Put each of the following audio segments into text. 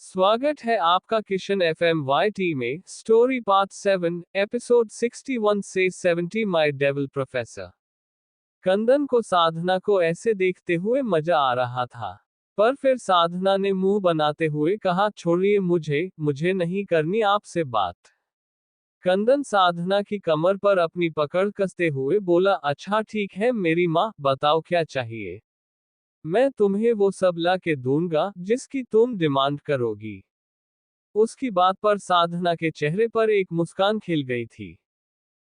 स्वागत है आपका किशन एफएम वाईटी में। स्टोरी पार्ट 7 एपिसोड 61 से 70 माय डेविल प्रोफेसर। कंदन को साधना को ऐसे देखते हुए मजा आ रहा था, पर फिर साधना ने मुंह बनाते हुए कहा, छोड़िए मुझे नहीं करनी आपसे बात। कंदन साधना की कमर पर अपनी पकड़ कसते हुए बोला, अच्छा ठीक है मेरी माँ, बताओ क्या चाहिए। मैं तुम्हें वो सब ला के दूंगा जिसकी तुम डिमांड करोगी। उसकी बात पर साधना के चेहरे पर एक मुस्कान खिल गई थी।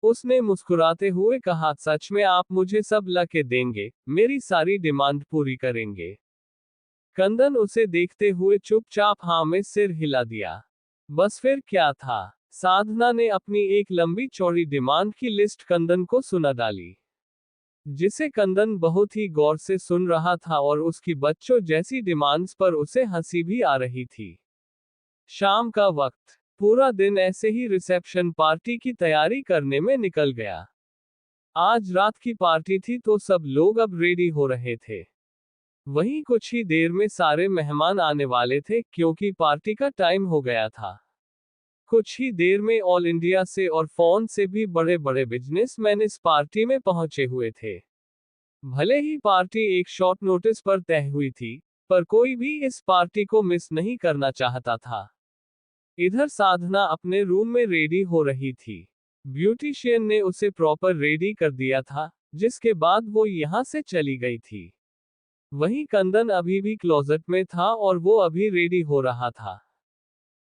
उसने मुस्कुराते हुए कहा, सच में आप मुझे सब ला के देंगे, मेरी सारी डिमांड पूरी करेंगे। कंदन उसे देखते हुए चुपचाप हाँ में सिर हिला दिया। बस फिर क्या था, साधना ने अपनी एक लंबी चौड़ी डिमांड की लिस्ट कंदन को सुना डाली, जिसे कंदन बहुत ही गौर से सुन रहा था और उसकी बच्चों जैसी डिमांड्स पर उसे हंसी भी आ रही थी। शाम का वक्त, पूरा दिन ऐसे ही रिसेप्शन पार्टी की तैयारी करने में निकल गया। आज रात की पार्टी थी तो सब लोग अब रेडी हो रहे थे। वहीं कुछ ही देर में सारे मेहमान आने वाले थे क्योंकि पार्टी का टाइम हो गया था। कुछ ही देर में ऑल इंडिया से और फोन से भी बड़े बड़े बिजनेसमैन इस पार्टी में पहुंचे हुए थे। भले ही पार्टी एक शॉर्ट नोटिस पर तय हुई थी, पर कोई भी इस पार्टी को मिस नहीं करना चाहता था। इधर साधना अपने रूम में रेडी हो रही थी। ब्यूटिशियन ने उसे प्रॉपर रेडी कर दिया था, जिसके बाद वो यहाँ से चली गई थी। वहीं कंदन अभी भी क्लोजेट में था और वो अभी रेडी हो रहा था।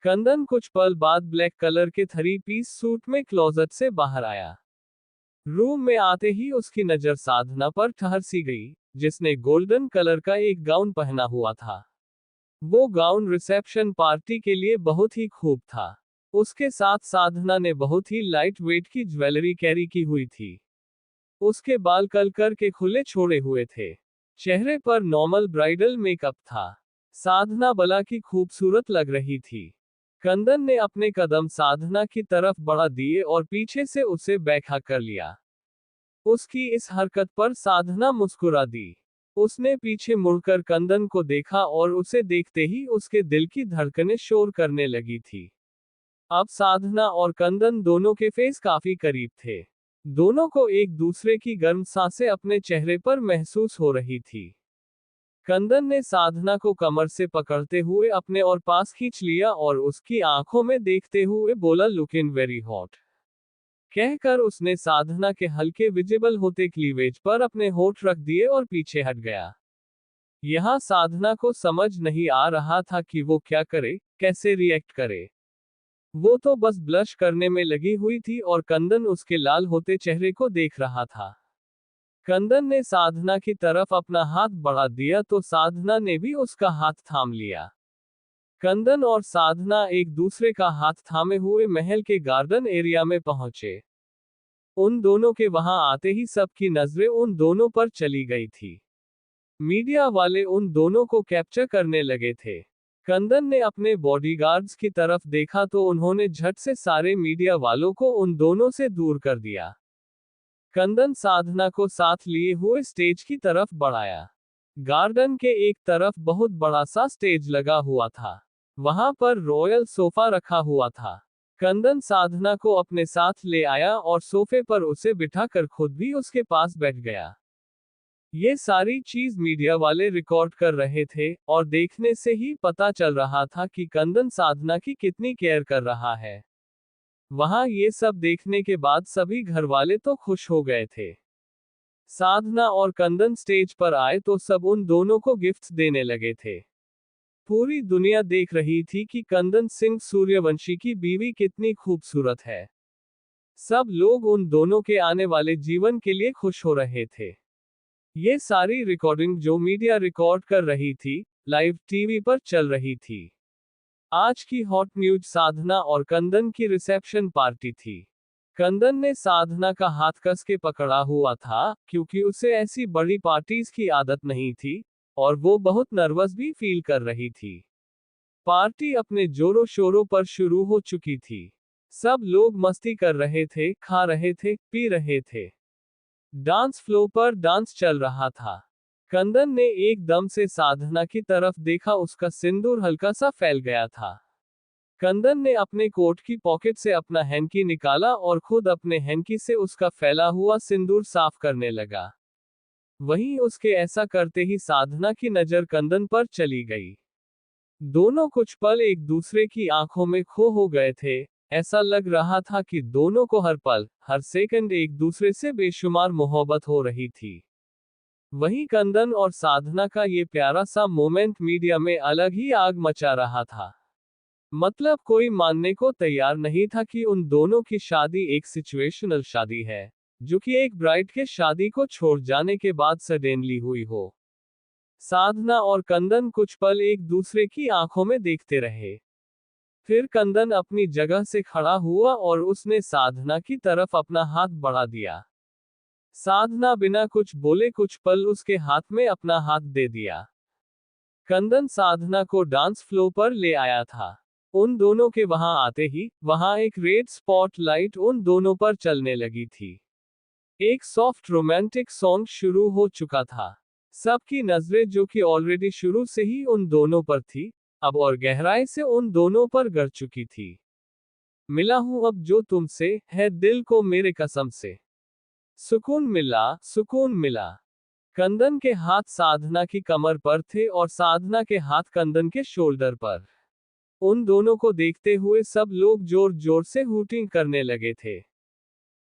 कंदन कुछ पल बाद ब्लैक कलर के 3 पीस सूट में क्लोजेट से बाहर आया। रूम में आते ही उसकी नजर साधना पर ठहर सी गई, जिसने गोल्डन कलर का एक गाउन पहना हुआ था। वो गाउन रिसेप्शन पार्टी के लिए बहुत ही खूब था। उसके साथ साधना ने बहुत ही लाइट वेट की ज्वेलरी कैरी की हुई थी। उसके बाल कर के खुले छोड़े हुए थे। चेहरे पर नॉर्मल ब्राइडल मेकअप था। साधना बला की खूबसूरत लग रही थी। कंदन ने अपने कदम साधना की तरफ बढ़ा दिए और पीछे से उसे बैठा कर लिया। उसकी इस हरकत पर साधना मुस्कुरा दी। उसने पीछे मुड़कर कंदन को देखा और उसे देखते ही उसके दिल की धड़कनें शोर करने लगी थी। अब साधना और कंदन दोनों के फेस काफी करीब थे। दोनों को एक दूसरे की गर्म सांसें अपने चेहरे पर महसूस हो रही थी। कंदन ने साधना को कमर से पकड़ते हुए अपने और पास खींच लिया और उसकी आंखों में देखते हुए बोला, लुकिंग वेरी हॉट। कहकर उसने साधना के हल्के विजिबल होते क्लीवेज पर अपने होठ रख दिए और पीछे हट गया। यहाँ साधना को समझ नहीं आ रहा था कि वो क्या करे, कैसे रिएक्ट करे। वो तो बस ब्लश करने में लगी हुई थी और कंदन उसके लाल होते चेहरे को देख रहा था। कंदन ने साधना की तरफ अपना हाथ बढ़ा दिया तो साधना ने भी उसका हाथ थाम लिया। कंदन और साधना एक दूसरे का हाथ थामे हुए महल के गार्डन एरिया में पहुंचे। उन दोनों के वहां आते ही सबकी नजरें उन दोनों पर चली गई थी। मीडिया वाले उन दोनों को कैप्चर करने लगे थे। कंदन ने अपने बॉडीगार्ड्स की तरफ देखा तो उन्होंने झट से सारे मीडिया वालों को उन दोनों से दूर कर दिया। कंदन साधना को साथ लिए हुए स्टेज की तरफ बढ़ाया। गार्डन के एक तरफ बहुत बड़ा सा स्टेज लगा हुआ था। वहां पर रॉयल सोफा रखा हुआ था। कंदन साधना को अपने साथ ले आया और सोफे पर उसे बिठाकर खुद भी उसके पास बैठ गया। ये सारी चीज मीडिया वाले रिकॉर्ड कर रहे थे और देखने से ही पता चल रहा था कि कंदन साधना की कितनी केयर कर रहा है। वहां ये सब देखने के बाद सभी घर वाले तो खुश हो गए थे। साधना और कंदन स्टेज पर आए तो सब उन दोनों को गिफ्ट्स देने लगे थे। पूरी दुनिया देख रही थी कि कंदन सिंह सूर्यवंशी की बीवी कितनी खूबसूरत है। सब लोग उन दोनों के आने वाले जीवन के लिए खुश हो रहे थे। ये सारी रिकॉर्डिंग जो मीडिया रिकॉर्ड कर रही थी, लाइव टीवी पर चल रही थी। आज की हॉट न्यूज साधना और कंदन की रिसेप्शन पार्टी थी। कंदन ने साधना का हाथ कस के पकड़ा हुआ था, क्योंकि उसे ऐसी बड़ी पार्टीज की आदत नहीं थी, और वो बहुत नर्वस भी फील कर रही थी। पार्टी अपने जोरों शोरों पर शुरू हो चुकी थी। सब लोग मस्ती कर रहे थे, खा रहे थे, पी रहे थे। डांस फ्लोर पर डांस चल रहा था। कंदन ने एकदम से साधना की तरफ देखा, उसका सिंदूर हल्का सा फैल गया था। कंदन ने अपने कोट की पॉकेट से अपना हैंकी निकाला और खुद अपने हैंकी से उसका फैला हुआ सिंदूर साफ करने लगा। वहीं उसके ऐसा करते ही साधना की नजर कंदन पर चली गई। दोनों कुछ पल एक दूसरे की आंखों में खो हो गए थे। ऐसा लग रहा था कि दोनों को हर पल, हर सेकंड एक दूसरे से बेशुमार मोहब्बत हो रही थी। वहीं कंदन और साधना का ये प्यारा सा मोमेंट मीडिया में अलग ही आग मचा रहा था। मतलब कोई मानने को तैयार नहीं था कि उन दोनों की शादी एक सिचुएशनल शादी है, जो कि एक ब्राइड के शादी को छोड़ जाने के बाद सडनली हुई हो। साधना और कंदन कुछ पल एक दूसरे की आंखों में देखते रहे। फिर कंदन अपनी जगह से खड़ा हुआ और उसने साधना की तरफ अपना हाथ बढ़ा दिया। साधना बिना कुछ बोले कुछ पल उसके हाथ में अपना हाथ दे दिया। कंदन साधना को डांस फ्लोर पर ले आया था। उन दोनों के वहां आते ही वहां एक रेड स्पॉट लाइट उन दोनों पर चलने लगी थी। एक सॉफ्ट रोमांटिक सॉन्ग शुरू हो चुका था। सबकी नजरें, जो कि ऑलरेडी शुरू से ही उन दोनों पर थी, अब और गहराई से उन दोनों पर गिर चुकी थी। मिला हूं अब जो तुमसे, है दिल को मेरे कसम से। सुकून मिला, सुकून मिला। कंदन के हाथ साधना की कमर पर थे और साधना के हाथ कंदन के शोल्डर पर। उन दोनों को देखते हुए सब लोग जोर जोर से हूटिंग करने लगे थे।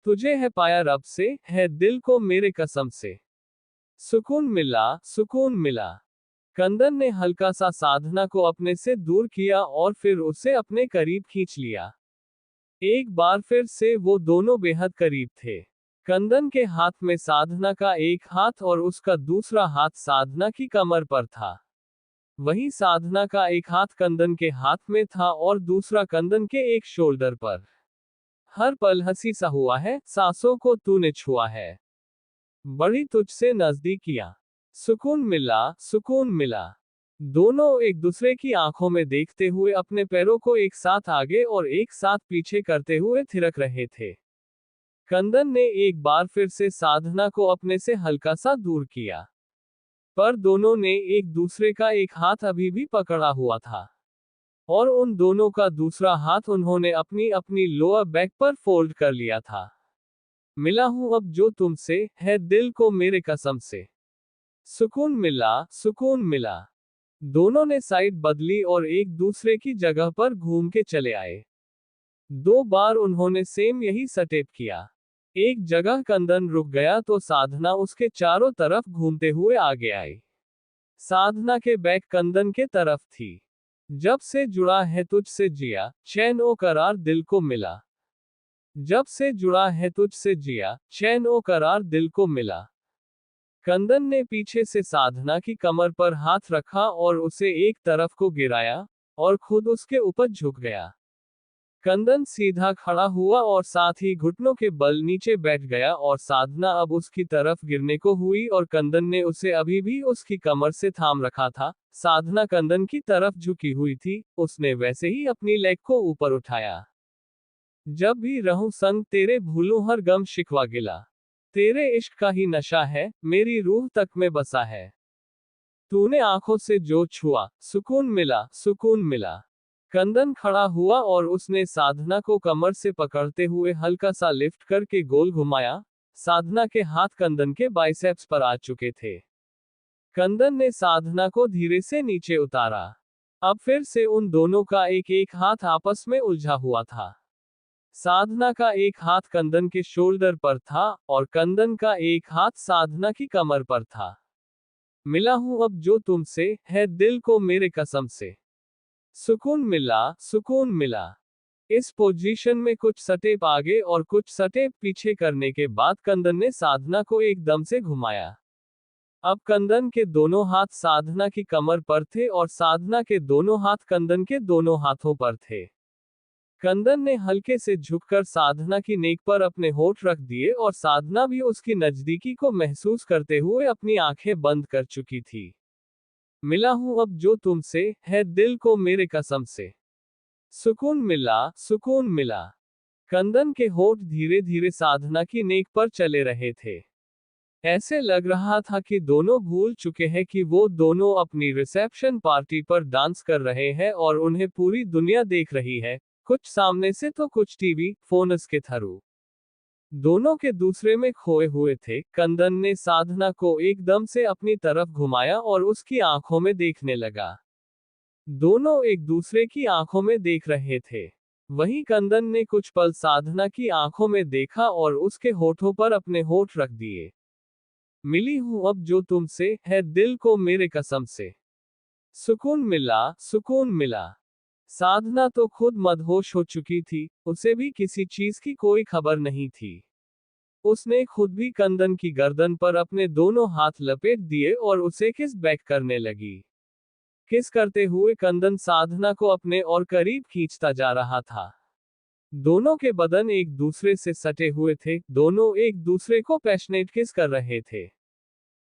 तुझे है पाया रब से, है दिल को मेरे कसम से। सुकून मिला, सुकून मिला। कंदन ने हल्का सा साधना को अपने से दूर किया और फिर उसे अपने करीब खींच लिया। एक बार फिर से वो दोनों बेहद करीब थे। कंदन के हाथ में साधना का एक हाथ और उसका दूसरा हाथ साधना की कमर पर था। वहीं साधना का एक हाथ कंदन के हाथ में था और दूसरा कंदन के एक शोल्डर पर। हर पल हंसी सा हुआ है, सांसों को तूने छुआ है, बड़ी तुझसे नजदीकियां। सुकून मिला, सुकून मिला। दोनों एक दूसरे की आंखों में देखते हुए अपने पैरों को एक साथ आगे और एक साथ पीछे करते हुए थिरक रहे थे। कंदन ने एक बार फिर से साधना को अपने से हल्का सा दूर किया, पर दोनों ने एक दूसरे का एक हाथ अभी भी पकड़ा हुआ था और उन दोनों का दूसरा हाथ उन्होंने अपनी अपनी लोअर बैक पर फोल्ड कर लिया था। मिला हूं अब जो तुमसे, है दिल को मेरे कसम से। सुकून मिला, सुकून मिला। दोनों ने साइड बदली और एक दूसरे की जगह पर घूम के चले आए। 2 बार उन्होंने सेम यही स्टेप किया। एक जगह कंदन रुक गया तो साधना उसके चारों तरफ घूमते हुए आगे आई। साधना के बैक कंदन के तरफ थी। जब से जुड़ा है तुझसे जिया, चैन ओ करार दिल को मिला। जब से जुड़ा है तुझसे जिया, चैन ओ करार दिल को मिला। कंदन ने पीछे से साधना की कमर पर हाथ रखा और उसे एक तरफ को गिराया और खुद उसके ऊपर झुक गया। कंदन सीधा खड़ा हुआ और साथ ही घुटनों के बल नीचे बैठ गया और साधना अब उसकी तरफ गिरने को हुई और कंदन ने उसे अभी भी उसकी कमर से थाम रखा था। साधना कंदन की तरफ झुकी हुई थी, उसने वैसे ही अपनी लेग को ऊपर उठाया। जब भी रहूं संग तेरे भूलूं हर गम शिकवा गिला। तेरे इश्क का ही नशा है, मेरी रूह तक में बसा है। तूने आंखों से जो छुआ, सुकून मिला, सुकून मिला। कंदन खड़ा हुआ और उसने साधना को कमर से पकड़ते हुए हल्का सा लिफ्ट करके गोल घुमाया। साधना के हाथ कंदन के बाइसेप्स पर आ चुके थे। कंदन ने साधना को धीरे से नीचे उतारा। अब फिर से उन दोनों का एक एक हाथ आपस में उलझा हुआ था। साधना का एक हाथ कंदन के शोल्डर पर था और कंदन का एक हाथ साधना की कमर पर था। मिला हूं अब जो तुमसे, है दिल को मेरे कसम से। सुकून मिला, सुकून मिला। इस पोजीशन में कुछ स्टेप आगे और कुछ स्टेप पीछे करने के बाद कंदन ने साधना को एकदम से घुमाया। अब कंदन के दोनों हाथ साधना की कमर पर थे और साधना के दोनों हाथ कंदन के दोनों हाथों पर थे। कंदन ने हल्के से झुककर साधना की नेक पर अपने होठ रख दिए और साधना भी उसकी नजदीकी को महसूस करते हुए अपनी आंखें बंद कर चुकी थी। मिला हूं अब जो तुमसे, है दिल को मेरे कसम से। सुकून मिला, सुकून मिला। कंदन के होठ धीरे धीरे साधना की नेक पर चले रहे थे। ऐसे लग रहा था कि दोनों भूल चुके हैं कि वो दोनों अपनी रिसेप्शन पार्टी पर डांस कर रहे हैं और उन्हें पूरी दुनिया देख रही है, कुछ सामने से तो कुछ टीवी, फोन्स के थ्रू। दोनों के दूसरे में खोए हुए थे। कंदन ने साधना को एकदम से अपनी तरफ घुमाया और उसकी आंखों में देखने लगा। दोनों एक दूसरे की आंखों में देख रहे थे। वहीं कंदन ने कुछ पल साधना की आंखों में देखा और उसके होठों पर अपने होठ रख दिए। मिली हूं अब जो तुमसे, है दिल को मेरे कसम से। सुकून मिला, सुकून मिला। साधना तो खुद मदहोश हो चुकी थी, उसे भी किसी चीज की कोई खबर नहीं थी। उसने खुद भी कंदन की गर्दन पर अपने दोनों हाथ लपेट दिए और उसे किस बैक करने लगी। किस करते हुए कंदन साधना को अपने और करीब खींचता जा रहा था। दोनों के बदन एक दूसरे से सटे हुए थे, दोनों एक दूसरे को पैशनेट किस कर रहे थे।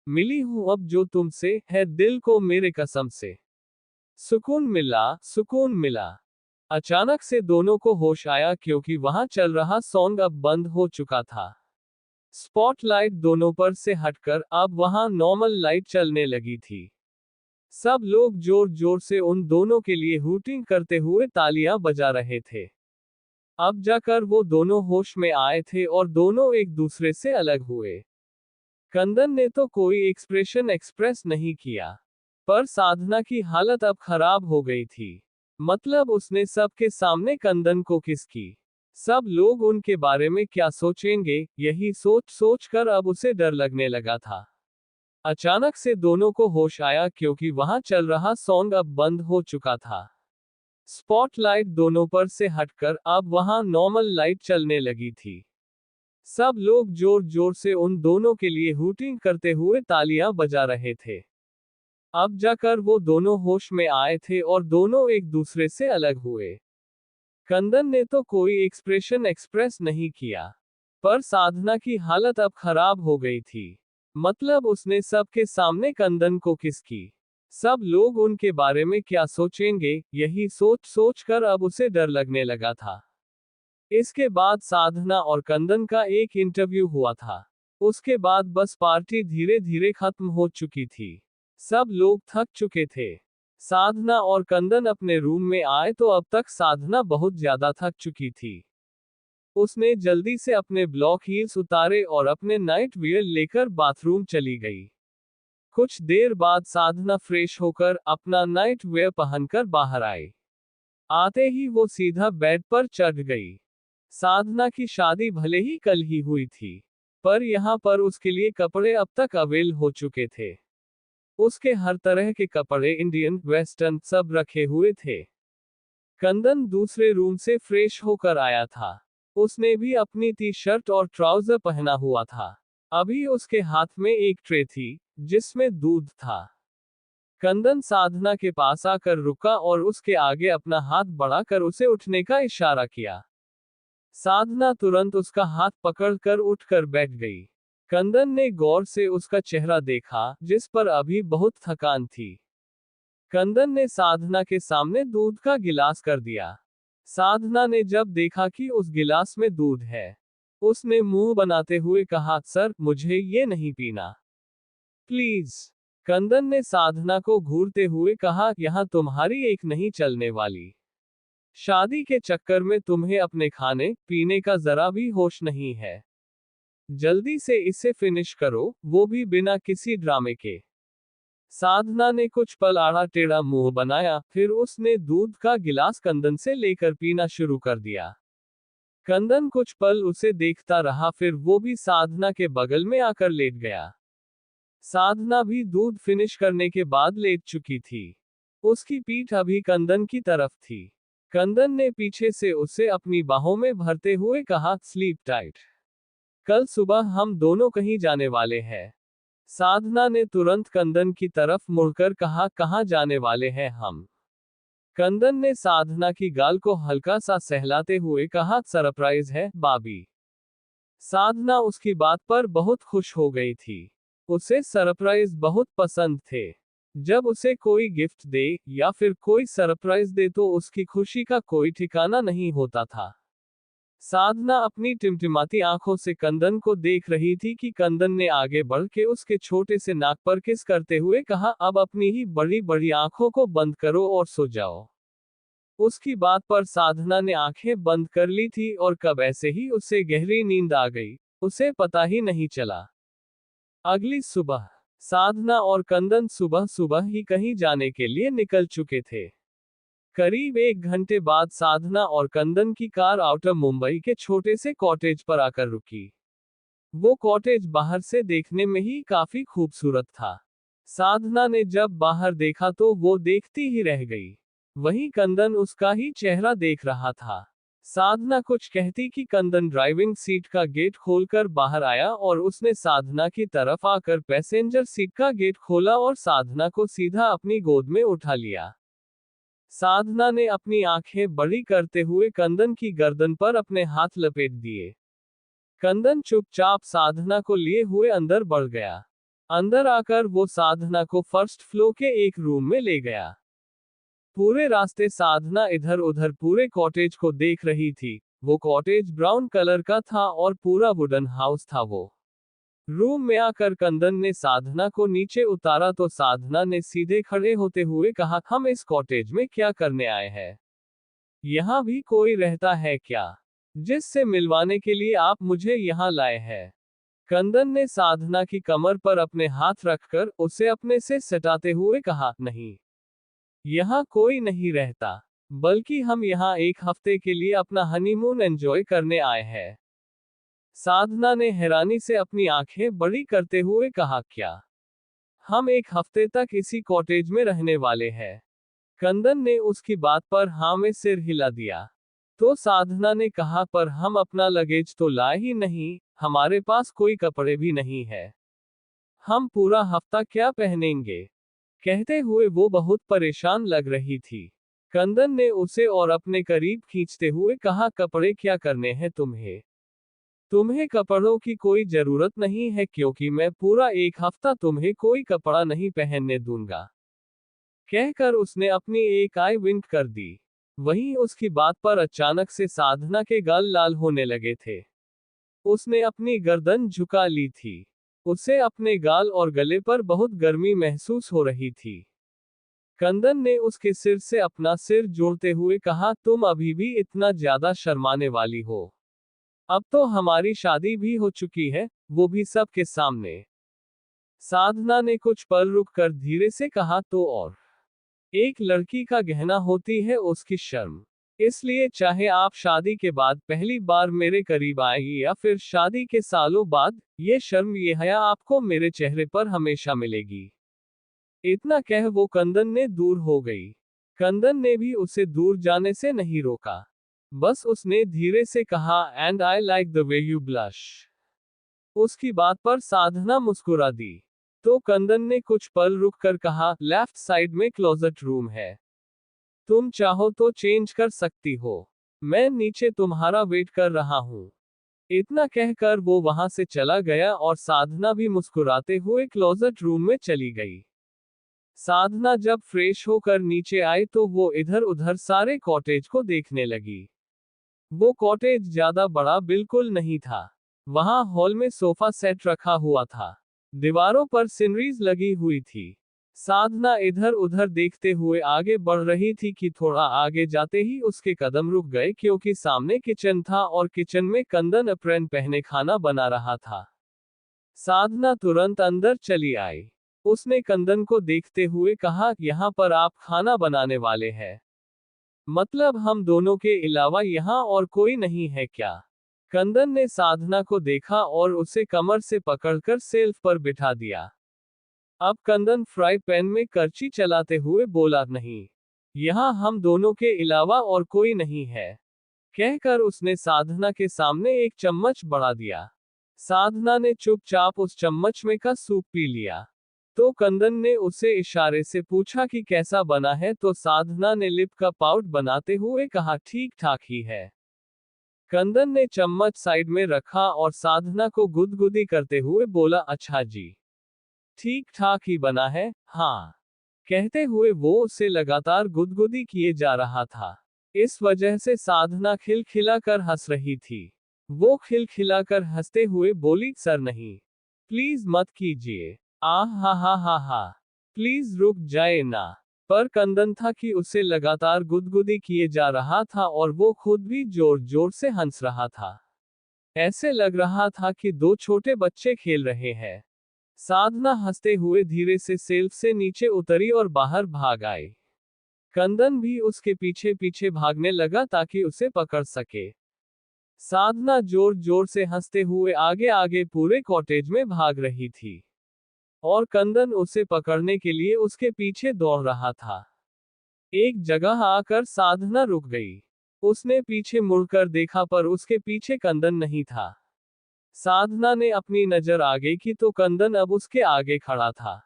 मिली हूं अब जो तुमसे, है दिल को मेरे कसम से। सुकून मिला, सुकून मिला। अचानक से दोनों को होश आया क्योंकि वहां चल रहा सॉन्ग अब बंद हो चुका था। स्पॉटलाइट दोनों पर से हटकर अब वहां नॉर्मल लाइट चलने लगी थी। सब लोग जोर जोर से उन दोनों के लिए हूटिंग करते हुए तालियां बजा रहे थे। अब जाकर वो दोनों होश में आए थे और दोनों एक दूसरे से अलग हुए। कंदन ने तो कोई एक्सप्रेशन एक्सप्रेस नहीं किया, पर साधना की हालत अब खराब हो गई थी। मतलब उसने सबके सामने कंदन को किस की। सब लोग उनके बारे में क्या सोचेंगे, यही सोच सोच कर अब उसे डर लगने लगा था। अचानक से दोनों को होश आया क्योंकि वहां चल रहा सॉन्ग अब बंद हो चुका था। स्पॉटलाइट दोनों पर से हटकर अब वहां नॉर्मल लाइट चलने लगी थी। सब लोग जोर जोर से उन दोनों के लिए हूटिंग करते हुए तालियां बजा रहे थे। अब जाकर वो दोनों होश में आए थे और दोनों एक दूसरे से अलग हुए। कंदन ने तो कोई एक्सप्रेशन एक्सप्रेस नहीं किया, पर साधना की हालत अब खराब हो गई थी। मतलब उसने सबके सामने कंदन को किस की। सब लोग उनके बारे में क्या सोचेंगे, यही सोच सोच कर अब उसे डर लगने लगा था। इसके बाद साधना और कंदन का एक इंटरव्यू हुआ था। उसके बाद बस पार्टी धीरे धीरे खत्म हो चुकी थी। सब लोग थक चुके थे। साधना और कंदन अपने रूम में आए तो अब तक साधना बहुत ज्यादा थक चुकी थी। उसने जल्दी से अपने ब्लॉक हील्स उतारे और अपने नाइट वियर लेकर बाथरूम चली गई। कुछ देर बाद साधना फ्रेश होकर अपना नाइट वेयर पहनकर बाहर आई। आते ही वो सीधा बेड पर चढ़ गई। साधना की शादी भले ही कल ही हुई थी, पर यहाँ पर उसके लिए कपड़े अब तक अवेल हो चुके थे। उसके हर तरह के कपड़े इंडियन, वेस्टर्न सब रखे हुए थे। कंदन दूसरे रूम से फ्रेश होकर आया था। उसने भी अपनी टी शर्ट और ट्राउजर पहना हुआ था। अभी उसके हाथ में एक ट्रे थी, जिसमें दूध था। कंदन साधना के पास आकर रुका और उसके आगे अपना हाथ बढ़ाकर उसे उठने का इशारा किया। साधना तुरंत उसका हाथ पकड़कर उठकर बैठ गई। कंदन ने गौर से उसका चेहरा देखा, जिस पर अभी बहुत थकान थी। कंदन ने साधना के सामने दूध का गिलास कर दिया। साधना ने जब देखा कि उस गिलास में दूध है, उसने मुंह बनाते हुए कहा, सर, मुझे ये नहीं पीना, प्लीज। कंदन ने साधना को घूरते हुए कहा, यहां तुम्हारी एक नहीं चलने वाली। शादी के चक्कर में तुम्हें अपने खाने पीने का जरा भी होश नहीं है। जल्दी से इसे फिनिश करो, वो भी बिना किसी ड्रामे के। साधना ने कुछ पल आड़ा टेढ़ा मुंह बनाया, फिर उसने दूध का गिलास कंदन से लेकर पीना शुरू कर दिया। कंदन कुछ पल उसे देखता रहा, फिर वो भी साधना के बगल में आकर लेट गया। साधना भी दूध फिनिश करने के बाद लेट चुकी थी। उसकी पीठ अभी कंदन की तरफ थी। कंदन ने पीछे से उसे अपनी बाहों में भरते हुए कहा, स्लीप टाइट। कल सुबह हम दोनों कहीं जाने वाले हैं। साधना ने तुरंत कंदन की तरफ मुड़कर कहा, कहाँ जाने वाले हैं हम? कंदन ने साधना की गाल को हल्का सा सहलाते हुए कहा, सरप्राइज है, बाबी। साधना उसकी बात पर बहुत खुश हो गई थी। उसे सरप्राइज बहुत पसंद थे। जब उसे कोई गिफ्ट दे या फिर कोई सरप्राइज दे तो उसकी खुशी का कोई ठिकाना नहीं होता था। साधना अपनी टिमटिमाती आंखों से कंदन को देख रही थी कि कंदन ने आगे बढ़ के उसके छोटे से नाक पर किस करते हुए कहा, अब अपनी ही बड़ी बड़ी आंखों को बंद करो और सो जाओ। उसकी बात पर साधना ने आंखें बंद कर ली थी और कब ऐसे ही उसे गहरी नींद आ गई, उसे पता ही नहीं चला। अगली सुबह साधना और कंदन सुबह सुबह ही कहीं जाने के लिए निकल चुके थे। करीब 1 घंटे बाद साधना और कंदन की कार आउटर मुंबई के छोटे से कॉटेज पर आकर रुकी। वो कॉटेज बाहर से देखने में ही काफी खूबसूरत था। साधना ने जब बाहर देखा तो वो देखती ही रह गई। वहीं कंदन उसका ही चेहरा देख रहा था। साधना कुछ कहती कि कंदन ड्राइविंग सीट का गेट खोलकर बाहर आया और उसने साधना की तरफ आकर पैसेंजर सीट का गेट खोला और साधना को सीधा अपनी गोद में उठा लिया। साधना ने अपनी आंखें बड़ी करते हुए कंदन की गर्दन पर अपने हाथ लपेट दिए। कंदन चुपचाप साधना को लिए हुए अंदर बढ़ गया। अंदर आकर वो साधना को फर्स्ट फ्लोर के एक रूम में ले गया। पूरे रास्ते साधना इधर उधर पूरे कॉटेज को देख रही थी। वो कॉटेज ब्राउन कलर का था और पूरा वुडन हाउस था। वो रूम में आकर कंदन ने साधना को नीचे उतारा तो साधना ने सीधे खड़े होते हुए कहा, हम इस कॉटेज में क्या करने आए हैं? यहाँ भी कोई रहता है क्या, जिससे मिलवाने के लिए आप मुझे यहाँ लाए हैं? कंदन ने साधना की कमर पर अपने हाथ रखकर उसे अपने से सटाते हुए कहा, नहीं, यहाँ कोई नहीं रहता, बल्कि हम यहाँ 1 हफ्ते के लिए अपना हनीमून एंजॉय करने आए हैं। साधना ने हैरानी से अपनी आंखें बड़ी करते हुए कहा, क्या हम 1 हफ्ते तक इसी कॉटेज में रहने वाले हैं? कंदन ने उसकी बात पर हाँ में सिर हिला दिया। तो साधना ने कहा, पर हम अपना लगेज तो लाए ही नहीं, हमारे पास कोई कपड़े भी नहीं है, हम पूरा हफ्ता क्या पहनेंगे? कहते हुए वो बहुत परेशान लग रही थी। कंदन ने उसे और अपने करीब खींचते हुए कहा, कपड़े क्या करने हैं तुम्हें? तुम्हें कपड़ों की कोई जरूरत नहीं है, क्योंकि मैं पूरा 1 हफ्ता तुम्हें कोई कपड़ा नहीं पहनने दूंगा। कहकर उसने अपनी एक आई विंक कर दी। वहीं उसकी बात पर अचानक से साधना के गाल लाल होने लगे थे। उसने अपनी गर्दन झुका ली थी। उसे अपने गाल और गले पर बहुत गर्मी महसूस हो रही थी। कंदन ने उसके सिर से अपना सिर जोड़ते हुए कहा, तुम अभी भी इतना ज्यादा शर्माने वाली हो? अब तो हमारी शादी भी हो चुकी है, वो भी सबके सामने। साधना ने कुछ पल रुक कर धीरे से कहा, तो और एक लड़की का गहना होती है उसकी शर्म। इसलिए चाहे आप शादी के बाद पहली बार मेरे करीब आएगी या फिर शादी के सालों बाद, ये शर्म ये हया आपको मेरे चेहरे पर हमेशा मिलेगी। इतना कह वो कंदन ने दूर हो गई। कंदन ने भी उसे दूर जाने से नहीं रोका। बस उसने धीरे से कहा, and I like the way you blush. उसकी बात पर साधना मुस्कुरा दी। तो कंदन ने कुछ पल रुक कर कहा, लेफ्ट साइड में क्लोजेट रूम है, तुम चाहो तो चेंज कर सकती हो, मैं नीचे तुम्हारा वेट कर रहा हूं। इतना कहकर वो वहां से चला गया और साधना भी मुस्कुराते हुए क्लोजेट रूम में चली गई। साधना जब फ्रेश होकर नीचे आई तो वो इधर उधर सारे कॉटेज को देखने लगी। वो कॉटेज ज्यादा बड़ा बिल्कुल नहीं था। वहां हॉल में सोफा सेट रखा हुआ था। दीवारों पर सीनरीज लगी हुई थी। साधना इधर उधर देखते हुए आगे बढ़ रही थी कि थोड़ा आगे जाते ही उसके कदम रुक गए, क्योंकि सामने किचन था और किचन में कंदन अप्रैन पहने खाना बना रहा था। साधना तुरंत अंदर चली आई। उसने कंदन को देखते हुए कहा, यहाँ पर आप खाना बनाने वाले हैं? मतलब हम दोनों के अलावा यहाँ और कोई नहीं है क्या? कंदन ने साधना को देखा और उसे कमर से पकड़कर सेल्फ पर बिठा दिया। अब कंदन फ्राई पैन में करची चलाते हुए बोला, नहीं, यहाँ हम दोनों के अलावा और कोई नहीं है। कहकर उसने साधना के सामने एक चम्मच बढ़ा दिया। साधना ने चुपचाप उस चम्मच में का सूप पी लिया। तो कंदन ने उसे इशारे से पूछा कि कैसा बना है, तो साधना ने लिप का पाउट बनाते हुए कहा, ठीक ठाक ही है। कंदन ने चम्मच साइड में रखा और साधना को गुदगुदी करते हुए बोला, अच्छा जी, ठीक ठाक ही बना है, हाँ। कहते हुए वो उसे लगातार गुदगुदी किए जा रहा था। इस वजह से साधना खिलखिलाकर हंस रही थी। वो खिलखिलाकर हंसते हुए बोली, सर नहीं, प्लीज मत कीजिए। हा हा हा हा, प्लीज रुक जाए ना। पर कंदन था कि उसे लगातार गुदगुदी किए जा रहा था और वो खुद भी जोर जोर से हंस रहा था। ऐसे लग रहा था कि दो छोटे बच्चे खेल रहे हैं। साधना हंसते हुए धीरे से सेल्फ से नीचे उतरी और बाहर भाग आई। कंदन भी उसके पीछे पीछे भागने लगा ताकि उसे पकड़ सके। साधना जोर जोर से हंसते हुए आगे आगे पूरे कॉटेज में भाग रही थी और कंदन उसे पकड़ने के लिए उसके पीछे दौड़ रहा था। एक जगह आकर साधना रुक गई। उसने पीछे मुड़कर देखा पर उसके पीछे कंदन नहीं था। साधना ने अपनी नजर आगे की तो कंदन अब उसके आगे खड़ा था।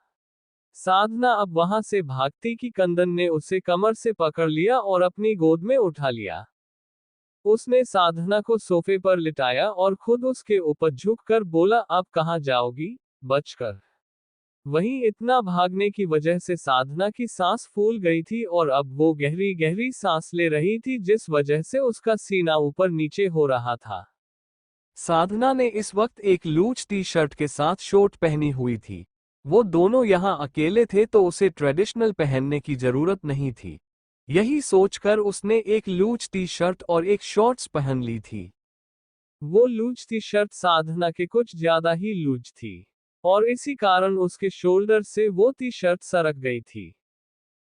साधना अब वहां से भागती कि कंदन ने उसे कमर से पकड़ लिया और अपनी गोद में उठा लिया। उसने साधना को सोफे पर लिटाया और खुद उसके ऊपर झुककर बोला, अब कहाँ जाओगी, बचकर। वहीं इतना भागने की वजह से साधना की सांस फूल गई थी और अब वो गहरी गहरी सांस ले रही थी जिस वजह से उसका सीना ऊपर नीचे हो रहा था। साधना ने इस वक्त एक लूज टी शर्ट के साथ शॉर्ट पहनी हुई थी। वो दोनों यहाँ अकेले थे तो उसे ट्रेडिशनल पहनने की जरूरत नहीं थी। यही सोचकर उसने एक लूज टी शर्ट और एक शॉर्ट्स पहन ली थी। वो लूज टी शर्ट साधना के कुछ ज्यादा ही लूज थी और इसी कारण उसके शोल्डर से वो टी शर्ट सरक गई थी।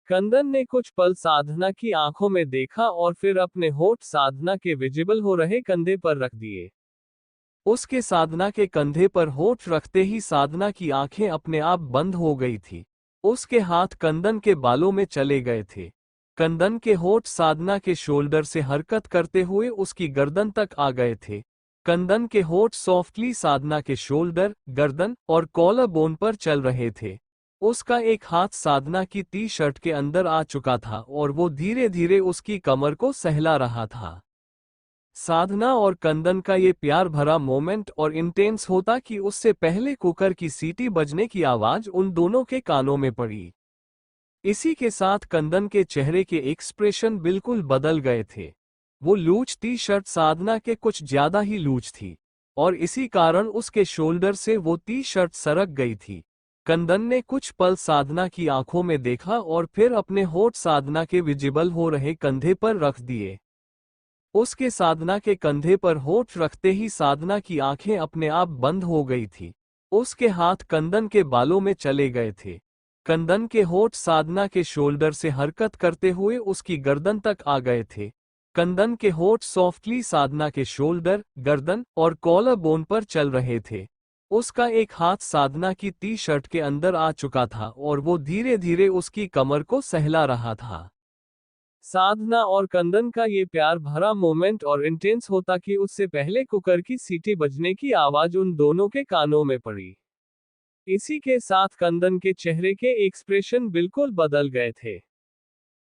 कंदन ने कुछ पल साधना की आंखों में देखा और फिर अपने होठ साधना के विजिबल हो रहे कंधे पर रख दिए। उसके साधना के कंधे पर होठ रखते ही साधना की आंखें अपने आप बंद हो गई थी। उसके हाथ कंदन के बालों में चले गए थे। कंदन के होठ साधना के शोल्डर से हरकत करते हुए उसकी गर्दन तक आ गए थे। कंदन के होठ सॉफ्टली साधना के शोल्डर, गर्दन और कॉलर बोन पर चल रहे थे। उसका एक हाथ साधना की टी शर्ट के अंदर आ चुका था और वो धीरे धीरे उसकी कमर को सहला रहा था। साधना और कंदन का ये प्यार भरा मोमेंट और इंटेंस होता कि उससे पहले कुकर की सीटी बजने की आवाज उन दोनों के कानों में पड़ी। इसी के साथ कंदन के चेहरे के एक्सप्रेशन बिल्कुल बदल गए थे। वो लूज टी शर्ट साधना के कुछ ज्यादा ही लूज थी और इसी कारण उसके शोल्डर से वो टी शर्ट सरक गई थी। कंदन ने कुछ पल साधना की आंखों में देखा और फिर अपने होठ साधना के विजिबल हो रहे कंधे पर रख दिए। उसके साधना के कंधे पर होठ रखते ही साधना की आंखें अपने आप बंद हो गई थी। उसके हाथ कंदन के बालों में चले गए थे। कंदन के होठ साधना के शोल्डर से हरकत करते हुए उसकी गर्दन तक आ गए थे। कंदन के होठ सॉफ्टली साधना के शोल्डर, गर्दन और कॉलर बोन पर चल रहे थे। उसका एक हाथ साधना की टी शर्ट के अंदर आ चुका था और वो धीरे धीरे उसकी कमर को सहला रहा था। साधना और कंदन का ये प्यार भरा मोमेंट और इंटेंस होता कि उससे पहले कुकर की सीटी बजने की आवाज उन दोनों के कानों में पड़ी। इसी के साथ कंदन के चेहरे के एक्सप्रेशन बिल्कुल बदल गए थे।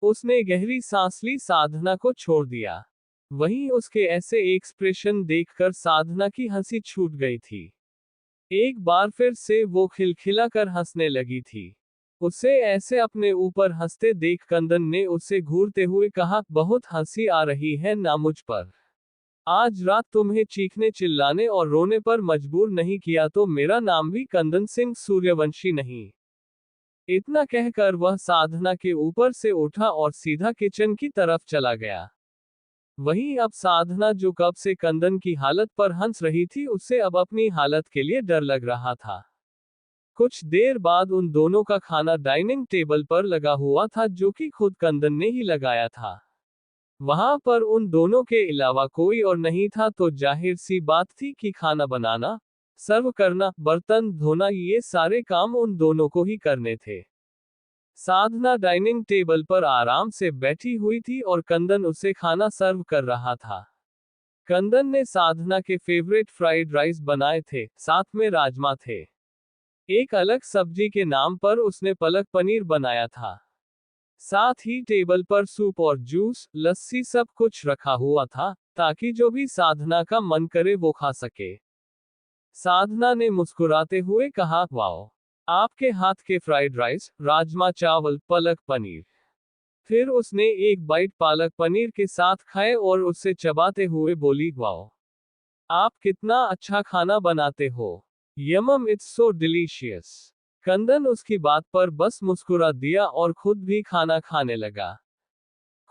उसने गहरी सांस ली, साधना को छोड़ दिया। वहीं उसके ऐसे एक्सप्रेशन देखकर साधना की हंसी छूट गई थी। एक बार फिर से वो खिलखिलाकर हंसने लगी थी। उसे ऐसे अपने ऊपर हंसते देख कंदन ने उसे घूरते हुए कहा, बहुत हंसी आ रही है ना मुझ पर। आज रात तुम्हें चीखने चिल्लाने और रोने पर मजबूर नहीं किया तो मेरा नाम भी कंदन सिंह सूर्यवंशी नहीं। इतना कहकर वह साधना के ऊपर से उठा और सीधा किचन की तरफ चला गया। वहीं अब साधना जो कब से कंदन की हालत पर हंस रही थी उसे अब अपनी हालत के लिए डर लग रहा था। कुछ देर बाद उन दोनों का खाना डाइनिंग टेबल पर लगा हुआ था जो कि खुद कंदन ने ही लगाया था। वहां पर उन दोनों के अलावा कोई और नहीं था तो जाहिर सी बात थी कि खाना बनाना, सर्व करना, बर्तन धोना ये सारे काम उन दोनों को ही करने थे। साधना डाइनिंग टेबल पर आराम से बैठी हुई थी और कंदन उसे खाना सर्व कर रहा था। कंदन ने साधना के फेवरेट फ्राइड राइस बनाए थे, साथ में राजमा थे। एक अलग सब्जी के नाम पर उसने पालक पनीर बनाया था। साथ ही टेबल पर सूप और जूस, लस्सी सब कुछ रखा हुआ था ताकि जो भी साधना का मन करे वो खा सके। साधना ने मुस्कुराते हुए कहा, वाओ, आपके हाथ के फ्राइड राइस, राजमा चावल, पालक पनीर फिर उसने एक बाइट पालक पनीर के साथ खाए और उसे चबाते हुए बोली, वाओ, आप कितना अच्छा खाना बनाते हो। Yum, it's so delicious. Kandan उसकी बात पर बस मुस्कुरा दिया और खुद भी खाना खाने लगा।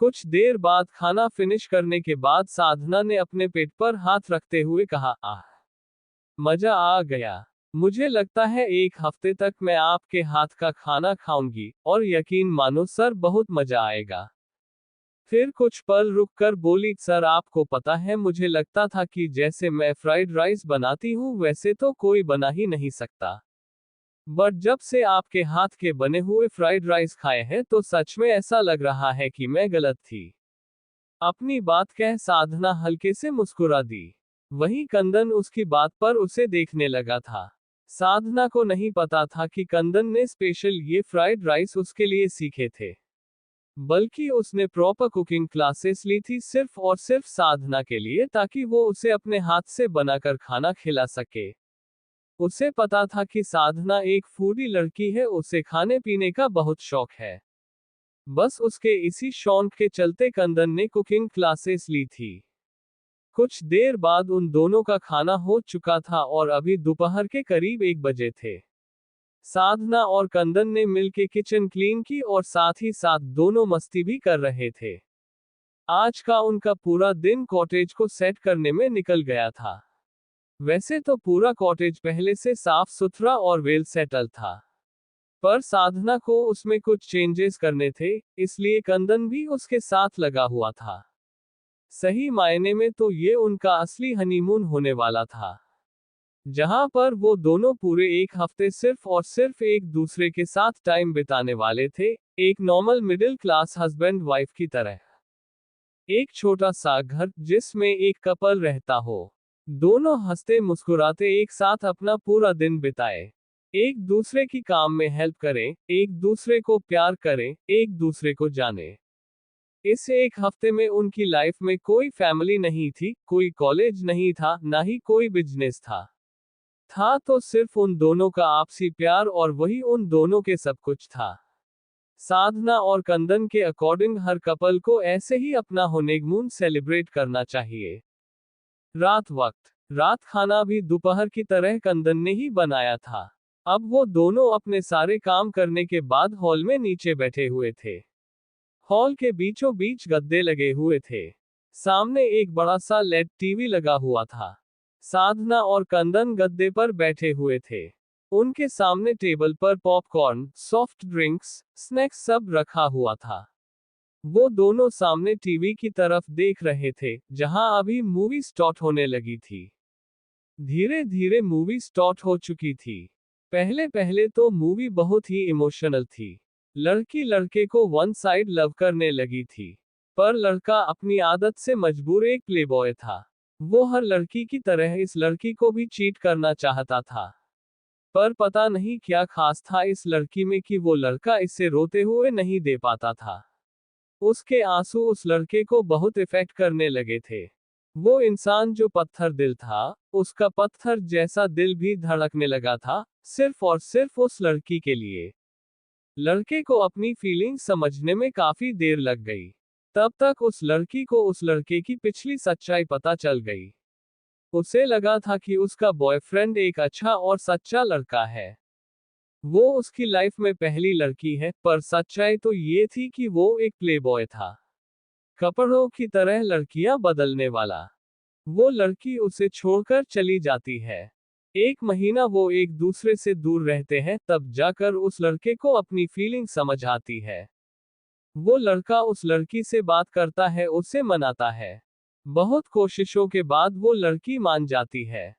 कुछ देर बाद खाना फिनिश करने के बाद साधना ने अपने पेट पर हाथ रखते हुए कहा, आह, मजा आ गया। मुझे लगता है एक हफ्ते तक मैं आपके हाथ का खाना खाऊंगी, और यकीन मानो सर, बहुत मजा आएगा। फिर कुछ पल रुककर बोली, सर आपको पता है, मुझे लगता था कि जैसे मैं फ्राइड राइस बनाती हूँ वैसे तो कोई बना ही नहीं सकता। बट जब से आपके हाथ के बने हुए फ्राइड राइस खाए हैं तो सच में ऐसा लग रहा है कि मैं गलत थी। अपनी बात कह साधना हल्के से मुस्कुरा दी। वहीं कंदन उसकी बात पर उसे देखने लगा था। साधना को नहीं पता था कि कंदन ने स्पेशल ये फ्राइड राइस उसके लिए सीखे थे, बल्कि उसने प्रॉपर कुकिंग क्लासेस ली थी सिर्फ और सिर्फ साधना के लिए, ताकि वो उसे अपने हाथ से बनाकर खाना खिला सके। उसे पता था कि साधना एक फूडी लड़की है, उसे खाने पीने का बहुत शौक है। बस उसके इसी शौक के चलते कंदन ने कुकिंग क्लासेस ली थी। कुछ देर बाद उन दोनों का खाना हो चुका था और अभी दोपहर के करीब 1 बजे थे। साधना और कंदन ने मिलकर किचन क्लीन की और साथ ही साथ दोनों मस्ती भी कर रहे थे। आज का उनका पूरा दिन कॉटेज को सेट करने में निकल गया था। वैसे तो पूरा कॉटेज पहले से साफ सुथरा और वेल सेटल था, पर साधना को उसमें कुछ चेंजेस करने थे, इसलिए कंदन भी उसके साथ लगा हुआ था। सही मायने में तो ये उनका असली हनीमून होने वाला था, जहां पर वो दोनों पूरे 1 हफ्ते सिर्फ और सिर्फ एक दूसरे के साथ टाइम बिताने वाले थे, एक normal middle class husband wife की तरह। एक छोटा सा घर जिसमें एक कपल रहता हो। दोनों हंसते मुस्कुराते एक साथ अपना पूरा दिन बिताए। एक दूसरे की काम में हेल्प करें, एक दूसरे को प्यार करें, एक दूसरे को जाने। इस 1 हफ्ते में उनकी लाइफ में कोई फैमिली नहीं थी, कोई कॉलेज नहीं था, ना ही कोई बिजनेस था तो सिर्फ उन दोनों का आपसी प्यार, और वही उन दोनों के सब कुछ था। साधना और कंदन के अकॉर्डिंग हर कपल को ऐसे ही अपना हनीमून सेलिब्रेट करना चाहिए। रात खाना भी दोपहर की तरह कंदन ने ही बनाया था। अब वो दोनों अपने सारे काम करने के बाद हॉल में नीचे बैठे हुए थे। हॉल के बीचों बीच गद्दे लगे हुए थे। सामने एक बड़ा सा लेड टीवी लगा हुआ था। साधना और कंदन गद्दे पर बैठे हुए थे। उनके सामने टेबल पर पॉपकॉर्न, सॉफ्ट ड्रिंक्स, स्नैक्स सब रखा हुआ था। वो दोनों सामने टीवी की तरफ देख रहे थे, जहां अभी मूवी स्टार्ट होने लगी थी। धीरे धीरे मूवी स्टार्ट हो चुकी थी। पहले पहले तो मूवी बहुत ही इमोशनल थी। लड़की लड़के को वन साइड लव करने लगी थी, पर लड़का अपनी आदत से मजबूर एक प्लेबॉय था। वो हर लड़की की तरह इस लड़की को भी चीट करना चाहता था, पर पता नहीं क्या खास था इस लड़की में कि वो लड़का इससे रोते हुए नहीं दे पाता था। उसके आंसू उस लड़के को बहुत इफेक्ट करने लगे थे। वो इंसान जो पत्थर दिल था, उसका पत्थर जैसा दिल भी धड़कने लगा था, सिर्फ और सिर्फ उस लड़की के लिए। लड़के को अपनी फीलिंग समझने में काफी देर लग गई। तब तक उस लड़की को उस लड़के की पिछली सच्चाई पता चल गई। उसे लगा था कि उसका बॉयफ्रेंड एक अच्छा और सच्चा लड़का है। वो उसकी लाइफ में पहली लड़की है, पर सच्चाई तो ये थी कि वो एक प्लेबॉय था। कपड़ों की तरह लड़कियां बदलने वाला। वो लड़की उसे छोड़कर चली जाती है। 1 महीना वो एक दूसरे से दूर रहते हैं, तब जाकर उस लड़के को अपनी फीलिंग समझ आती है। वो लड़का उस लड़की से बात करता है, उसे मनाता है। बहुत कोशिशों के बाद वो लड़की मान जाती है।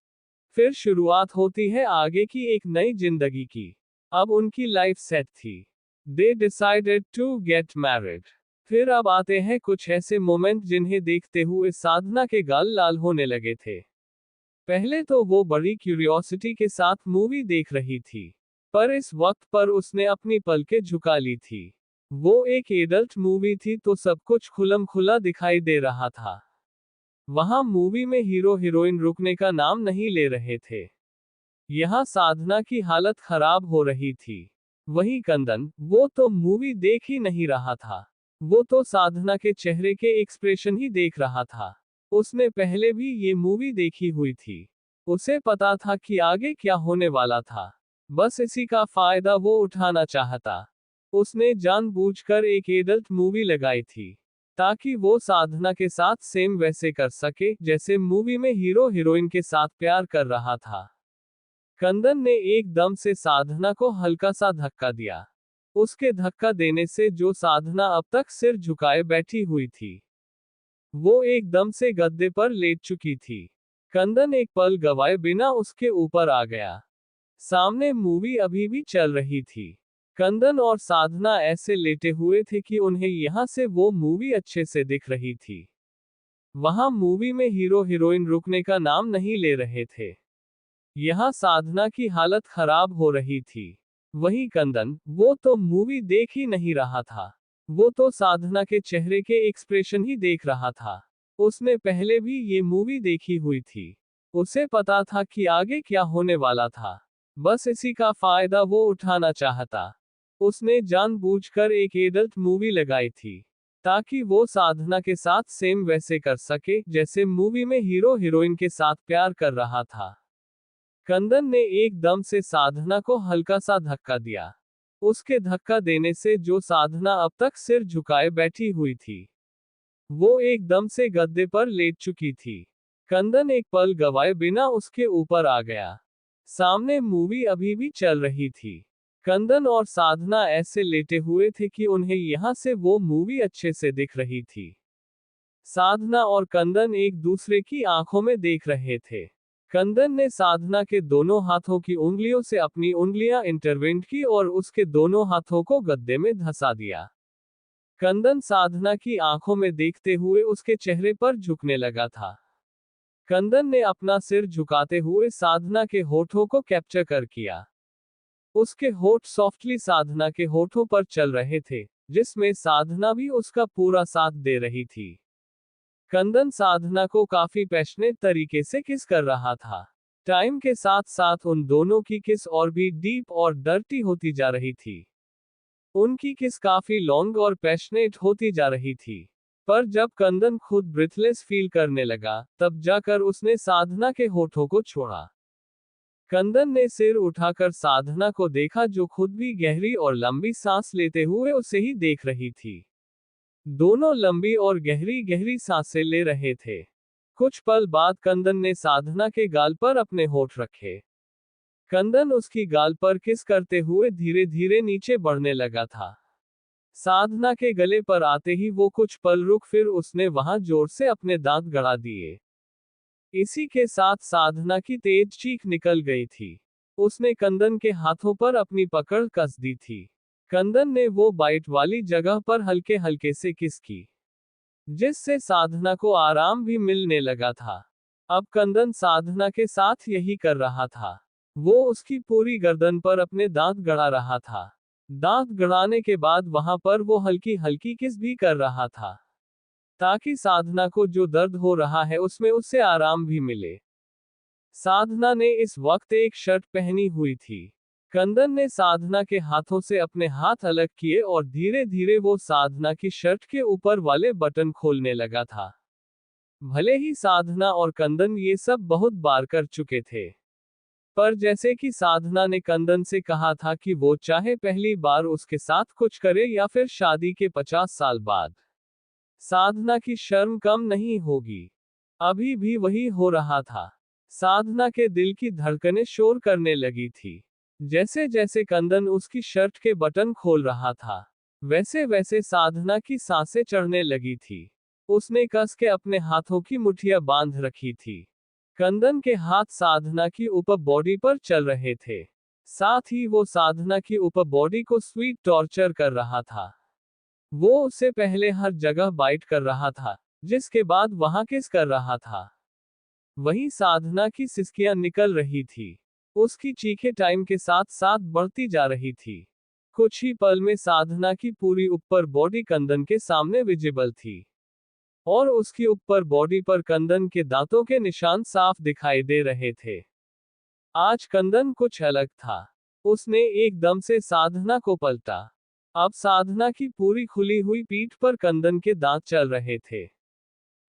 फिर शुरुआत होती है आगे की एक नई जिंदगी की। अब उनकी लाइफ सेट थी। They decided to get married. फिर अब आते हैं कुछ ऐसे मोमेंट जिन्हें देखते हुए साधना के गाल लाल होने लगे थे। पहले तो वो बड़ी क्यूरियोसिटी के साथ मूवी देख रही थी, पर इस वक्त पर उसने अपनी पलकें झुका ली थी। वो एक एडल्ट मूवी थी तो सब कुछ खुलम खुला दिखाई दे रहा था। वहां मूवी में हीरो हीरोइन रुकने का नाम नहीं ले रहे थे। यहाँ साधना की हालत खराब हो रही थी। वहीं कंदन, वो तो मूवी देख ही नहीं रहा था। वो तो साधना के चेहरे के एक्सप्रेशन ही देख रहा था। उसने पहले भी ये मूवी देखी हुई थी। उसे पता था कि आगे क्या होने वाला था। बस इसी का फायदा वो उठाना चाहता। उसने जानबूझकर एक एडल्ट मूवी लगाई थी, ताकि वो साधना के साथ सेम वैसे कर सके जैसे मूवी में हीरो हीरोइन के साथ प्यार कर रहा था। कंदन ने एकदम से साधना को हल्का सा धक्का दिया। उसके धक्का देने से जो साधना अब तक सिर झुकाए बैठी हुई थी, वो एकदम से गद्दे पर लेट चुकी थी। कंदन एक पल गवाए बिना उसके ऊपर आ गया। सामने मूवी अभी भी चल रही थी। कंदन और साधना ऐसे लेटे हुए थे कि उन्हें यहां से वो मूवी अच्छे से दिख रही थी। वहां मूवी में हीरो हीरोइन रुकने का नाम नहीं ले रहे थे। यहाँ साधना की हालत खराब हो रही थी। वहीं कंदन, वो तो मूवी देख ही नहीं रहा था। वो तो साधना के चेहरे के एक्सप्रेशन ही देख रहा था। उसने पहले भी ये मूवी देखी हुई थी। उसे पता था कि आगे क्या होने वाला था। बस इसी का फायदा वो उठाना चाहता। उसने जानबूझकर एक एडल्ट मूवी लगाई थी, ताकि वो साधना के साथ सेम वैसे कर सके जैसे मूवी में हीरो हीरोइन के साथ प्यार कर रहा था। कंदन ने एकदम से साधना को हल्का सा धक्का दिया। उसके धक्का देने से जो साधना अब तक सिर झुकाए बैठी हुई थी, वो एकदम से गद्दे पर लेट चुकी थी। कंदन एक पल गवाए बिना उसके ऊपर आ गया। सामने मूवी अभी भी चल रही थी। कंदन और साधना ऐसे लेटे हुए थे कि उन्हें यहां से वो मूवी अच्छे से दिख रही थी। साधना और कंदन एक दूसरे की आंखों में देख रहे थे। कंदन ने साधना के दोनों हाथों की उंगलियों से अपनी उंगलियां इंटरवेंट की और उसके दोनों हाथों को गद्दे में धंसा दिया। कंदन साधना की आंखों में देखते हुए उसके चेहरे पर झुकने लगा था। कंदन ने अपना सिर झुकाते हुए साधना के होठों को कैप्चर कर किया। उसके होठ सॉफ्टली साधना के होठों पर चल रहे थे, जिसमें साधना भी उसका पूरा साथ दे रही थी। कंदन साधना को काफी पैशनेट तरीके से किस कर रहा था। टाइम के साथ साथ उन दोनों की किस और भी डीप और डर्टी होती जा रही थी। उनकी किस काफी लॉन्ग और पैशनेट होती जा रही थी। पर जब कंदन खुद ब्रीथलेस फील करने लगा, तब जाकर उसने साधना के होठों को छोड़ा। कंदन ने सिर उठाकर साधना को देखा, जो खुद भी गहरी और लंबी सांस लेते हुए उसे ही देख रही थी। दोनों लंबी और गहरी गहरी सांसें ले रहे थे। कुछ पल बाद कंदन ने साधना के गाल पर अपने होठ रखे। कंदन उसकी गाल पर किस करते हुए धीरे धीरे नीचे बढ़ने लगा था। साधना के गले पर आते ही वो कुछ पल रुक, फिर उसने वहां जोर से अपने दांत गड़ा दिए। इसी के साथ साधना की तेज चीख निकल गई थी। उसने कंदन के हाथों पर अपनी पकड़ कस दी थी। कंदन ने वो बाइट वाली जगह पर हल्के हल्के से किस की, जिससे साधना को आराम भी मिलने लगा था। अब कंदन साधना के साथ यही कर रहा था। वो उसकी पूरी गर्दन पर अपने दांत गड़ा रहा था। दांत गड़ाने के बाद वहां पर वो हल्की हल्की किस भी कर रहा था, ताकि साधना को जो दर्द हो रहा है उसमें उससे आराम भी मिले। साधना ने इस वक्त एक शर्ट पहनी हुई थी। कंदन ने साधना के हाथों से अपने हाथ अलग किए और धीरे धीरे वो साधना की शर्ट के ऊपर वाले बटन खोलने लगा था। भले ही साधना और कंदन ये सब बहुत बार कर चुके थे, पर जैसे कि साधना ने कंदन से कहा था कि वो चाहे पहली बार उसके साथ कुछ करे या फिर शादी के 50 साल बाद, साधना की शर्म कम नहीं होगी। अभी भी वही हो रहा था। साधना के दिल की धड़कनें शोर करने लगी थी। जैसे जैसे कंदन उसकी शर्ट के बटन खोल रहा था, वैसे वैसे साधना की सांसें चढ़ने लगी थी। उसने कस के अपने हाथों की मुठ्ठियां बांध रखी थी। कंदन के हाथ साधना की ऊपर बॉडी पर चल रहे थे। साथ ही वो साधना की ऊपर बॉडी को स्वीट टॉर्चर कर रहा था। वो उससे पहले हर जगह बाइट कर रहा था, जिसके बाद वहां किस कर रहा था। वहीं साधना की सिसकियां निकल रही थी। उसकी चीखें टाइम के साथ साथ बढ़ती जा रही थी। कुछ ही पल में साधना की पूरी ऊपर बॉडी कंदन के सामने विजिबल थी, और उसकी ऊपर बॉडी पर कंदन के दांतों के निशान साफ दिखाई दे रहे थे। आज कंदन कुछ अलग था। उसने एकदम से साधना को पलटा। अब साधना की पूरी खुली हुई पीठ पर कंदन के दांत चल रहे थे,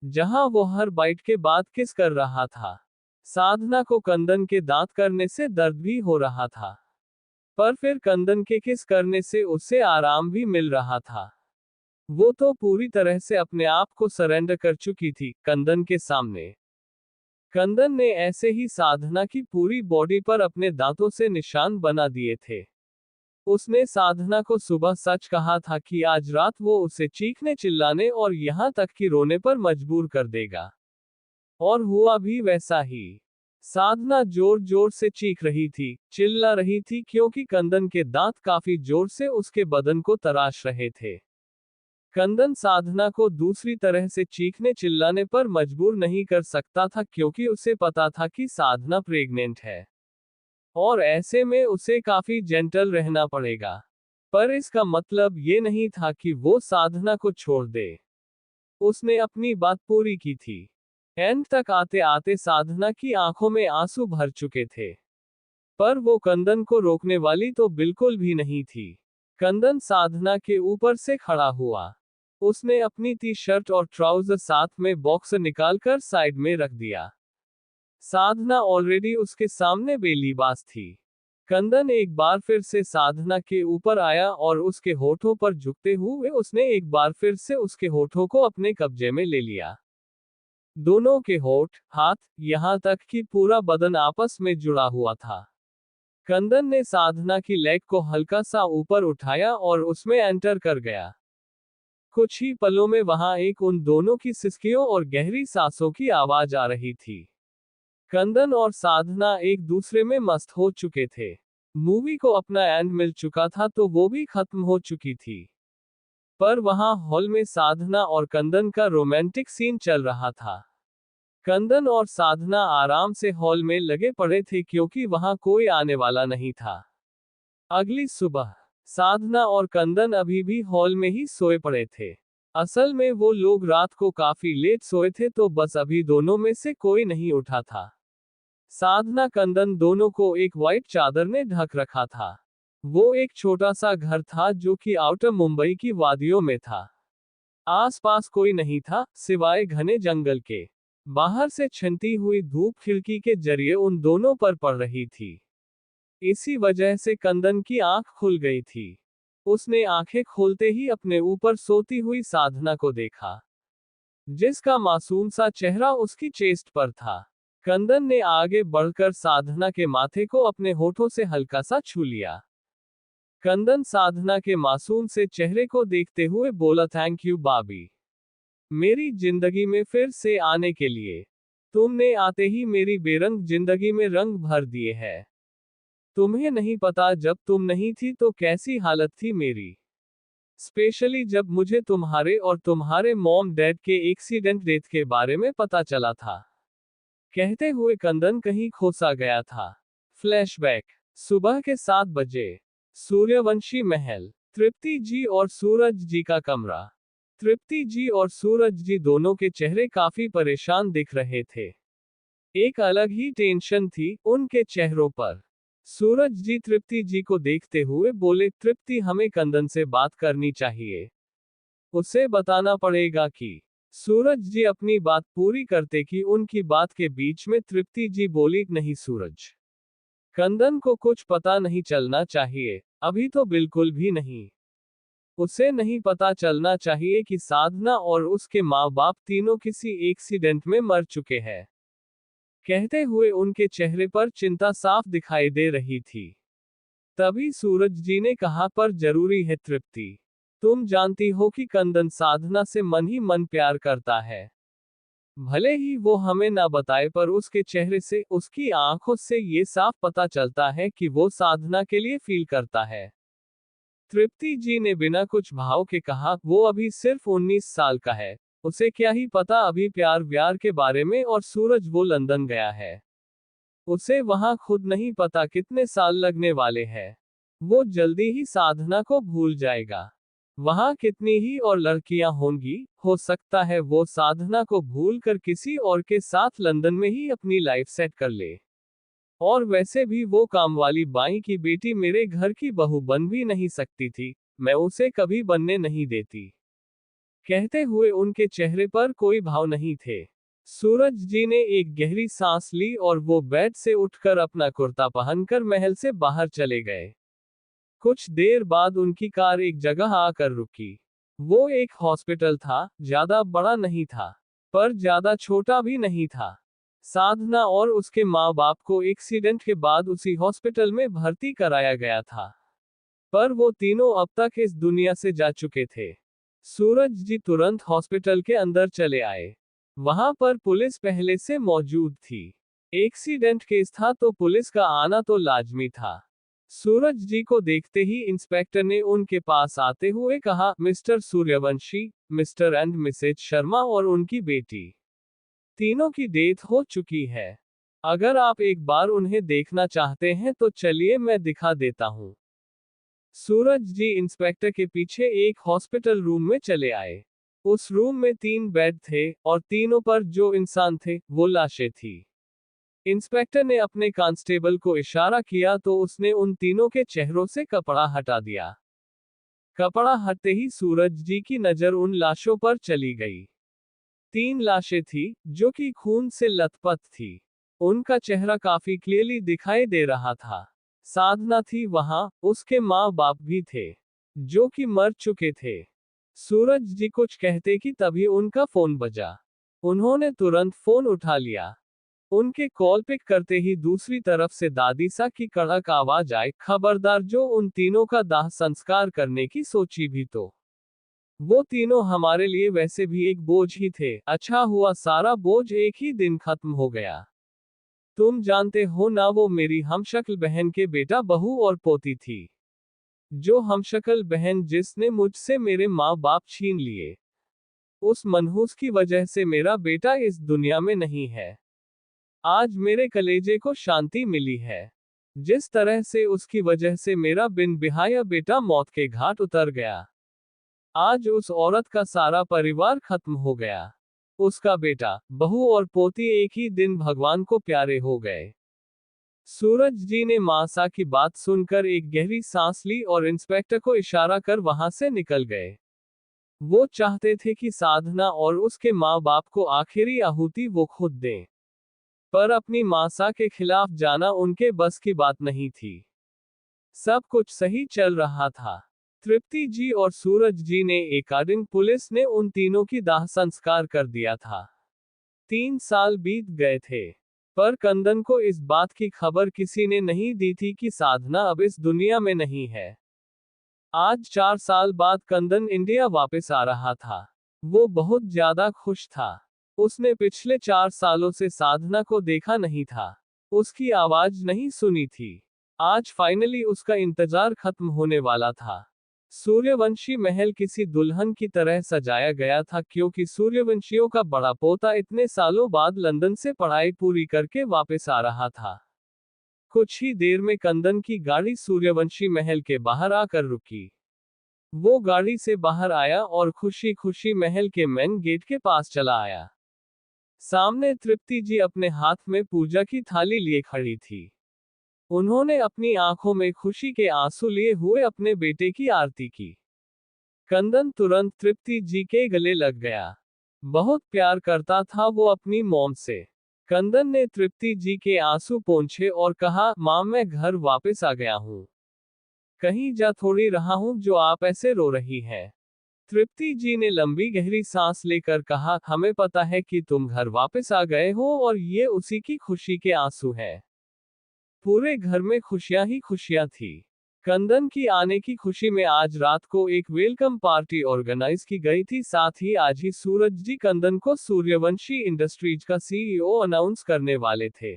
जहां वो हर बाइट के बाद किस कर रहा था। साधना को कंदन के दांत करने से दर्द भी हो रहा था, पर फिर कंदन के किस करने से उसे आराम भी मिल रहा था। वो तो पूरी तरह से अपने आप को सरेंडर कर चुकी थी कंदन के सामने। कंदन ने ऐसे ही साधना की पूरी बॉडी पर अपने दांतों से निशान बना दिए थे। उसने साधना को सुबह सच कहा था कि आज रात वो उसे चीखने चिल्लाने और यहां तक कि रोने पर मजबूर कर देगा। और हुआ भी वैसा ही। साधना जोर जोर से चीख रही थी, चिल्ला रही थी, क्योंकि कंदन के दांत काफी जोर से उसके बदन को तराश रहे थे। कंदन साधना को दूसरी तरह से चीखने चिल्लाने पर मजबूर नहीं कर सकता था, क्योंकि उसे पता था कि साधना प्रेग्नेंट है और ऐसे में उसे काफी जेंटल रहना पड़ेगा। पर इसका मतलब ये नहीं था कि वो साधना को छोड़ दे। उसने अपनी बात पूरी की थी। एंड तक आते आते साधना की आंखों में आंसू भर चुके थे, पर वो कंदन को रोकने वाली तो बिल्कुल भी नहीं थी। कंदन साधना के ऊपर से खड़ा हुआ। उसने अपनी टी शर्ट और ट्राउजर साथ में बॉक्सर निकालकर साइड में रख दिया। साधना ऑलरेडी उसके सामने बेलिबास थी। कंदन एक बार फिर से साधना के ऊपर आया और उसके होठों पर झुकते हुए उसने एक बार फिर से उसके होठों को अपने कब्जे में ले लिया। दोनों के होठ, हाथ, यहां तक कि पूरा बदन आपस में जुड़ा हुआ था। कंदन ने साधना की लेग को हल्का सा ऊपर उठाया और उसमें एंटर कर गया। कुछ ही पलों में वहां एक उन दोनों की सिसकियों और गहरी सांसों की आवाज आ रही थी। कंदन और साधना एक दूसरे में मस्त हो चुके थे। मूवी को अपना एंड मिल चुका था तो वो भी खत्म हो चुकी थी। पर वहां हॉल में साधना और कंदन का रोमांटिक सीन चल रहा था। कंदन और साधना आराम से हॉल में लगे पड़े थे, क्योंकि वहां कोई आने वाला नहीं था। अगली सुबह साधना और कंदन अभी भी हॉल में ही सोए पड़े थे। असल में वो लोग रात को काफी लेट सोए थे, तो बस अभी दोनों में से कोई नहीं उठा था। साधना कंदन दोनों को एक वाइट चादर ने ढक रखा था। वो एक छोटा सा घर था जो कि आउटर मुंबई की वादियों में था। आसपास कोई नहीं था सिवाय घने जंगल के। बाहर से छनती हुई धूप खिड़की के जरिए उन दोनों पर पड़ रही थी। इसी वजह से कंदन की आंख खुल गई थी। उसने आंखें खोलते ही अपने ऊपर सोती हुई साधना को देखा, जिसका मासूम सा चेहरा उसकी चेस्ट पर था। कंदन ने आगे बढ़कर साधना के माथे को अपने होठों से हल्का सा छू लिया। कंदन साधना के मासूम से चेहरे को देखते हुए बोला, थैंक यू बाबी, मेरी जिंदगी में फिर से आने के लिए। तुमने आते ही मेरी बेरंग जिंदगी में रंग भर दिए हैं। तुम्हें नहीं पता जब तुम नहीं थी तो कैसी हालत थी मेरी। स्पेशली जब मुझे तुम्हारे और तुम्हारे मॉम डैड के एक्सीडेंट डेथ के बारे में पता चला था। कहते हुए कंदन कहीं खो सा गया था। फ्लैशबैक। सुबह के 7 बजे। सूर्यवंशी महल। तृप्ति जी और सूरज जी का कमरा। तृप्ति जी और सूरज जी दोनों के चेहरे काफी परेशान दिख रहे थे। एक अलग ही टेंशन थी उनके चेहरों पर। सूरज जी तृप्ति जी को देखते हुए बोले, तृप्ति, हमें कंदन से बात करनी चाहिए। उसे बताना पड़ेगा कि। सूरज जी अपनी बात पूरी करते कि उनकी बात के बीच में तृप्ति जी बोली, नहीं सूरज, कंदन को कुछ पता नहीं चलना चाहिए, अभी तो बिल्कुल भी नहीं। उसे नहीं पता चलना चाहिए कि साधना और उसके माँ बाप तीनों किसी एक्सीडेंट में मर चुके हैं। कहते हुए उनके चेहरे पर चिंता साफ दिखाई दे रही थी। तभी सूरज जी ने कहा, पर जरूरी है तृप्ति, तुम जानती हो कि कंदन साधना से मन ही मन प्यार करता है। भले ही वो हमें ना बताए, पर उसके चेहरे से, उसकी आंखों से ये साफ पता चलता है कि वो साधना के लिए फील करता है। तृप्ति जी ने बिना कुछ भाव के कहा, वो अभी सिर्फ 19 साल का है, उसे क्या ही पता अभी प्यार व्यार के बारे में, और सूरज वो लंदन गया है, उसे वहां खुद नहीं पता कितने साल लगने वाले हैं। वो जल्दी ही साधना को भूल जाएगा। वहां कितनी ही और लड़कियां होंगी, हो सकता है वो साधना को भूल कर किसी और के साथ लंदन में ही अपनी लाइफ सेट कर ले। और वैसे भी वो कामवाली बाई की बेटी मेरे घर की बहू बन भी नहीं सकती थी, मैं उसे कभी बनने नहीं देती। कहते हुए उनके चेहरे पर कोई भाव नहीं थे। सूरज जी ने एक गहरी सांस ली और वो बेड से उठकर अपना कुर्ता पहनकर महल से बाहर चले गए। कुछ देर बाद उनकी कार एक जगह आकर रुकी। वो एक हॉस्पिटल था, ज्यादा बड़ा नहीं था, पर ज्यादा छोटा भी नहीं था। साधना और उसके माँ बाप को एक्सीडेंट के बाद उसी हॉस्पिटल में भर्ती कराया गया था, पर वो तीनों अब तक इस दुनिया से जा चुके थे। सूरज जी तुरंत हॉस्पिटल के अंदर चले आए। वहां पर पुलिस पहले से मौजूद थी। एक्सीडेंट केस था तो पुलिस का आना तो लाजमी था। सूरज जी को देखते ही इंस्पेक्टर ने उनके पास आते हुए कहा, mister Suryavanshi, mister and Mrs Sharma और उनकी बेटी, तीनों की डेथ हो चुकी है। अगर आप एक बार उन्हें देखना चाहते हैं तो चलिए मैं दिखा देता हूं। सूरज जी इंस्पेक्टर के पीछे एक हॉस्पिटल रूम में चले आए। उस रूम में 3 बेड थे और तीनों पर जो इंसान थे वो लाशें थी। इंस्पेक्टर ने अपने कांस्टेबल को इशारा किया तो उसने उन तीनों के चेहरों से कपड़ा हटा दिया। कपड़ा हटते ही सूरज जी की नजर उन लाशों पर चली गई। 3 लाशें थी, जो कि खून से लथपथ थी। उनका चेहरा काफी क्लियरली दिखाई दे रहा था। साधना थी वहां, उसके माँ बाप भी थे, जो कि मर चुके थे। सूरज जी कुछ कहते कि तभी उनका फोन बजा। उन्होंने तुरंत फोन उठा लिया। उनके कॉल पिक करते ही दूसरी तरफ से दादी सा की कड़क आवाज आई, खबरदार जो उन तीनों का दाह संस्कार करने की सोची भी तो। वो तीनों हमारे लिए वैसे भी एक बोझ ही थे, अच्छा हुआ सारा बोझ एक ही दिन खत्म हो गया। तुम जानते हो ना, वो मेरी हमशक्ल बहन के बेटा बहू और पोती थी। जो हमशक्ल बहन जिसने मुझसे मेरे माँ बाप छीन लिए। उस मनहूस की वजह से मेरा बेटा इस दुनिया में नहीं है। आज मेरे कलेजे को शांति मिली है। जिस तरह से उसकी वजह से मेरा बिन बिहाया बेटा मौत के घाट उतर गया। आज उस औरत का सारा परिवार खत्म हो गया। उसका बेटा, बहू और पोती एक ही दिन भगवान को प्यारे हो गए। सूरज जी ने मासा की बात सुनकर एक गहरी सांस ली और इंस्पेक्टर को इशारा कर वहां से निकल गए। वो चाहते थे कि साधना और उसके माँ बाप को आखिरी आहुति वो खुद दें, पर अपनी मासा के खिलाफ जाना उनके बस की बात नहीं थी। सब कुछ सही चल रहा था। तृप्ति जी और सूरज जी ने अकॉर्डिंग पुलिस ने उन तीनों की दाह संस्कार कर दिया था। 3 साल बीत गए थे, पर कंदन को इस बात की खबर किसी ने नहीं दी थी कि साधना अब इस दुनिया में नहीं है। आज 4 साल बाद कंदन इंडिया वापस आ रहा था। वो बहुत ज्यादा खुश था। उसने पिछले 4 सालों से साधना को देखा नहीं था, उसकी आवाज नहीं सुनी थी। आज फाइनली उसका इंतजार खत्म होने वाला था। सूर्यवंशी महल किसी दुल्हन की तरह सजाया गया था, क्योंकि सूर्यवंशियों का बड़ा पोता इतने सालों बाद लंदन से पढ़ाई पूरी करके वापस आ रहा था। कुछ ही देर में कंदन की गाड़ी सूर्यवंशी महल के बाहर आकर रुकी। वो गाड़ी से बाहर आया और खुशी खुशी महल के मेन गेट के पास चला आया। सामने तृप्ति जी अपने हाथ में पूजा की थाली लिए खड़ी थी। उन्होंने अपनी आंखों में खुशी के आंसू लिए हुए अपने बेटे की आरती की। कंदन तुरंत तृप्ति जी के गले लग गया। बहुत प्यार करता था वो अपनी मॉम से। कंदन ने तृप्ति जी के आंसू पोंछे और कहा, मां मैं घर वापस आ गया हूँ। कहीं जा थोड़ी रहा हूँ जो आप ऐसे रो रही हैं। तृप्ति जी ने लंबी गहरी सांस लेकर कहा, हमें पता है कि तुम घर वापस आ गए हो और ये उसी की खुशी के आंसू हैं। पूरे घर में खुशियां ही खुशियां थी। कंदन की आने की खुशी में आज रात को एक वेलकम पार्टी ऑर्गेनाइज की गई थी। साथ ही आज ही सूरज जी कंदन को सूर्यवंशी इंडस्ट्रीज का सीईओ अनाउंस करने वाले थे।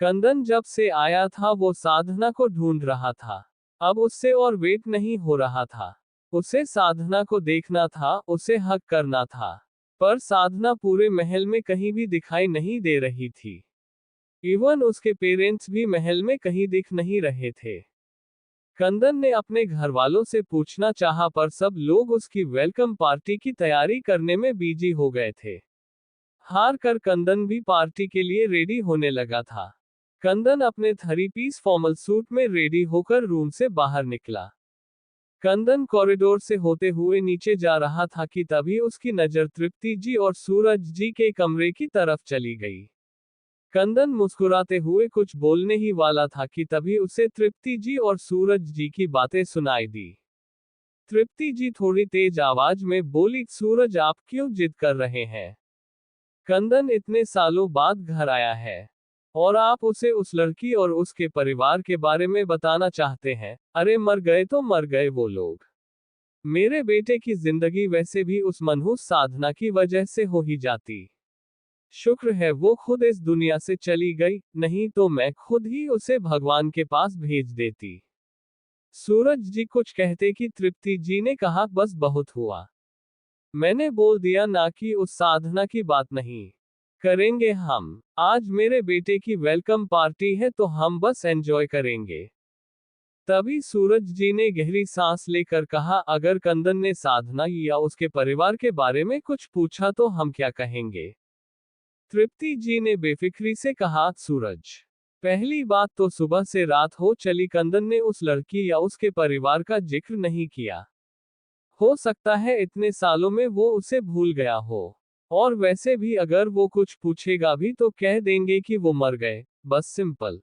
कंदन जब से आया था वो साधना को ढूंढ रहा था। अब उससे और वेट नहीं हो रहा था। उसे साधना को देखना था, उसे हक करना था। पर साधना पूरे महल में कहीं भी दिखाई नहीं दे रही थी। इवन उसके पेरेंट्स भी महल में कहीं दिख नहीं रहे थे। कंदन ने अपने घर वालों से पूछना चाहा, पर सब लोग उसकी वेलकम पार्टी की तैयारी करने में बिजी हो गए थे। हार कर कंदन भी पार्टी के लिए रेडी होने लगा था। कंदन अपने 3 पीस फॉर्मल सूट में रेडी होकर रूम से बाहर निकला। कंदन कॉरिडोर से होते हुए नीचे जा रहा था कि तभी उसकी नजर तृप्ति जी और सूरज जी के कमरे की तरफ चली गई। कंदन मुस्कुराते हुए कुछ बोलने ही वाला था कि तभी उसे तृप्ति जी और सूरज जी की बातें सुनाई दी। तृप्ति जी थोड़ी तेज आवाज में बोली, सूरज आप क्यों जिद कर रहे हैं? कंदन इतने सालों बाद घर आया है और आप उसे उस लड़की और उसके परिवार के बारे में बताना चाहते हैं। अरे मर गए तो मर गए वो लोग। मेरे बेटे की जिंदगी वैसे भी उस मनहूस साधना की वजह से हो ही जाती। शुक्र है वो खुद इस दुनिया से चली गई, नहीं तो मैं खुद ही उसे भगवान के पास भेज देती। सूरज जी कुछ कहते कि तृप्ति जी ने कहा, बस बहुत हुआ। मैंने बोल दिया ना कि उस साधना की बात नहीं करेंगे हम। आज मेरे बेटे की वेलकम पार्टी है तो हम बस एंजॉय करेंगे। तभी सूरज जी ने गहरी सांस लेकर कहा, अगर कंदन ने साधना या उसके परिवार के बारे में कुछ पूछा तो हम क्या कहेंगे? तृप्ति जी ने बेफिक्री से कहा, सूरज, पहली बात तो सुबह से रात हो चली कंदन ने उस लड़की या उसके परिवार का जिक्र नहीं किया। हो सकता है इतने सालों में वो उसे भूल गया हो। और वैसे भी अगर वो कुछ पूछेगा भी तो कह देंगे कि वो मर गए, बस सिंपल।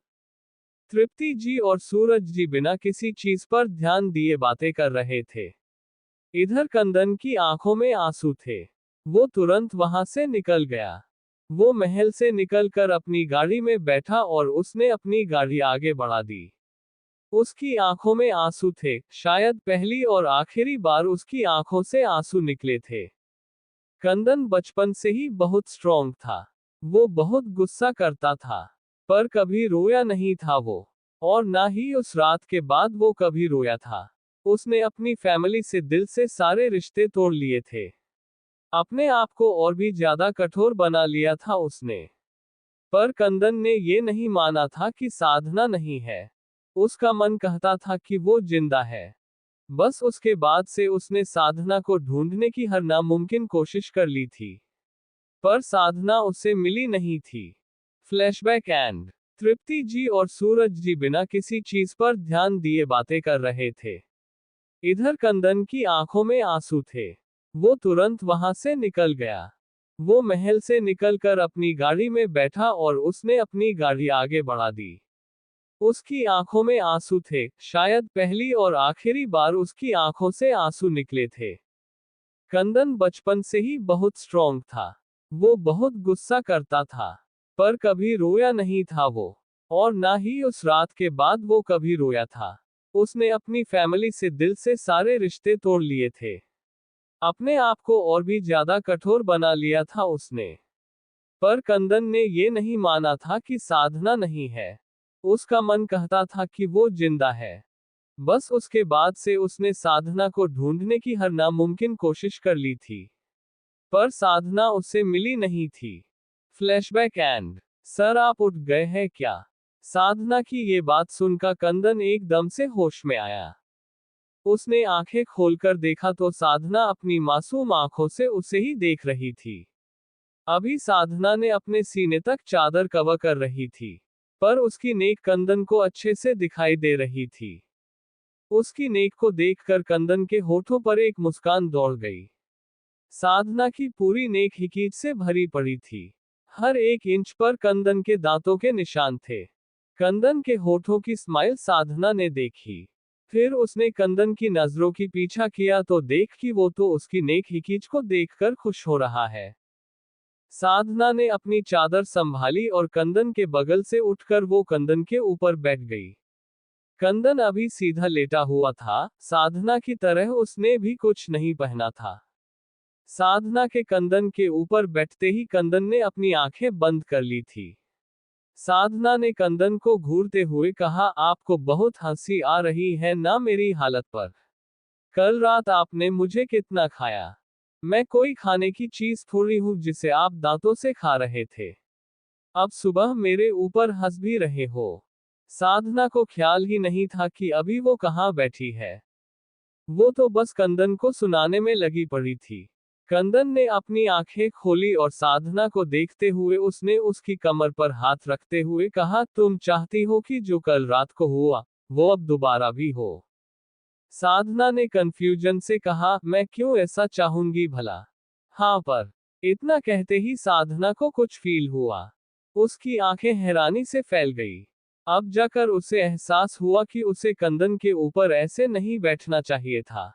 तृप्ति जी और सूरज जी बिना किसी चीज पर ध्यान दिए बातें कर रहे थे। इधर कंदन की आंखों में आंसू थे। वो तुरंत वहां से निकल गया। वो महल से निकलकर अपनी गाड़ी में बैठा और उसने अपनी गाड़ी आगे बढ़ा दी। उसकी आंखों में आंसू थे, शायद पहली और आखिरी बार उसकी आंखों से आंसू निकले थे। कंदन बचपन से ही बहुत स्ट्रॉन्ग था। वो बहुत गुस्सा करता था, पर कभी रोया नहीं था वो। और ना ही उस रात के बाद वो कभी रोया था। उसने अपनी फैमिली से दिल से सारे रिश्ते तोड़ लिए थे। अपने आप को और भी ज्यादा कठोर बना लिया था उसने। पर कंदन ने ये नहीं माना था कि साधना नहीं है। उसका मन कहता था कि वो जिंदा है। बस उसके बाद से उसने साधना को ढूंढने की हर नामुमकिन कोशिश कर ली थी, पर साधना उसे मिली नहीं थी। फ्लैशबैक एंड तृप्ति जी और सूरज जी बिना किसी चीज पर ध्यान दिए बातें कर रहे थे। इधर कंदन की आंखों में आंसू थे। वो तुरंत वहां से निकल गया। वो महल से निकलकर अपनी गाड़ी में बैठा और उसने अपनी गाड़ी आगे बढ़ा दी। उसकी आंखों में आंसू थे, शायद पहली और आखिरी बार उसकी आंखों से आंसू निकले थे। कंदन बचपन से ही बहुत स्ट्रॉन्ग था। वो बहुत गुस्सा करता था, पर कभी रोया नहीं था वो। और ना ही उस रात के बाद वो कभी रोया था। उसने अपनी फैमिली से दिल से सारे रिश्ते तोड़ लिए थे। अपने आप को और भी ज्यादा कठोर बना लिया था उसने। पर कंदन ने ये नहीं माना था कि साधना नहीं है। उसका मन कहता था कि वो जिंदा है। बस उसके बाद से उसने साधना को ढूंढने की हर नामुमकिन कोशिश कर ली थी, पर साधना उसे मिली नहीं थी। फ्लैशबैक एंड सर आप उठ गए हैं क्या? साधना की ये बात सुनकर कंदन एकदम से होश में आया। उसने आंखें खोलकर देखा तो साधना अपनी मासूम आंखों से उसे ही देख रही थी। अभी साधना ने अपने सीने तक चादर कवर कर रही थी, पर उसकी नेक कंदन को अच्छे से दिखाई दे रही थी। उसकी नेक को देखकर कंदन के होठों पर एक मुस्कान दौड़ गई। साधना की पूरी नेक हिकीच से भरी पड़ी थी। हर एक इंच पर कंदन के दांतों के निशान थे। कंदन के होठों की स्माइल साधना ने देखी। फिर उसने कंदन की नजरों की पीछा किया तो देख कि वो तो उसकी नेक हिकीच को देखकर खुश हो रहा है। साधना ने अपनी चादर संभाली और कंदन के बगल से उठकर वो कंदन के ऊपर बैठ गई। कंदन अभी सीधा लेटा हुआ था, साधना की तरह उसने भी कुछ नहीं पहना था। साधना के कंदन के ऊपर बैठते ही कंदन ने अपनी आंखें बंद कर ली थी। साधना ने कंदन को घूरते हुए कहा, आपको बहुत हंसी आ रही है ना मेरी हालत पर? कल रात आपने मुझे कितना खाया? मैं कोई खाने की चीज थोड़ी हूं जिसे आप दांतों से खा रहे थे। अब सुबह मेरे ऊपर हंस भी रहे हो। साधना को ख्याल ही नहीं था कि अभी वो कहाँ बैठी है। वो तो बस कंदन को सुनाने में लगी पड़ी थी। कंदन ने अपनी आंखें खोली और साधना को देखते हुए उसने उसकी कमर पर हाथ रखते हुए कहा, तुम चाहती हो कि जो कल रात को हुआ वो अब दोबारा भी हो? साधना ने कंफ्यूजन से कहा, मैं क्यों ऐसा चाहूंगी भला। हाँ पर। इतना कहते ही साधना को कुछ फील हुआ। उसकी आंखें हैरानी से फैल गई। अब जाकर उसे एहसास हुआ कि उसे कंदन के ऊपर ऐसे नहीं बैठना चाहिए था।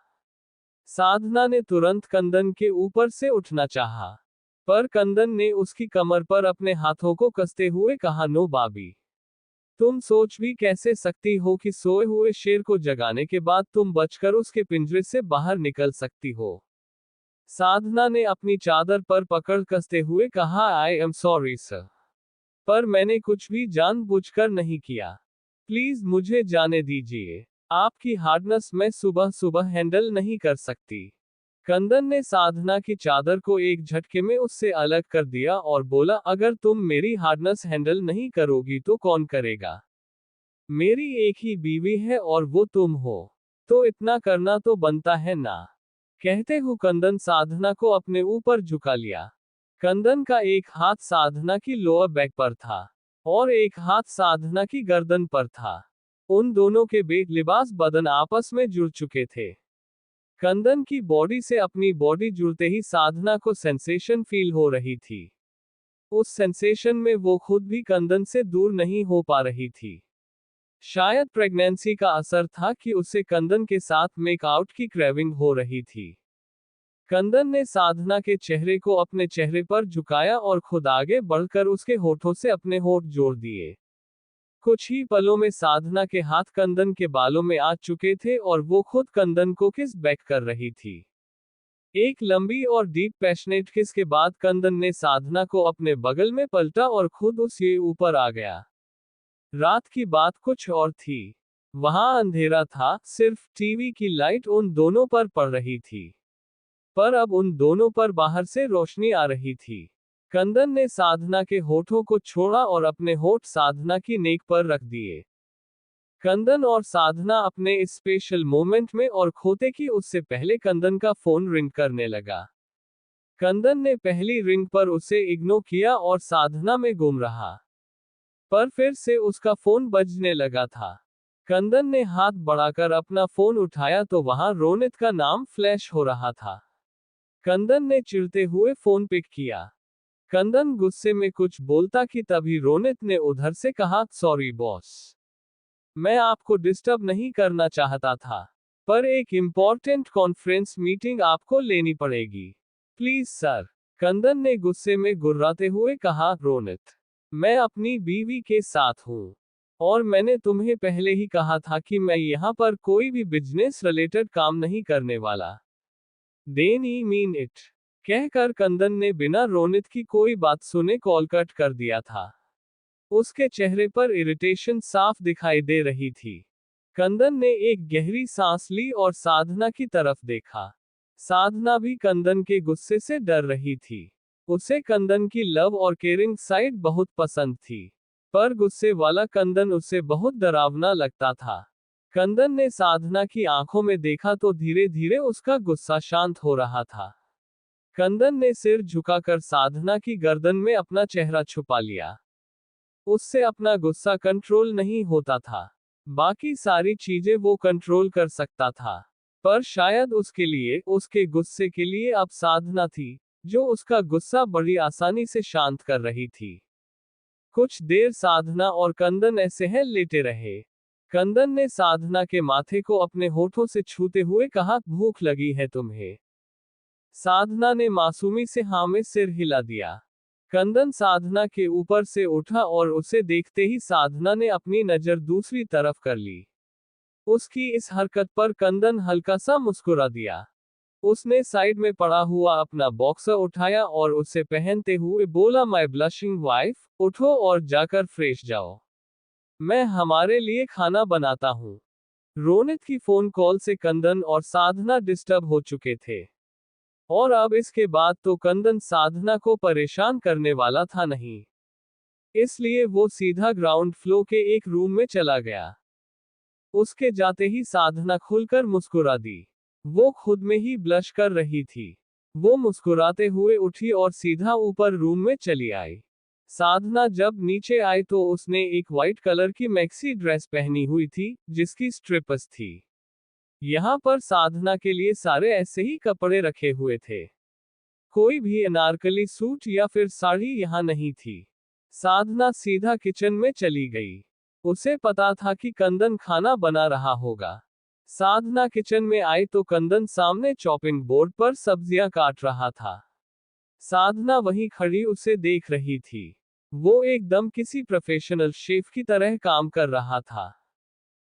साधना ने तुरंत कंदन के ऊपर से उठना चाहा, पर कंदन ने उसकी कमर पर अपने हाथों को कसते हुए कहा, नो बाबी। तुम सोच भी कैसे सकती हो कि सोए हुए शेर को जगाने के बाद तुम बचकर उसके पिंजरे से बाहर निकल सकती हो। साधना ने अपनी चादर पर पकड़ कसते हुए कहा, आई एम सॉरी सर, पर मैंने कुछ भी जानबूझकर नहीं किया। प्लीज मुझे जाने दीजिए। आपकी हार्डनेस मैं सुबह सुबह हैंडल नहीं कर सकती। कंदन ने साधना की चादर को एक झटके में उससे अलग कर दिया और बोला, अगर तुम मेरी हार्डनेस हैंडल नहीं करोगी तो कौन करेगा। मेरी एक ही बीवी है और वो तुम हो, तो इतना करना तो बनता है ना। कहते हुए कंदन साधना को अपने ऊपर झुका लिया। कंदन का एक हाथ साधना की लोअर बैक पर था और एक हाथ साधना की गर्दन पर था। उन दोनों के बेलिबास बदन आपस में जुड़ चुके थे। कंदन की बॉडी से अपनी बॉडी जुड़ते ही साधना को सेंसेशन फील हो रही थी। उस सेंसेशन में वो खुद भी कंदन से दूर नहीं हो पा रही थी। शायद प्रेगनेंसी का असर था कि उसे कंदन के साथ मेकआउट की क्रेविंग हो रही थी। कंदन ने साधना के चेहरे को अपने चेहरे पर झुकाया और खुद आगे बढ़कर उसके होठों से अपने होठ जोड़ दिए। कुछ ही पलों में साधना के हाथ कंदन के बालों में आ चुके थे और वो खुद कंदन को किस बैक कर रही थी। एक लंबी और डीप पैशनेट किस के बाद कंदन ने साधना को अपने बगल में पलटा और खुद उसके ऊपर आ गया। रात की बात कुछ और थी। वहां अंधेरा था, सिर्फ टीवी की लाइट उन दोनों पर पड़ रही थी। पर अब उन दोनों पर बाहर से रोशनी आ रही थी। कंदन ने साधना के होठों को छोड़ा और अपने होठ साधना की नेक पर रख दिए। कंदन और साधना अपने इस स्पेशल मोमेंट में और खोते कि उससे पहले कंदन का फोन रिंग करने लगा। कंदन ने पहली रिंग पर उसे इग्नोर किया और साधना में गुम रहा। पर फिर से उसका फोन बजने लगा था। कंदन ने हाथ बढ़ाकर अपना फोन उठाया तो वहां रोनित का नाम फ्लैश हो रहा था। कंदन ने चिढ़ते हुए फोन पिक किया। कंदन गुस्से में कुछ बोलता कि तभी रोनित ने उधर से कहा, सॉरी बॉस, मैं आपको डिस्टर्ब नहीं करना चाहता था, पर एक इम्पोर्टेंट कॉन्फ्रेंस मीटिंग आपको लेनी पड़ेगी। Please sir. कंदन ने गुस्से में गुर्राते हुए कहा, रोनित, मैं अपनी बीवी के साथ हूं और मैंने तुम्हें पहले ही कहा था कि मैं यहां पर कोई भी बिजनेस रिलेटेड काम नहीं करने वाला। Then I mean it. कहकर कंदन ने बिना रोनित की कोई बात सुने कॉल कट कर दिया था। उसके चेहरे पर इरिटेशन साफ दिखाई दे रही थी। कंदन ने एक गहरी सांस ली और साधना की तरफ देखा। साधना भी कंदन के गुस्से से डर रही थी। उसे कंदन की लव और केयरिंग साइड बहुत पसंद थी, पर गुस्से वाला कंदन उसे बहुत डरावना लगता था। कंदन ने साधना की आंखों में देखा तो धीरे धीरे उसका गुस्सा शांत हो रहा था। कंदन ने सिर झुकाकर साधना की गर्दन में अपना चेहरा छुपा लिया। उससे अपना गुस्सा कंट्रोल नहीं होता था। बाकी सारी चीजें वो कंट्रोल कर सकता था, पर शायद उसके लिए, उसके गुस्से के लिए अब साधना थी, जो उसका गुस्सा बड़ी आसानी से शांत कर रही थी। कुछ देर साधना और कंदन ऐसे है लेटे रहे। कंदन ने साधना के माथे को अपने होठों से छूते हुए कहा, भूख लगी है तुम्हें। साधना ने मासूमी से हाँ में सिर हिला दिया। कंदन साधना के ऊपर से उठा और उसे देखते ही साधना ने अपनी नजर दूसरी तरफ कर ली। उसकी इस हरकत पर कंदन हल्का सा मुस्कुरा दिया। उसने साइड में पड़ा हुआ अपना बॉक्सर उठाया और उसे पहनते हुए बोला, माय ब्लशिंग वाइफ, उठो और जाकर फ्रेश जाओ। मैं हमारे लिए खाना बनाता हूँ। रोनित की फोन कॉल से कंदन और साधना डिस्टर्ब हो चुके थे, और अब इसके बाद तो कंदन साधना को परेशान करने वाला था नहीं। इसलिए वो सीधा ग्राउंड फ्लोर के एक रूम में चला गया। उसके जाते ही साधना खुलकर मुस्कुरा दी। वो खुद में ही ब्लश कर रही थी। वो मुस्कुराते हुए उठी और सीधा ऊपर रूम में चली आई। साधना जब नीचे आई तो उसने एक व्हाइट कलर की मैक्सी ड्रेस पहनी हुई थी, जिसकी स्ट्रिप्स थी। यहाँ पर साधना के लिए सारे ऐसे ही कपड़े रखे हुए थे। कोई भी अनारकली सूट या फिर साड़ी यहाँ नहीं थी। साधना सीधा किचन में चली गई। उसे पता था कि कंदन खाना बना रहा होगा। साधना किचन में आई तो कंदन सामने चॉपिंग बोर्ड पर सब्जियां काट रहा था। साधना वहीं खड़ी उसे देख रही थी। वो एकदम किसी प्रोफेशनल शेफ की तरह काम कर रहा था।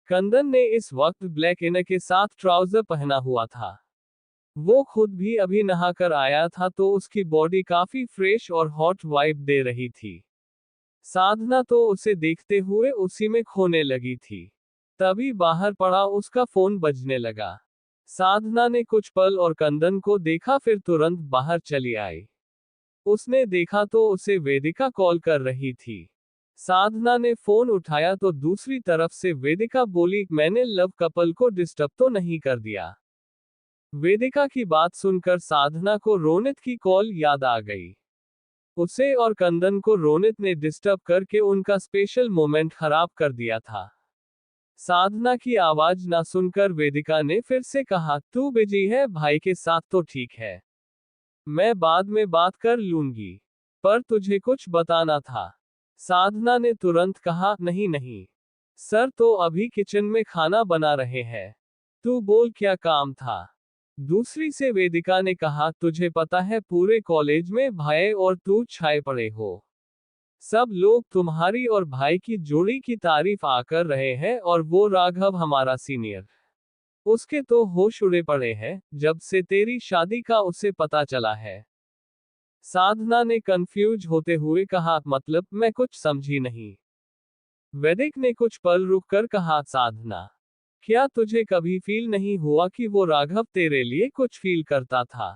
कंदन ने इस वक्त ब्लैक इनर के साथ ट्राउजर पहना हुआ था। वो खुद भी अभी नहाकर आया था तो उसकी बॉडी काफी फ्रेश और हॉट वाइब दे रही थी। साधना तो उसे देखते हुए उसी में खोने लगी थी। तभी बाहर पड़ा उसका फोन बजने लगा। साधना ने कुछ पल और कंदन को देखा, फिर तुरंत बाहर चली आई। उसने देखा तो उसे वेदिका कॉल कर रही थी। साधना ने फोन उठाया तो दूसरी तरफ से वेदिका बोली, मैंने लव कपल को डिस्टर्ब तो नहीं कर दिया। वेदिका की बात सुनकर साधना को रोनित की कॉल याद आ गई। उसे और कंदन को रोनित ने डिस्टर्ब करके उनका स्पेशल मोमेंट खराब कर दिया था। साधना की आवाज ना सुनकर वेदिका ने फिर से कहा, तू बिजी है भाई के साथ तो ठीक है, मैं बाद में बात कर लूंगी, पर तुझे कुछ बताना था। साधना ने तुरंत कहा, नहीं नहीं सर, तो अभी किचन में खाना बना रहे हैं। तू बोल क्या काम था। दूसरी से वेदिका ने कहा, तुझे पता है पूरे कॉलेज में भाई और तू छाए पड़े हो। सब लोग तुम्हारी और भाई की जोड़ी की तारीफ आकर रहे हैं, और वो राघव हमारा सीनियर, उसके तो होश उड़े पड़े हैं जब से तेरी शादी का उसे पता चला है। साधना ने कंफ्यूज होते हुए कहा, मतलब मैं कुछ समझी नहीं। वैदिक ने कुछ पल रुककर कहा, साधना क्या तुझे कभी फील नहीं हुआ कि वो राघव तेरे लिए कुछ फील करता था?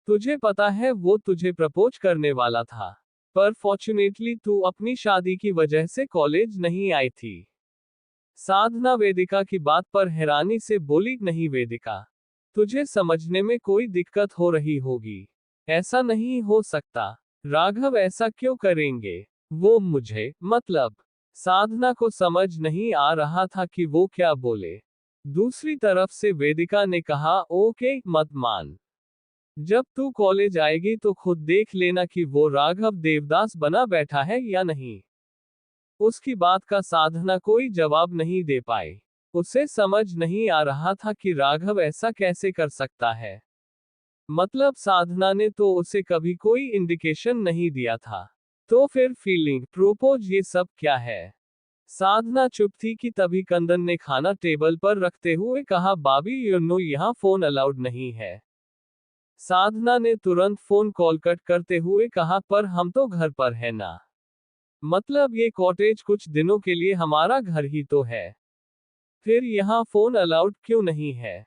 तुझे पता है वो तुझे प्रपोज करने वाला था, पर फॉर्चुनेटली तू अपनी शादी की वजह से कॉलेज नहीं आई थी। साधना वेदिका की बात पर हैरानी से बोली, नहीं वेदिका, तुझे समझने में कोई दिक्कत हो रही होगी। ऐसा नहीं हो सकता। राघव ऐसा क्यों करेंगे? वो मुझे, मतलब। साधना को समझ नहीं आ रहा था कि वो क्या बोले। दूसरी तरफ से वेदिका ने कहा, ओके मत मान। जब तू कॉलेज आएगी तो खुद देख लेना कि वो राघव देवदास बना बैठा है या नहीं। उसकी बात का साधना कोई जवाब नहीं दे पाई। उसे समझ नहीं आ रहा था कि राघव ऐसा कैसे कर सकता है। मतलब साधना ने तो उसे कभी कोई इंडिकेशन नहीं दिया था। तो फिर फीलिंग, प्रोपोज, ये सब क्या है? साधना चुप थी कि तभी कंदन ने खाना टेबल पर रखते हुए कहा, बाबी यू नो यहाँ फोन अलाउड नहीं है। साधना ने तुरंत फोन कॉल कट करते हुए कहा, पर हम तो घर पर है ना। मतलब ये कॉटेज कुछ दिनों के लिए हमारा घर ही तो है, फिर यहाँ फोन अलाउड क्यों नहीं है?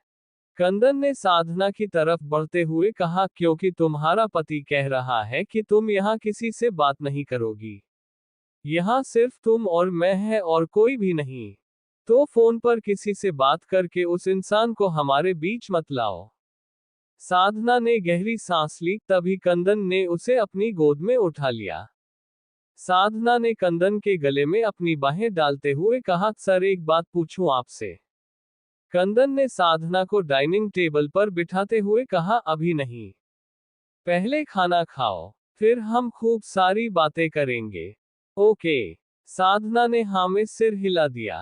कंदन ने साधना की तरफ बढ़ते हुए कहा, क्योंकि तुम्हारा पति कह रहा है कि तुम यहाँ किसी से बात नहीं करोगी। यहाँ सिर्फ तुम और मैं है और कोई भी नहीं। तो फोन पर किसी से बात करके उस इंसान को हमारे बीच मत लाओ। साधना ने गहरी सांस ली, तभी कंदन ने उसे अपनी गोद में उठा लिया। साधना ने कंदन के गले में अपनी बाहें डालते हुए कहा, सर एक बात पूछूं आपसे? कंदन ने साधना को डाइनिंग टेबल पर बिठाते हुए कहा, अभी नहीं, पहले खाना खाओ, फिर हम खूब सारी बातें करेंगे। ओके। साधना ने हाँ में सिर हिला दिया।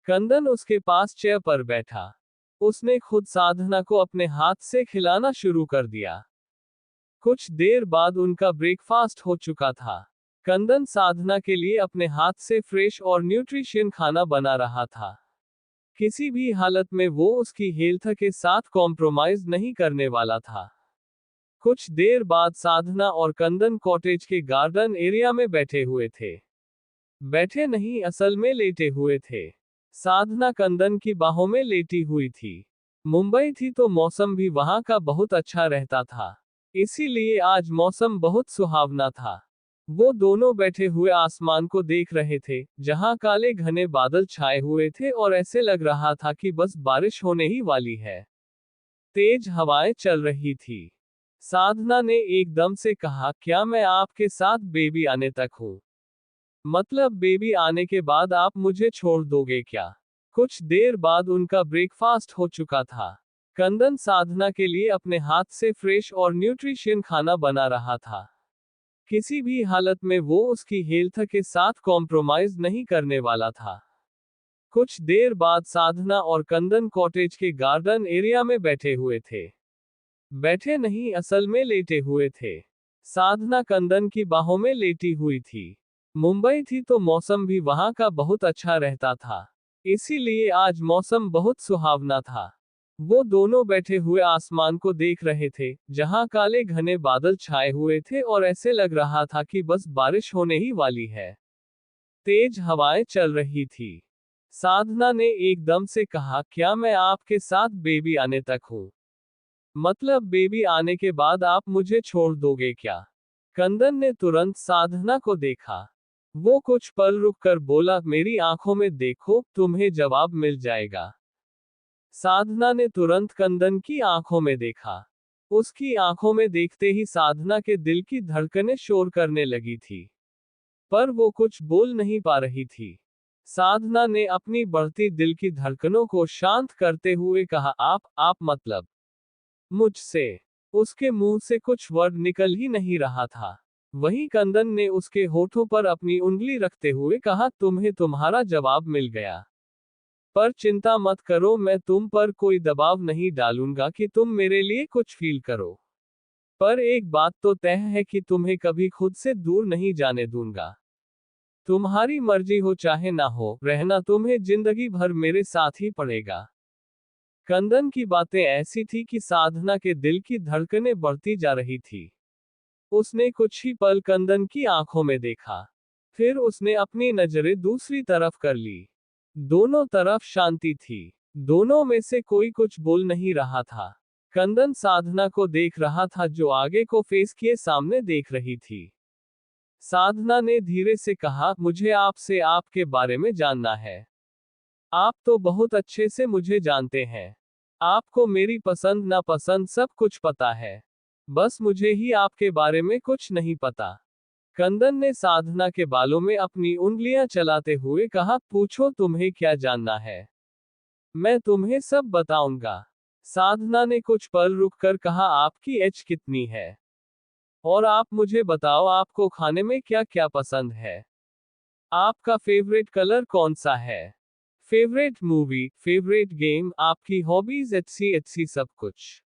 कंदन उसके पास चेयर पर बैठा। उसने खुद साधना को अपने हाथ से खिलाना शुरू कर दिया। कुछ देर बाद उनका ब्रेकफास्ट हो चुका था। कंदन साधना के लिए अपने हाथ से फ्रेश और न्यूट्रिशियन खाना बना रहा था। किसी भी हालत में वो उसकी हेल्थ के साथ कॉम्प्रोमाइज नहीं करने वाला था। कुछ देर बाद साधना और कंदन कॉटेज के गार्डन एरिया में बैठे हुए थे। बैठे नहीं, असल में लेटे हुए थे। साधना कंदन की बाहों में लेटी हुई थी। मुंबई थी तो मौसम भी वहां का बहुत अच्छा रहता था, इसीलिए आज मौसम बहुत सुहावना था। वो दोनों बैठे हुए आसमान को देख रहे थे, जहां काले घने बादल छाए हुए थे और ऐसे लग रहा था कि बस बारिश होने ही वाली है। तेज हवाएं चल रही थी। साधना ने एकदम से कहा, क्या मैं आपके साथ बेबी आने तक हूं? मतलब बेबी आने के बाद आप मुझे छोड़ दोगे क्या? कुछ देर बाद उनका ब्रेकफास्ट हो चुका था। कंदन साधना के लिए अपने हाथ से फ्रेश और न्यूट्रिशियन खाना बना रहा था। किसी भी हालत में वो उसकी हेल्थ के साथ कॉम्प्रोमाइज नहीं करने वाला था। कुछ देर बाद साधना और कंदन कॉटेज के गार्डन एरिया में बैठे हुए थे। बैठे नहीं, असल में लेटे हुए थे। साधना कंदन की बाहों में लेटी हुई थी। मुंबई थी तो मौसम भी वहां का बहुत अच्छा रहता था, इसीलिए आज मौसम बहुत सुहावना था। वो दोनों बैठे हुए आसमान को देख रहे थे, जहां काले घने बादल छाए हुए थे और ऐसे लग रहा था कि बस बारिश होने ही वाली है। तेज हवाएं चल रही थी। साधना ने एकदम से कहा, क्या मैं आपके साथ बेबी आने तक हूं? मतलब बेबी आने के बाद आप मुझे छोड़ दोगे क्या? कंदन ने तुरंत साधना को देखा। वो कुछ पल रुककर बोला, मेरी आंखों में देखो, तुम्हें जवाब मिल जाएगा। साधना ने तुरंत कंदन की आंखों में देखा। उसकी आंखों में देखते ही साधना के दिल की धड़कनें शोर करने लगी थी, पर वो कुछ बोल नहीं पा रही थी। साधना ने अपनी बढ़ती दिल की धड़कनों को शांत करते हुए कहा, आप मतलब मुझसे? उसके मुंह से कुछ वर्ड निकल ही नहीं रहा था। वहीं कंदन ने उसके होठों पर अपनी उंगली रखते हुए कहा, तुम्हें तुम्हारा जवाब मिल गया। पर चिंता मत करो, मैं तुम पर कोई दबाव नहीं डालूंगा कि तुम मेरे लिए कुछ फील करो। पर एक बात तो तय है कि तुम्हें कभी खुद से दूर नहीं जाने दूंगा। तुम्हारी मर्जी हो चाहे ना हो, रहना तुम्हें जिंदगी भर मेरे साथ ही पड़ेगा। कंदन की बातें ऐसी थी कि साधना के दिल की धड़कनें बढ़ती जा रही थी। उसने कुछ ही पल कंदन की आंखों में देखा, फिर उसने अपनी नजरें दूसरी तरफ कर ली। दोनों तरफ शांति थी। दोनों में से कोई कुछ बोल नहीं रहा था। कंदन साधना को देख रहा था, जो आगे को फेस किए सामने देख रही थी। साधना ने धीरे से कहा, मुझे आपसे आपके बारे में जानना है। आप तो बहुत अच्छे से मुझे जानते हैं। आपको मेरी पसंद नापसंद सब कुछ पता है। बस मुझे ही आपके बारे में कुछ नहीं पता। कंदन ने साधना के बालों में अपनी उंगलियां चलाते हुए कहा, पूछो तुम्हें क्या जानना है, मैं तुम्हें सब बताऊंगा। साधना ने कुछ पल रुककर कहा, आपकी एज कितनी है? और आप मुझे बताओ, आपको खाने में क्या क्या पसंद है? आपका फेवरेट कलर कौन सा है? फेवरेट मूवी, फेवरेट गेम, आपकी हॉबीज एचसी सब कुछ।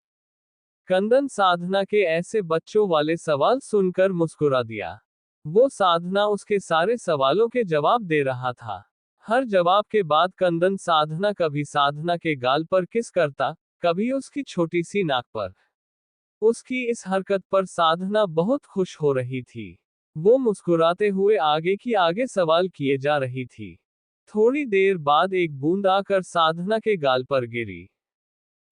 कंदन साधना के ऐसे बच्चों वाले सवाल सुनकर मुस्कुरा दिया। वो साधना उसके सारे सवालों के जवाब दे रहा था। हर जवाब के बाद कंदन साधना कभी साधना के गाल पर किस करता, कभी उसकी छोटी सी नाक पर। उसकी इस हरकत पर साधना बहुत खुश हो रही थी। वो मुस्कुराते हुए आगे की आगे सवाल किए जा रही थी। थोड़ी देर बाद एक बूंद आकर साधना के गाल पर गिरी।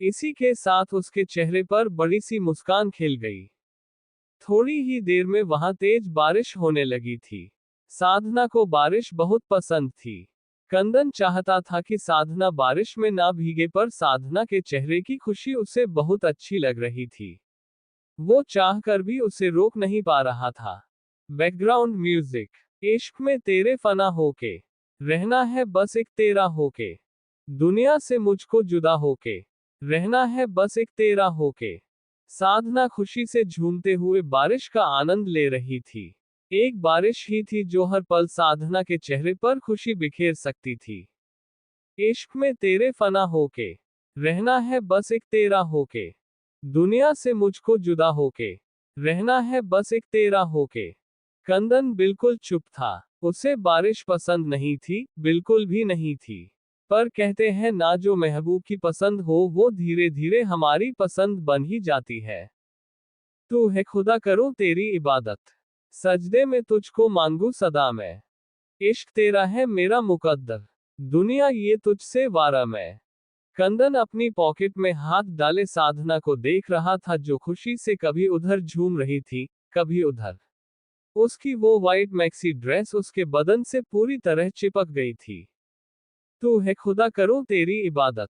इसी के साथ उसके चेहरे पर बड़ी सी मुस्कान खिल गई। थोड़ी ही देर में वहां तेज बारिश होने लगी थी। साधना को बारिश बहुत पसंद थी। कंदन चाहता था कि साधना बारिश में ना भीगे, पर साधना के चेहरे की खुशी उसे बहुत अच्छी लग रही थी। वो चाहकर भी उसे रोक नहीं पा रहा था। Background music. इश्क में तेरे फना होके, रहना है बस एक तेरा होके, दुनिया से मुझको जुदा होके, रहना है बस एक तेरा होके। साधना खुशी से झूमते हुए बारिश का आनंद ले रही थी। एक बारिश ही थी जो हर पल साधना के चेहरे पर खुशी बिखेर सकती थी। इश्क में तेरे फना होके, रहना है बस एक तेरा होके, दुनिया से मुझको जुदा होके, रहना है बस एक तेरा होके। कंदन बिल्कुल चुप था। उसे बारिश पसंद नहीं थी, बिल्कुल भी नहीं थी। पर कहते हैं ना, जो महबूब की पसंद हो वो धीरे धीरे हमारी पसंद बन ही जाती है। तू है खुदा, करूं तेरी इबादत, सजदे में तुझको मांगू सदा मैं, इश्क तेरा है मेरा मुकद्दर, दुनिया ये तुझसे वारा मैं। कंदन अपनी पॉकेट में हाथ डाले साधना को देख रहा था, जो खुशी से कभी उधर झूम रही थी, कभी उधर। उसकी वो वाइट मैक्सी ड्रेस उसके बदन से पूरी तरह चिपक गई थी। तू है खुदा, करूं तेरी इबादत,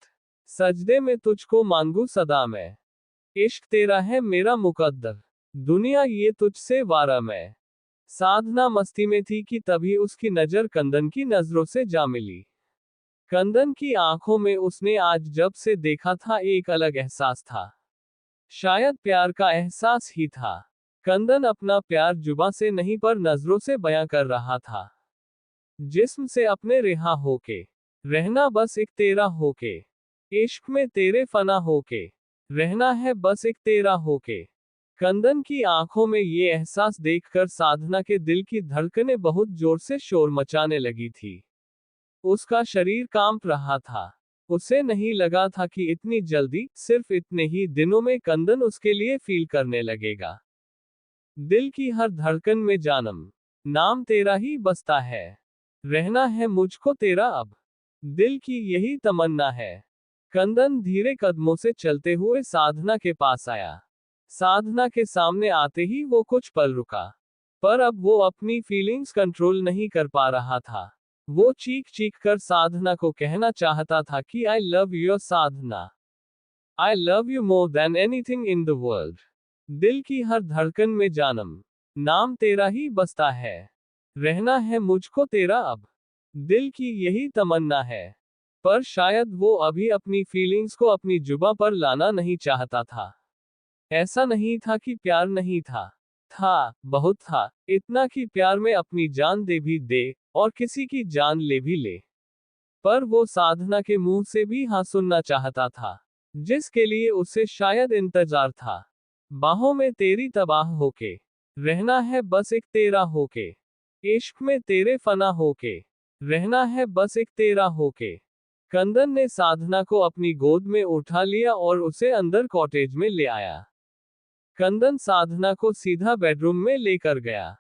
सजदे में तुझको मांगू सदा मैं, इश्क तेरा है मेरा मुकद्दर, दुनिया ये तुझसे वारा मैं। साधना मस्ती में थी कि तभी उसकी नजर कंदन की नजरों से जा मिली। कंदन की आंखों में उसने आज जब से देखा था एक अलग एहसास था। शायद प्यार का एहसास ही था। कंदन अपना प्यार जुबां से नहीं पर नजरों से बयां कर रहा था। जिस्म से अपने रिहा होके रहना, बस एक तेरा होके। इश्क में तेरे फना होके रहना है, बस एक तेरा होके। कंदन की आंखों में ये एहसास देखकर साधना के दिल की धड़कनें बहुत जोर से शोर मचाने लगी थी। उसका शरीर कांप रहा था। उसे नहीं लगा था कि इतनी जल्दी, सिर्फ इतने ही दिनों में कंदन उसके लिए फील करने लगेगा। दिल की हर धड़कन में जानम नाम तेरा ही बसता है। रहना है मुझको तेरा अब, दिल की यही तमन्ना है। कंदन धीरे कदमों से चलते हुए साधना के पास आया। साधना के सामने आते ही वो कुछ पल रुका। पर अब वो अपनी फीलिंग्स कंट्रोल नहीं कर पा रहा था। वो चीख चीख कर साधना को कहना चाहता था कि I love your Sadhana. I love you more than anything in the world. दिल की हर धड़कन में जानम नाम तेरा ही बसता है। रहना है मुझको तेरा अब, दिल की यही तमन्ना है। पर शायद वो अभी अपनी फीलिंग्स को अपनी जुबां पर लाना नहीं चाहता था। ऐसा नहीं था कि प्यार नहीं था। था, बहुत था। इतना कि प्यार में अपनी जान दे भी दे, और किसी की जान ले भी ले। पर वो साधना के मुंह से भी हाँ सुनना चाहता था, जिसके लिए उसे शायद इंतजार था। बाहों में तेरी तबाह होके रहना है, बस एक तेरा होके। इश्क में तेरे फना होके रहना है, बस एक तेरा होके। कंदन ने साधना को अपनी गोद में उठा लिया और उसे अंदर कॉटेज में ले आया। कंदन साधना को सीधा बेडरूम में लेकर गया।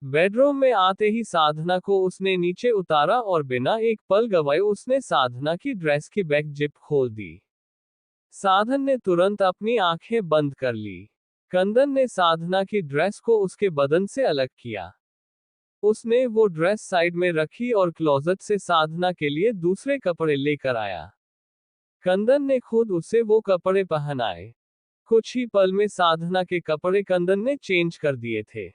बेडरूम में आते ही साधना को उसने नीचे उतारा और बिना एक पल गवाए उसने साधना की ड्रेस की बैक जिप खोल दी। साधन ने तुरंत अपनी आंखें बंद कर ली। कंदन ने साधना की ड्रेस को उसके बदन से अलग किया। उसने वो ड्रेस साइड में रखी और क्लोजेट से साधना के लिए दूसरे कपड़े लेकर आया। कंदन ने खुद उसे वो कपड़े पहनाए। कुछ ही पल में साधना के कपड़े कंदन ने चेंज कर दिए थे।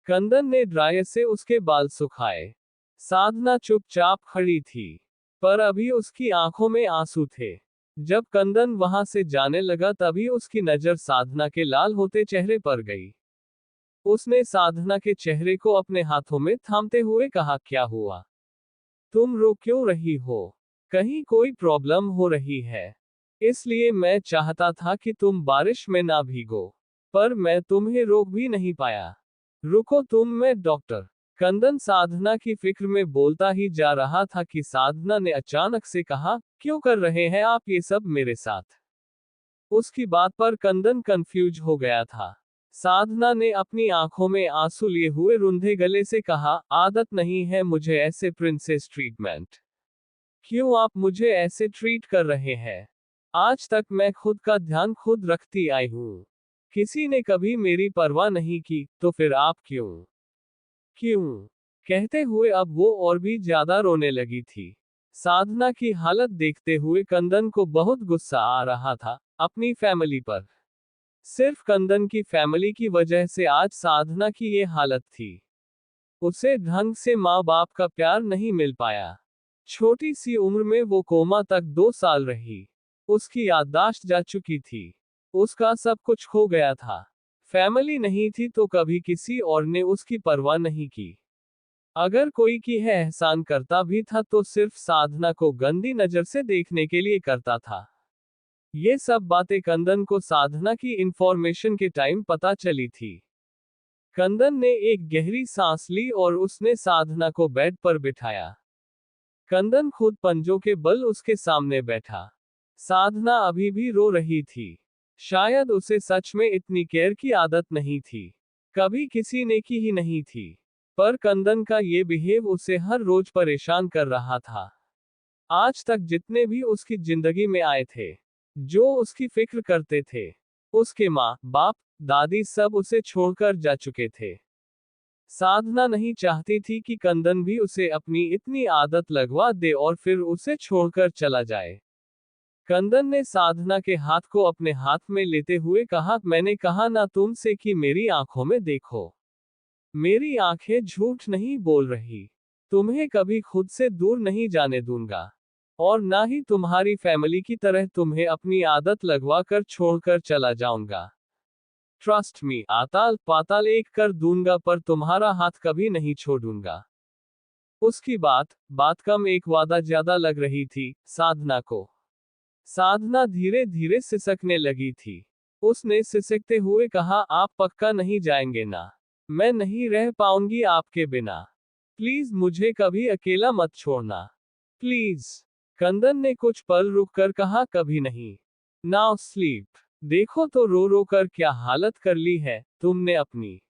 कंदन ने ड्रायर से उसके बाल सुखाए। साधना चुपचाप खड़ी थी, पर अभी उसकी आंखों में आंसू थे। जब कंदन वहां से जाने लगा तभी उसकी नजर साधना के लाल होते चेहरे पर गई। उसने साधना के चेहरे को अपने हाथों में थामते हुए कहा, क्या हुआ? तुम रो क्यों रही हो? कहीं कोई प्रॉब्लम हो रही है? इसलिए मैं चाहता था कि तुम बारिश में ना भीगो, पर मैं तुम्हें रोक भी नहीं पाया। रुको तुम, मैं डॉक्टर। कंदन साधना की फिक्र में बोलता ही जा रहा था कि साधना ने अचानक से कहा, क्यों कर रहे हैं आप ये सब मेरे साथ? उसकी बात पर कंदन कंफ्यूज हो गया था। साधना ने अपनी आंखों में आंसू लिए हुए रुंधे गले से कहा, आदत नहीं है मुझे ऐसे प्रिंसेस ट्रीटमेंट। क्यों आप मुझे ऐसे ट्रीट कर रहे हैं? आज तक मैं खुद का ध्यान खुद रखती आई हूँ। किसी ने कभी मेरी परवाह नहीं की, तो फिर आप क्यों? क्यों? कहते हुए अब वो और भी ज्यादा रोने लगी थी। साधना की हालत देखते हुए कंदन को बहुत गुस्सा आ रहा था, अपनी फैमिली पर। सिर्फ कंदन की फैमिली की वजह से आज साधना की ये हालत थी। उसे ढंग से माँ बाप का प्यार नहीं मिल पाया। छोटी सी उम्र में वो कोमा तक 2 साल रही। उसकी याददाश्त जा चुकी थी। उसका सब कुछ खो गया था। फैमिली नहीं थी तो कभी किसी और ने उसकी परवाह नहीं की। अगर कोई की है एहसान करता भी था तो सिर्फ साधना को गंदी नजर से देखने के लिए करता था। ये सब बातें कंदन को साधना की इंफॉर्मेशन के टाइम पता चली थी। कंदन ने एक गहरी सांस ली और उसने साधना को बेड पर बिठाया। कंदन खुद पंजों के बल उसके सामने बैठा। साधना अभी भी रो रही थी। शायद उसे सच में इतनी केयर की आदत नहीं थी। कभी किसी ने की ही नहीं थी। पर कंदन का ये बिहेव उसे हर रोज परेशान कर रहा था। आज तक जितने भी उसकी जिंदगी में आए थे, जो उसकी फिक्र करते थे, उसके माँ बाप दादी सब उसे छोड़कर जा चुके थे। साधना नहीं चाहती थी कि कंदन भी उसे अपनी इतनी आदत लगवा दे और फिर उसे छोड़कर चला जाए। कंदन ने साधना के हाथ को अपने हाथ में लेते हुए कहा, मैंने कहा ना तुमसे कि मेरी आंखों में देखो। मेरी आंखें झूठ नहीं बोल रही। तुम्हें कभी खुद से दूर नहीं जाने दूंगा। और ना ही तुम्हारी फैमिली की तरह तुम्हें अपनी आदत लगवा कर छोड़कर चला जाऊंगा। ट्रस्ट मी, आताल पाताल एक कर दूंगा पर तुम्हारा हाथ कभी नहीं छोड़ूंगा। उसकी बात कम एक वादा ज्यादा लग रही थी साधना को। साधना धीरे धीरे सिसकने लगी थी। उसने सिसकते हुए कहा, आप पक्का नहीं जाएंगे ना? मैं नहीं रह पाऊंगी आपके बिना। प्लीज मुझे कभी अकेला मत छोड़ना। प्लीज। कंदन ने कुछ पल रुककर कहा, कभी नहीं। Now sleep. देखो तो रो रो कर क्या हालत कर ली है तुमने अपनी।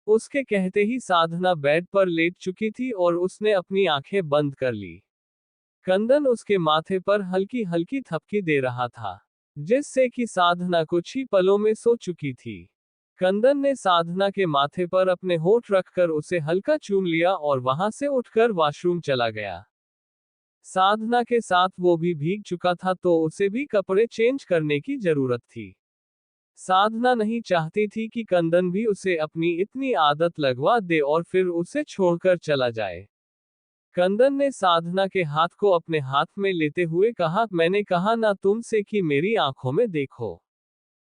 उसके कहते ही साधना बेड पर लेट चुकी थी और उसने अपनी आंखें बंद कर ली। कंदन उसके माथे पर हल्की हल्की थपकी दे रहा था, जिससे कि साधना कुछ ही पलों में सो चुकी थी। कंदन ने साधना के माथे पर अपने होठ रखकर उसे हल्का चूम लिया और वहां से उठकर वॉशरूम चला गया। साधना के साथ वो भी भीग चुका था तो उसे भी कपड़े चेंज करने की जरूरत थी। साधना नहीं चाहती थी कि कंदन भी उसे अपनी इतनी आदत लगवा दे और फिर उसे छोड़कर चला जाए। कंदन ने साधना के हाथ को अपने हाथ में लेते हुए कहा, मैंने कहा ना तुमसे कि मेरी आंखों में देखो।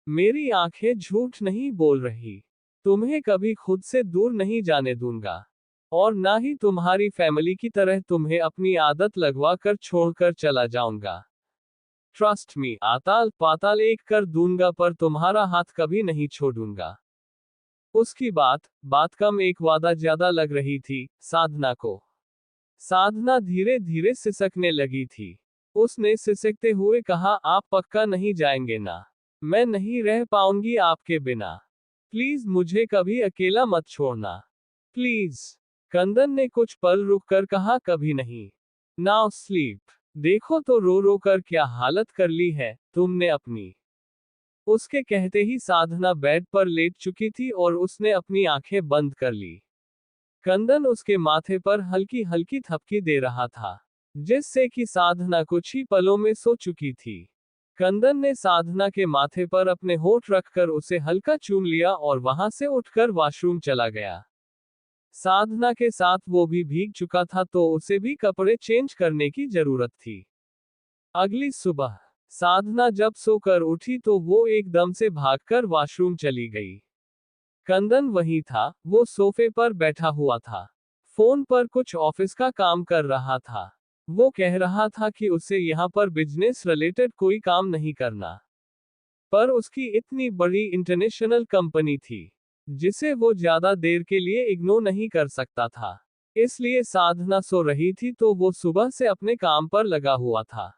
मेरी आंखें झूठ नहीं बोल रही। तुम्हें कभी खुद से दूर नहीं जाने दूंगा। और ना ही तुम्हारी फैमिली की तरह तुम्हें अपनी आदत लगवा कर छोड़कर चला जाऊंगा। ट्रस्ट मी, आताल पाताल एक कर दूंगा पर तुम्हारा हाथ कभी नहीं छोड़ूंगा। उसकी बात कम एक वादा ज्यादा लग रही थी साधना को। साधना धीरे धीरे सिसकने लगी थी। उसने सिसकते हुए कहा, आप पक्का नहीं जाएंगे ना? मैं नहीं रह पाऊंगी आपके बिना। प्लीज मुझे कभी अकेला मत छोड़ना। प्लीज। कंदन ने कुछ पल रुककर कहा, कभी नहीं। Now sleep. देखो तो रो रो कर क्या हालत कर ली है तुमने अपनी। उसके कहते ही साधना बेड पर लेट चुकी थी और उसने अपनी आंखें बंद कर ली। कंदन उसके माथे पर हल्की हल्की थपकी दे रहा था, जिससे कि साधना कुछ ही पलों में सो चुकी थी। कंदन ने साधना के माथे पर अपने होठ रखकर उसे हल्का चूम लिया और वहां से उठकर वॉशरूम चला गया। साधना के साथ वो भी भीग चुका था तो उसे भी कपड़े चेंज करने की जरूरत थी। अगली सुबह साधना जब सोकर उठी तो वो एकदम से भागकर वॉशरूम चली गई। कंदन वहीं था, वो सोफे पर बैठा हुआ था। फोन पर कुछ ऑफिस का काम कर रहा था। वो कह रहा था कि उसे यहाँ पर बिजनेस रिलेटेड कोई काम नहीं करना। पर उसकी इतनी बड़ी इंटरनेशनल कंपनी थी, जिसे वो ज्यादा देर के लिए इग्नोर नहीं कर सकता था। इसलिए साधना सो रही थी तो वो सुबह से अपने काम पर लगा हुआ था।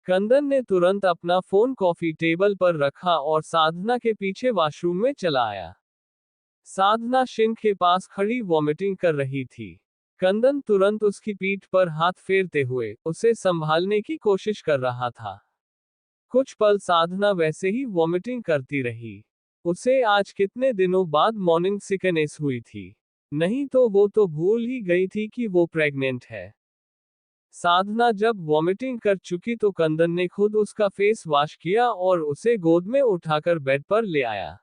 कंदन ने तुरंत अपना फोन कॉफी टेबल पर रखा और साधना के पीछे वॉशरूम में चला आया। साधना सिंक के पास खड़ी वॉमिटिंग कर रही थी। कंदन तुरंत उसकी पीठ पर हाथ फेरते हुए उसे संभालने की कोशिश कर रहा था। कुछ पल साधना वैसे ही वॉमिटिंग करती रही। उसे आज कितने दिनों बाद मॉर्निंग सिकनेस हुई थी। नहीं तो वो तो भूल ही गई थी कि वो प्रेग्नेंट है। साधना जब वॉमिटिंग कर चुकी तो कंदन ने खुद उसका फेस वॉश किया और उसे गोद में उठाकर बेड पर ले आया।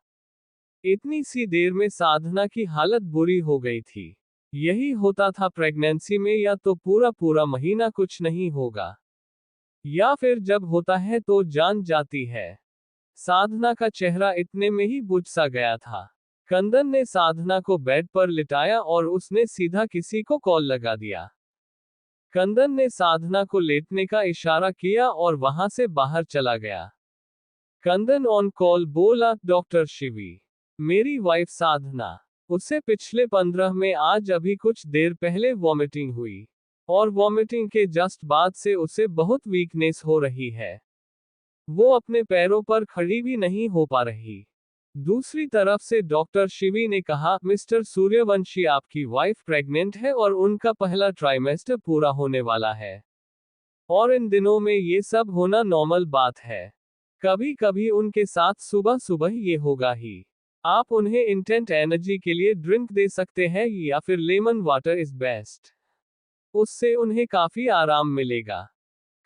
इतनी सी देर में साधना की हालत बुरी हो गई थी। यही होता था प्रेगनेंसी में, या तो पूरा पूरा महीना कुछ नहीं होगा, या फिर जब होता है तो जान जाती है। साधना का चेहरा इतने में ही बुझ सा गया था। कंदन ने साधना को बेड पर लिटाया और उसने सीधा किसी को कॉल लगा दिया। कंदन ने साधना को लेटने का इशारा किया और वहां से बाहर चला गया। कंदन ऑन कॉल बोला, डॉक्टर शिवी, मेरी वाइफ साधना, उससे पिछले 15 में आज अभी कुछ देर पहले वॉमिटिंग हुई, और वॉमिटिंग के जस्ट बाद से उसे बहुत वीकनेस हो रही है। वो अपने पैरों पर खड़ी भी नहीं हो पा रही। दूसरी तरफ से डॉक्टर शिवी ने कहा, मिस्टर सूर्यवंशी, आपकी वाइफ प्रेग्नेंट है और उनका पहला ट्राइमेस्टर पूरा होने वाला है। और इन दिनों में ये सब होना नॉर्मल बात है। कभी कभी उनके साथ सुबह सुबह ये होगा ही। आप उन्हें इंटेंट एनर्जी के लिए ड्रिंक दे सकते हैं या फिर लेमन वाटर इज बेस्ट। उससे उन्हें काफी आराम मिलेगा।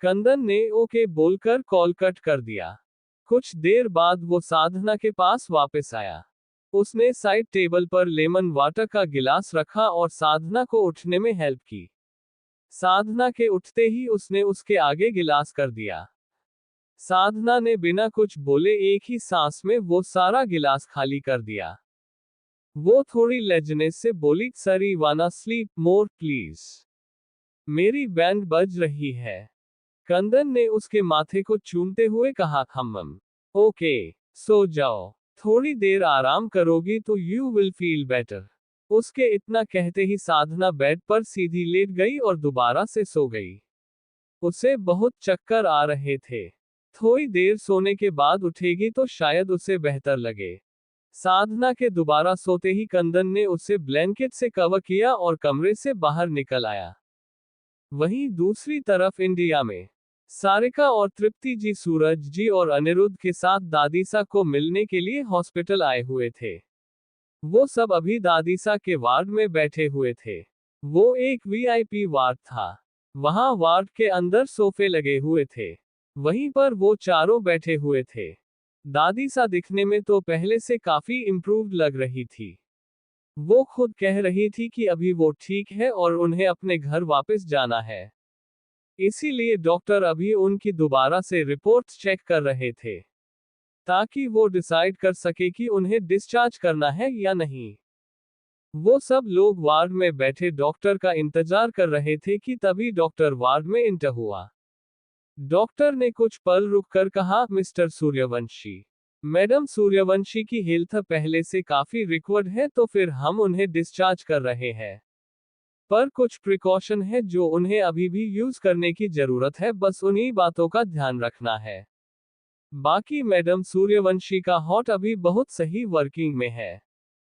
कंदन ने ओके बोलकर कॉल कट कर दिया। कुछ देर बाद वो साधना के पास वापस आया। उसने साइड टेबल पर लेमन वाटर का गिलास रखा और साधना को उठने में हेल्प की। साधना के उठते ही उसने उसके आगे गिलास कर दिया। साधना ने बिना कुछ बोले एक ही सांस में वो सारा गिलास खाली कर दिया। वो थोड़ी लेजनेस से बोली, सरी वाना स्लीप मोर प्लीज। मेरी बैंड बज रही है। कंदन ने उसके माथे को चूमते हुए कहा, हम ओके, सो जाओ। थोड़ी देर आराम करोगी तो यू विल फील बेटर। उसके इतना कहते ही साधना बेड पर सीधी लेट गई और दोबारा से सो गई। उसे बहुत चक्कर आ रहे थे। थोड़ी देर सोने के बाद उठेगी तो शायद उसे बेहतर लगे। साधना के दोबारा सोते ही कंदन ने उसे ब्लैंकेट से कवर किया और कमरे से बाहर निकल आया। वहीं दूसरी तरफ इंडिया में सारिका और तृप्ति जी सूरज जी और अनिरुद्ध के साथ दादीसा को मिलने के लिए हॉस्पिटल आए हुए थे। वो सब अभी दादीसा के वार्ड में बैठे हुए थे। वो एक वीआईपी वार्ड था। वहां वार्ड के अंदर सोफे लगे हुए थे। वहीं पर वो चारों बैठे हुए थे। दादीसा दिखने में तो पहले से काफी इम्प्रूव्ड लग रही थी। वो खुद कह रही थी कि अभी वो ठीक है और उन्हें अपने घर वापस जाना है। इसीलिए डॉक्टर अभी उनकी दोबारा से रिपोर्ट्स चेक कर रहे थे, ताकि वो डिसाइड कर सके कि उन्हें डिस्चार्ज करना है या नहीं। वो सब लोग वार्ड में बैठे डॉक्टर का इंतजार कर रहे थे कि तभी डॉक्टर वार्ड में इंटर हुआ। डॉक्टर ने कुछ पल रुककर कहा, मिस्टर सूर्यवंशी, मैडम सूर्यवंशी की हेल्थ पहले से काफी रिकवर्ड है, तो फिर हम उन्हें डिस्चार्ज कर रहे हैं। पर कुछ प्रिकॉशन है जो उन्हें अभी भी यूज करने की जरूरत है, बस उन्हीं बातों का ध्यान रखना है। बाकी मैडम सूर्यवंशी का हार्ट अभी बहुत सही वर्किंग में है।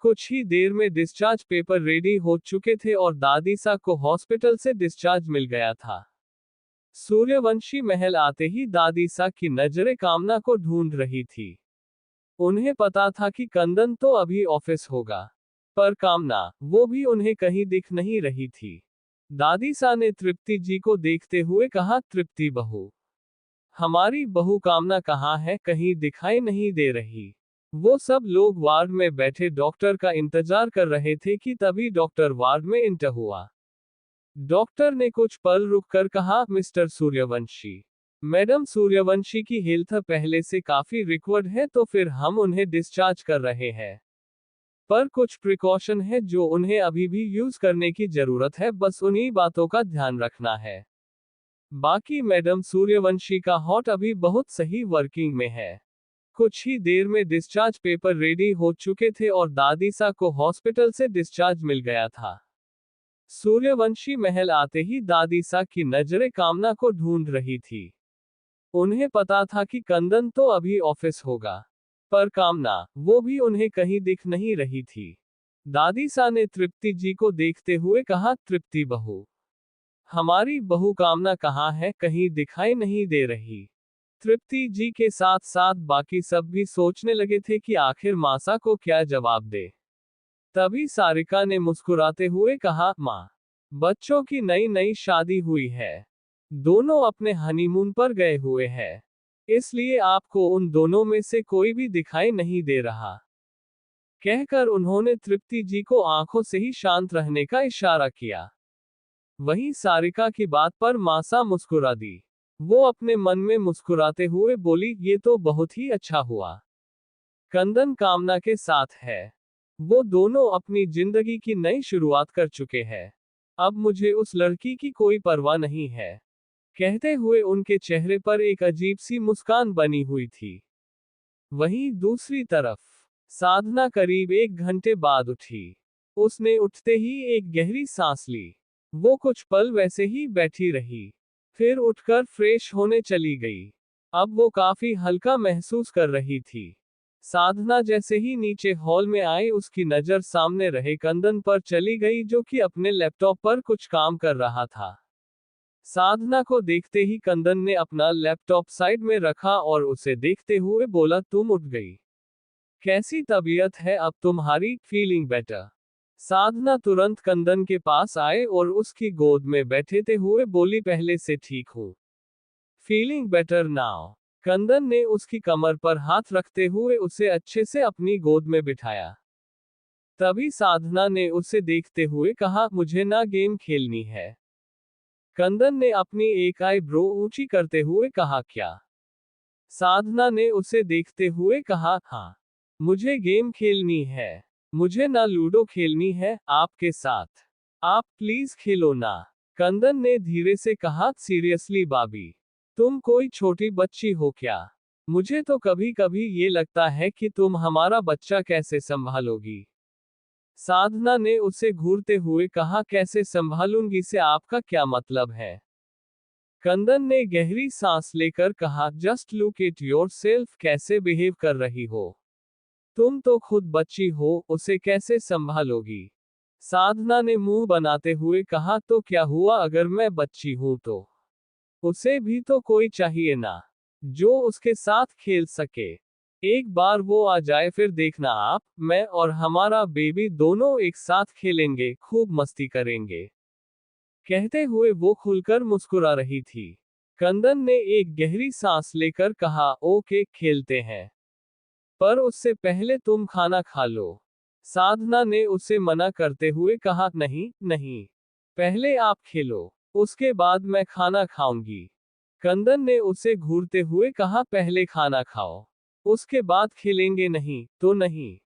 कुछ ही देर में डिस्चार्ज पेपर रेडी हो चुके थे और दादीसा को हॉस्पिटल से डिस्चार्ज मिल गया था। सूर्यवंशी महल आते ही दादीसा की नजरें कामना को ढूंढ रही थी। उन्हें पता था कि कंदन तो अभी ऑफिस होगा, पर कामना, वो भी उन्हें कहीं दिख नहीं रही थी। दादीसा ने तृप्ति जी को देखते हुए कहा, तृप्ति बहू, हमारी बहू कामना कहाँ है, कहीं दिखाई नहीं दे रही। वो सब लोग वार्ड में बैठे डॉक्टर का इंतजार कर रहे थे कि तभी डॉक्टर वार्ड में इंटर हुआ। डॉक्टर ने कुछ पल रुककर कहा, मिस्टर सूर्यवंशी, मैडम सूर्यवंशी की हेल्थ पहले से काफी रिकवर्ड है, तो फिर हम उन्हें डिस्चार्ज कर रहे हैं। पर कुछ प्रिकॉशन है जो उन्हें अभी भी यूज करने की जरूरत है, बस उन्हीं बातों का ध्यान रखना है। बाकी मैडम सूर्यवंशी का हार्ट अभी बहुत सही वर्किंग में है। कुछ ही देर में डिस्चार्ज पेपर रेडी हो चुके थे और दादीसा को हॉस्पिटल से डिस्चार्ज मिल गया था। सूर्यवंशी महल आते ही दादीसा की नजरें कामना को ढूंढ रही थी। उन्हें पता था कि कंदन तो अभी ऑफिस होगा, पर कामना, वो भी उन्हें कहीं दिख नहीं रही थी। दादीसा ने तृप्ति जी को देखते हुए कहा, तृप्ति बहू, हमारी बहू कामना कहाँ है, कहीं दिखाई नहीं दे रही। तृप्ति जी के साथ साथ बाकी सब भी सोचने लगे थे कि आखिर मासा को क्या जवाब दे। तभी सारिका ने मुस्कुराते हुए कहा, माँ, बच्चों की नई नई शादी हुई है। दोनों अपने हनीमून पर गए हुए हैं। इसलिए आपको उन दोनों में से कोई भी दिखाई नहीं दे रहा। कहकर उन्होंने तृप्ति जी को आंखों से ही शांत रहने का इशारा किया। वहीं सारिका की बात पर मासा मुस्कुरा दी। वो अपने मन में मुस्कुराते हुए बोली, ये तो बहुत ही अच्छा हुआ। कंदन कामना के साथ है। वो दोनों अपनी जिंदगी की नई शुरुआत कर चुके हैं। अब मुझे उस लड़की की कोई परवाह नहीं है। कहते हुए उनके चेहरे पर एक अजीब सी मुस्कान बनी हुई थी। वहीं दूसरी तरफ साधना करीब 1 घंटे बाद उठी। उसने उठते ही एक गहरी सांस ली। वो कुछ पल वैसे ही बैठी रही, फिर उठकर फ्रेश होने चली गई। अब वो काफी हल्का महसूस कर रही थी। साधना जैसे ही नीचे हॉल में आई, उसकी नजर सामने रहे कंदन पर चली गई, जो कि अपने लैपटॉप पर कुछ काम कर रहा था। साधना को देखते ही कंदन ने अपना लैपटॉप साइड में रखा और उसे देखते हुए बोला, तुम उठ गई। कैसी तबीयत है अब तुम्हारी, फीलिंग बेटर? साधना तुरंत कंदन के पास आए और उसकी गोद में बैठते हुए बोली, पहले से ठीक हूँ। Feeling better now. कंदन ने उसकी कमर पर हाथ रखते हुए उसे अच्छे से अपनी गोद में बिठाया। तभी साधना ने उसे देखते हुए कहा, मुझे ना गेम खेलनी है। कंदन ने अपनी एक आईब्रो ऊंची करते हुए कहा। क्या? साधना ने उसे देखते हुए कहा, हाँ, मुझे गेम खेलनी है। मुझे ना लूडो खेलनी है आपके साथ। आप प्लीज खेलो ना। कंदन ने धीरे से कहा, सीरियसली बाबी, तुम कोई छोटी बच्ची हो क्या? मुझे तो कभी कभी ये लगता है कि तुम हमारा बच्चा कैसे संभालोगी। साधना ने उसे घूरते हुए कहा, कैसे संभालूंगी से आपका क्या मतलब है? कंदन ने गहरी सांस लेकर कहा, जस्ट लुक एट योरसेल्फ, कैसे बिहेव कर रही हो। तुम तो खुद बच्ची हो, उसे कैसे संभालोगी? साधना ने मुंह बनाते हुए कहा, तो क्या हुआ अगर मैं बच्ची हूं तो? उसे भी तो कोई चाहिए ना, जो उसके साथ खेल सके। एक बार वो आ जाए फिर देखना आप, मैं और हमारा बेबी दोनों एक साथ खेलेंगे, खूब मस्ती करेंगे। कहते हुए वो खुलकर मुस्कुरा रही थी। कंदन ने एक गहरी सांस लेकर कहा, ओके, खेलते हैं। पर उससे पहले तुम खाना खा लो। साधना ने उसे मना करते हुए कहा, नहीं नहीं, पहले आप खेलो, उसके बाद मैं खाना खाऊंगी। कंदन ने उसे घूरते हुए कहा, पहले खाना खाओ, उसके बाद खेलेंगे, नहीं तो नहीं।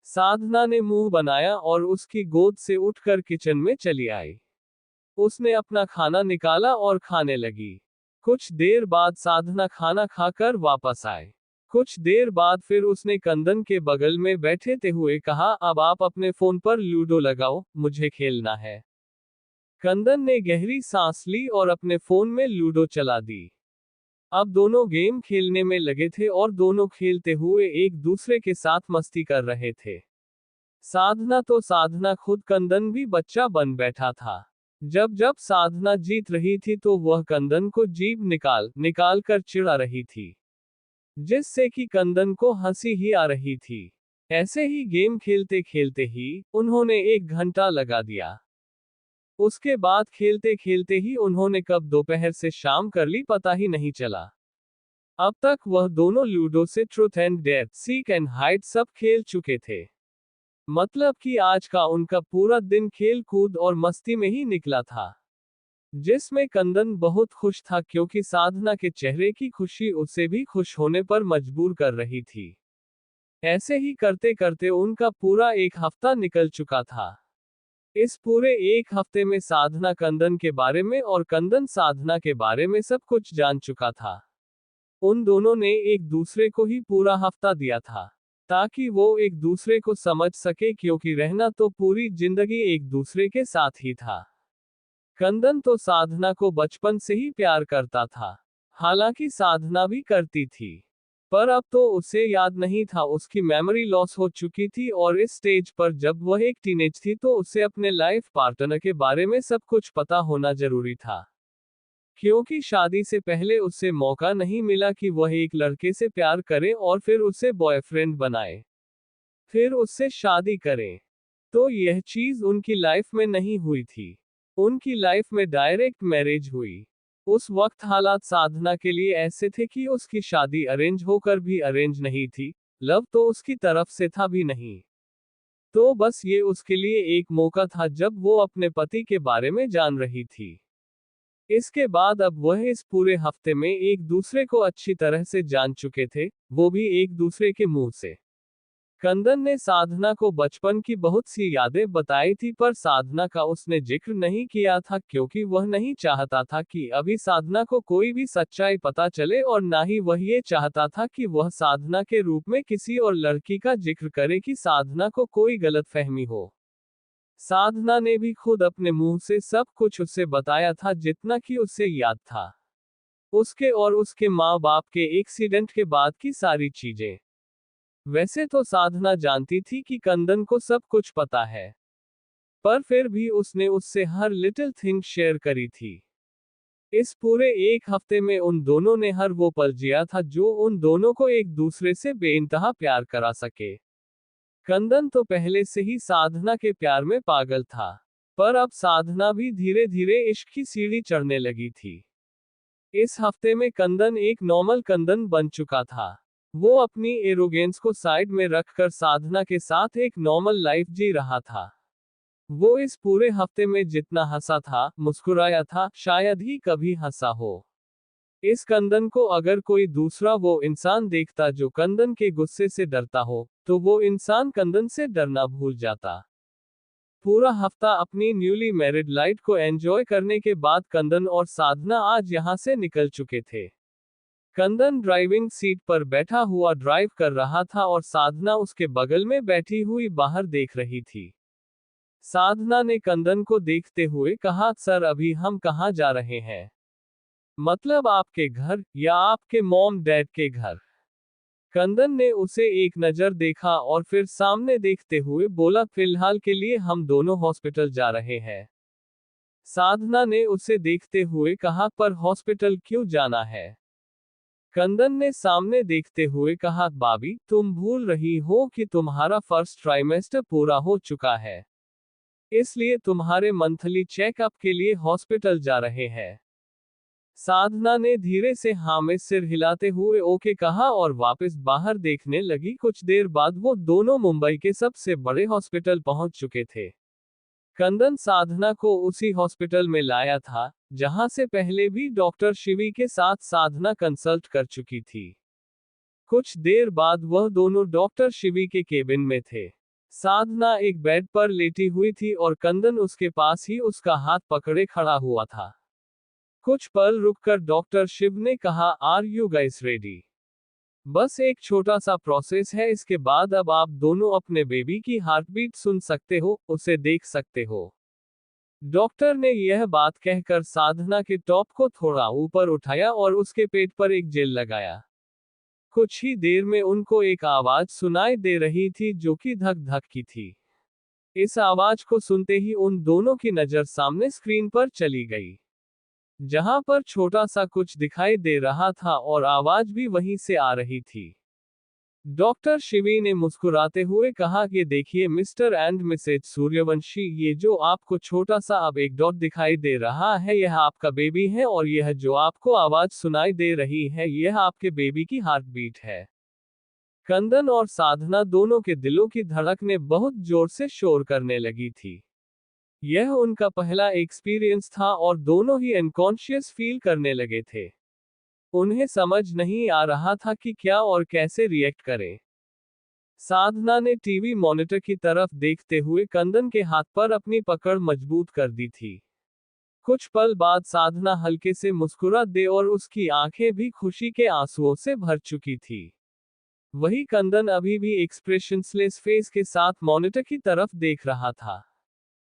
साधना ने मुंह बनाया और उसकी गोद से उठकर किचन में चली आई। उसने अपना खाना निकाला और खाने लगी। कुछ देर बाद साधना खाना खाकर वापस आए। कुछ देर बाद फिर उसने कंदन के बगल में बैठे थे हुए कहा, अब आप अपने फोन पर लूडो लगाओ, मुझे खेलना है। कंदन ने गहरी सांस ली और अपने फोन में लूडो चला दी। अब दोनों गेम खेलने में लगे थे और दोनों खेलते हुए एक दूसरे के साथ मस्ती कर रहे थे। साधना खुद कंदन भी बच्चा बन बैठा था। जब जब साधना जीत रही थी तो वह कंदन को जीभ निकाल निकाल कर चिढ़ा रही थी, जिससे कि कंदन को हंसी ही आ रही थी। ऐसे ही गेम खेलते खेलते ही उन्होंने 1 घंटा लगा दिया। उसके बाद खेलते खेलते ही उन्होंने कब दोपहर से शाम कर ली पता ही नहीं चला। अब तक वह दोनों लूडो से truth and dare, seek and hide सब खेल चुके थे। मतलब कि आज का उनका पूरा दिन खेल कूद और मस्ती में ही निकला था, जिसमें कंदन बहुत खुश था क्योंकि साधना के चेहरे की खुशी उसे भी खुश होने पर मजबूर कर रही थी। ऐसे ही करते करते उनका पूरा 1 हफ्ता निकल चुका था। इस पूरे 1 हफ्ते में साधना कंदन के बारे में और कंदन साधना के बारे में सब कुछ जान चुका था। उन दोनों ने एक दूसरे को ही पूरा हफ्ता दिया था, ताकि वो एक दूसरे को समझ सके, क्योंकि रहना तो पूरी जिंदगी एक दूसरे के साथ ही था। कंदन तो साधना को बचपन से ही प्यार करता था, हालांकि साधना भी करती थी, पर अब तो उसे याद नहीं था, उसकी मेमोरी लॉस हो चुकी थी और इस स्टेज पर जब वह एक टीनेज थी तो उसे अपने लाइफ पार्टनर के बारे में सब कुछ पता होना जरूरी था, क्योंकि शादी से पहले उसे मौका नहीं मिला कि वह एक लड़के से प्यार करे और फिर उसे बॉयफ्रेंड बनाए, फिर उससे शादी करे। तो यह चीज उनकी लाइफ में नहीं हुई थी। उनकी लाइफ में डायरेक्ट मैरिज हुई। उस वक्त हालात साधना के लिए ऐसे थे कि उसकी शादी अरेंज होकर भी अरेंज नहीं थी, लव तो उसकी तरफ से था भी नहीं। तो बस ये उसके लिए एक मौका था जब वो अपने पति के बारे में जान रही थी। इसके बाद अब वह इस पूरे हफ्ते में एक दूसरे को अच्छी तरह से जान चुके थे, वो भी एक दूसरे के मुंह से। कंदन ने साधना को बचपन की बहुत सी यादें बताई थी, पर साधना का उसने जिक्र नहीं किया था क्योंकि वह नहीं चाहता था कि अभी साधना को कोई भी सच्चाई पता चले, और ना ही वह ये चाहता था कि वह साधना के रूप में किसी और लड़की का जिक्र करे कि साधना को कोई गलतफहमी हो। साधना ने भी खुद अपने मुंह से सब कुछ उससे बताया था जितना कि उसे याद था, उसके और उसके माँ बाप के एक्सीडेंट के बाद की सारी चीजें। वैसे तो साधना जानती थी कि कंदन को सब कुछ पता है, पर फिर भी उसने उससे हर लिटिल थिंग शेयर करी थी। इस पूरे 1 हफ्ते में उन दोनों ने हर वो पल जिया था जो उन दोनों को एक दूसरे से बेइंतहा प्यार करा सके। कंदन तो पहले से ही साधना के प्यार में पागल था, पर अब साधना भी धीरे धीरे इश्क की सीढ़ी चढ़ने लगी थी। इस हफ्ते में कंदन एक नॉर्मल कंदन बन चुका था। वो अपनी एरोगेंस को साइड में रखकर साधना के साथ एक नॉर्मल लाइफ जी रहा था। वो इस पूरे हफ्ते में जितना हंसा था, मुस्कुराया था, शायद ही कभी हंसा हो। इस कंदन को अगर कोई दूसरा वो इंसान देखता जो कंदन के गुस्से से डरता हो, तो वो इंसान कंदन से डरना भूल जाता। पूरा हफ्ता अपनी न्यूली मैरिड लाइफ को एंजॉय करने के बाद कंदन और साधना आज यहां से निकल चुके थे। कंदन ड्राइविंग सीट पर बैठा हुआ ड्राइव कर रहा था और साधना उसके बगल में बैठी हुई बाहर देख रही थी। साधना ने कंदन को देखते हुए कहा, सर अभी हम कहाँ जा रहे हैं? मतलब आपके घर, या आपके मॉम डैड के घर? कंदन ने उसे एक नजर देखा और फिर सामने देखते हुए बोला, फिलहाल के लिए हम दोनों हॉस्पिटल जा रहे हैं। साधना ने उसे देखते हुए कहा, पर हॉस्पिटल क्यों जाना है? कंदन ने सामने देखते हुए कहा, भाभी तुम भूल रही हो कि तुम्हारा फर्स्ट ट्राइमेस्टर पूरा हो चुका है, इसलिए तुम्हारे मंथली चेकअप के लिए हॉस्पिटल जा रहे हैं। साधना ने धीरे से हाँ में सिर हिलाते हुए ओके कहा और वापस बाहर देखने लगी। कुछ देर बाद वो दोनों मुंबई के सबसे बड़े हॉस्पिटल पहुंच चुके थे। कंदन साधना को उसी हॉस्पिटल में लाया था जहां से पहले भी डॉक्टर शिवी के साथ साधना कंसल्ट कर चुकी थी। कुछ देर बाद वह दोनों डॉक्टर शिवी के केबिन में थे। साधना एक बेड पर लेटी हुई थी और कंदन उसके पास ही उसका हाथ पकड़े खड़ा हुआ था। कुछ पल रुककर डॉक्टर शिव ने कहा, आर यू गाइस रेडी? बस एक छोटा सा प्रोसेस है, इसके बाद अब आप दोनों अपने बेबी की हार्टबीट सुन सकते हो, उसे देख सकते हो। डॉक्टर ने यह बात कहकर साधना के टॉप को थोड़ा ऊपर उठाया और उसके पेट पर एक जेल लगाया। कुछ ही देर में उनको एक आवाज सुनाई दे रही थी जो कि धक धक की थी। इस आवाज को सुनते ही उन दोनों की नजर सामने स्क्रीन पर चली गई, जहां पर छोटा सा कुछ दिखाई दे रहा था और आवाज भी वहीं से आ रही थी। डॉक्टर शिवी ने मुस्कुराते हुए कहा कि देखिए मिस्टर एंड मिसेज सूर्यवंशी, ये जो आपको छोटा सा अब एक डॉट दिखाई दे रहा है यह आपका बेबी है, और यह जो आपको आवाज सुनाई दे रही है यह आपके बेबी की हार्ट बीट है। कंदन और साधना दोनों के दिलों की धड़कनें बहुत जोर से शोर करने लगी थी। यह उनका पहला एक्सपीरियंस था और दोनों ही अनकॉन्शियस फील करने लगे थे। उन्हें समझ नहीं आ रहा था कि क्या और कैसे रिएक्ट करें। साधना ने टीवी मॉनिटर की तरफ देखते हुए कंदन के हाथ पर अपनी पकड़ मजबूत कर दी थी। कुछ पल बाद साधना हल्के से मुस्कुरा दे और उसकी आंखें भी खुशी के आंसुओं से भर चुकी थी। वही कंदन अभी भी एक्सप्रेशनलेस फेस के साथ मॉनिटर की तरफ देख रहा था।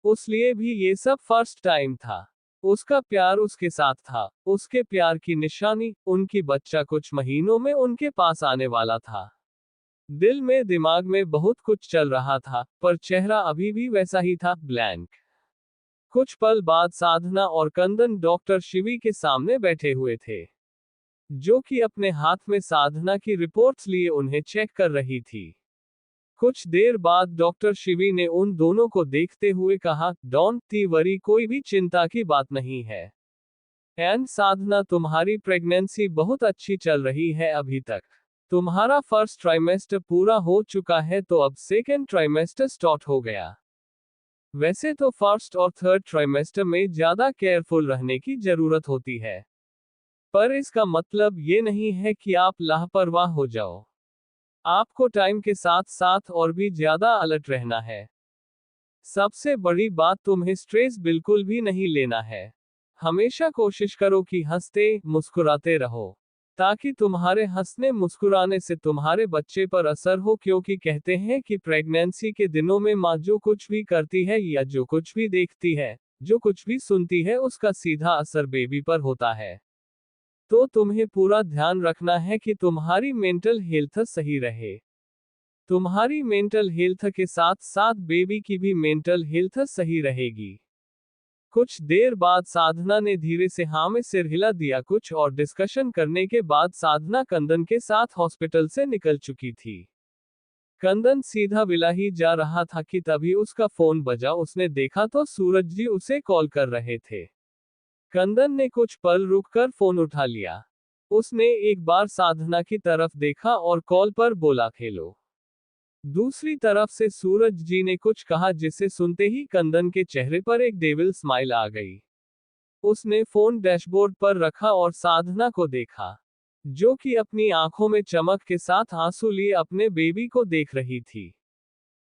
उसलिए भी ये सब फर्स्ट टाइम था। उसका प्यार उसके साथ था, उसके प्यार की निशानी, उनकी बच्चा कुछ महीनों में उनके पास आने वाला था। दिल में दिमाग में बहुत कुछ चल रहा था, पर चेहरा अभी भी वैसा ही था, ब्लैंक। कुछ पल बाद साधना और कंदन डॉक्टर शिवी के सामने बैठे हुए थे, जो कि अपने हाथ में साधना की रिपोर्ट्स लिए उन्हें चेक कर रही थी। कुछ देर बाद डॉक्टर शिवी ने उन दोनों को देखते हुए कहा, डोंट टी वरी, कोई भी चिंता की बात नहीं है। एंड साधना, तुम्हारी प्रेगनेंसी बहुत अच्छी चल रही है अभी तक। तुम्हारा फर्स्ट ट्राइमेस्टर पूरा हो चुका है, तो अब सेकेंड ट्राइमेस्टर स्टार्ट हो गया। वैसे तो फर्स्ट और थर्ड ट्राइमेस्टर में ज्यादा केयरफुल रहने की जरूरत होती है, पर इसका मतलब ये नहीं है कि आप लापरवाह हो जाओ। आपको टाइम के साथ साथ और भी ज्यादा अलर्ट रहना है। सबसे बड़ी बात, तुम्हें स्ट्रेस बिल्कुल भी नहीं लेना है। हमेशा कोशिश करो कि हंसते मुस्कुराते रहो, ताकि तुम्हारे हंसने मुस्कुराने से तुम्हारे बच्चे पर असर हो, क्योंकि कहते हैं कि प्रेगनेंसी के दिनों में माँ जो कुछ भी करती है या जो कुछ भी देखती है, जो कुछ भी सुनती है, उसका सीधा असर बेबी पर होता है। तो तुम्हें पूरा ध्यान रखना है कि तुम्हारी मेंटल हेल्थ सही रहे। तुम्हारी मेंटल हेल्थ के साथ साथ बेबी की भी मेंटल हेल्थ सही रहेगी। कुछ देर बाद साधना ने धीरे से हाँ में सिर हिला दिया। कुछ और डिस्कशन करने के बाद साधना कंदन के साथ हॉस्पिटल से निकल चुकी थी। कंदन सीधा विला ही जा रहा था कि तभी उसका फोन बजा। उसने देखा तो सूरज जी उसे कॉल कर रहे थे। कंदन ने कुछ पल रुककर फोन उठा लिया। उसने एक बार साधना की तरफ देखा और कॉल पर बोला, हेलो। दूसरी तरफ से सूरज जी ने कुछ कहा जिसे सुनते ही कंदन के चेहरे पर एक डेविल स्माइल आ गई। उसने फोन डैशबोर्ड पर रखा और साधना को देखा, जो कि अपनी आंखों में चमक के साथ आंसू लिए अपने बेबी को देख रही थी।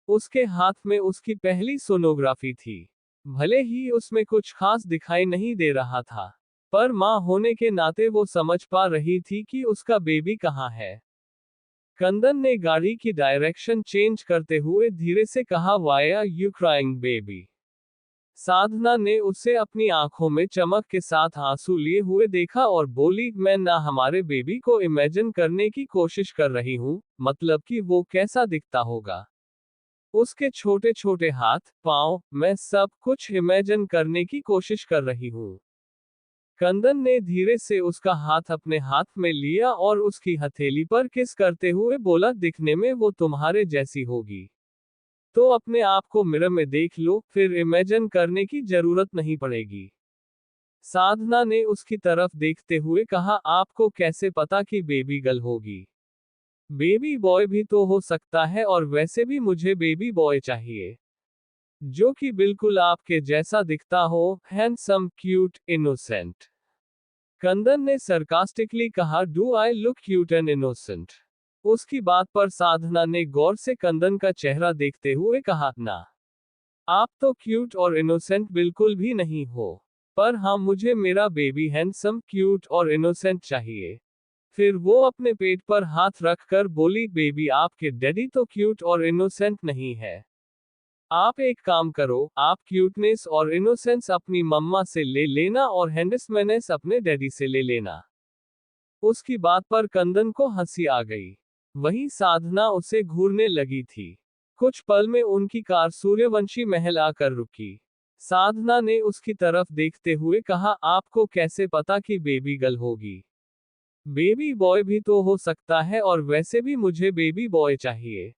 उसके हाथ में उसकी पहली सोनोग्राफी थी। भले ही उसमें कुछ खास दिखाई नहीं दे रहा था, पर मां होने के नाते वो समझ पा रही थी कि उसका बेबी कहाँ है। कंदन ने गाड़ी की डायरेक्शन चेंज करते हुए धीरे से कहा, why are you crying baby. Sadhana ने उसे अपनी आंखों में चमक के साथ आंसू लिए हुए देखा और बोली, मैं ना हमारे बेबी को इमेजिन करने की कोशिश कर रही हूँ, मतलब कि वो कैसा दिखता होगा। उसके छोटे छोटे हाथ, पाँव, मैं सब कुछ इमेजिन करने की कोशिश कर रही हूँ। कंदन ने धीरे से उसका हाथ अपने हाथ में लिया और उसकी हथेली पर किस करते हुए बोला, दिखने में वो तुम्हारे जैसी होगी, तो अपने आप को मिरर में देख लो, फिर इमेजिन करने की जरूरत नहीं पड़ेगी। साधना ने उसकी तरफ देखते हुए कहा, आपको कैसे पता कि बेबी गर्ल होगी? बेबी बॉय भी तो हो सकता है, और वैसे भी मुझे बेबी बॉय चाहिए, जो कि बिल्कुल आपके जैसा दिखता हो, हैंडसम, क्यूट, इनोसेंट। कंदन ने सरकास्टिकली कहा, do I look cute and innocent? उसकी बात पर साधना ने गौर से कंदन का चेहरा देखते हुए कहा, ना, आप तो क्यूट और इनोसेंट बिल्कुल भी नहीं हो। पर हाँ, मुझे मेरा बेबी हैंडसम, क्यूट और इनोसेंट चाहिए। फिर वो अपने पेट पर हाथ रखकर बोली, बेबी आपके डैडी तो क्यूट और इनोसेंट नहीं है। आप एक काम करो, आप क्यूटनेस और इनोसेंस अपनी मम्मा से ले लेना और हैंडसमनेस अपने डैडी से ले लेना। उसकी बात पर कंदन को हंसी आ गई। वहीं साधना उसे घूरने लगी थी। कुछ पल में उनकी कार सूर्यवंशी महल आकर रुकी। साधना ने उसकी तरफ देखते हुए कहा, आपको कैसे पता कि बेबी गर्ल होगी? बेबी बॉय भी तो हो सकता है, और वैसे भी मुझे बेबी बॉय चाहिए,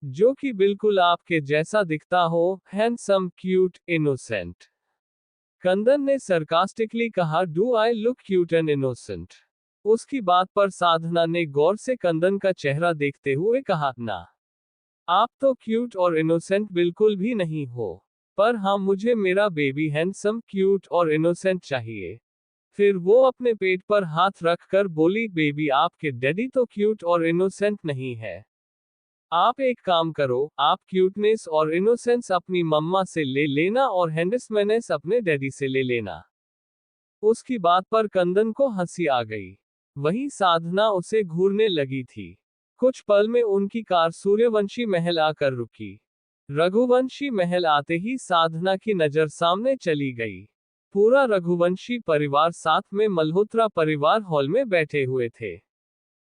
जो कि बिल्कुल आपके जैसा दिखता हो, हैंडसम, क्यूट, इनोसेंट। कंदन ने सरकास्टिकली कहा, do I look cute and innocent? उसकी बात पर साधना ने गौर से कंदन का चेहरा देखते हुए कहा, ना, आप तो क्यूट और इनोसेंट बिल्कुल भी नहीं हो। पर हाँ, मुझे मेरा बेबी हैंडसम, क्यूट और इनोसेंट चाहिए। फिर वो अपने पेट पर हाथ रखकर बोली, बेबी आपके डैडी तो क्यूट और इनोसेंट नहीं है। आप एक काम करो, आप क्यूटनेस और इनोसेंस अपनी मम्मा से ले लेना और हैंडसमनेस अपने डैडी से ले लेना। उसकी बात पर कंदन को हंसी आ गई। वहीं साधना उसे घूरने लगी थी। कुछ पल में उनकी कार सूर्यवंशी महल आकर रुकी। रघुवंशी महल आते ही साधना की नजर सामने चली गई। पूरा रघुवंशी परिवार साथ में मल्होत्रा परिवार हॉल में बैठे हुए थे।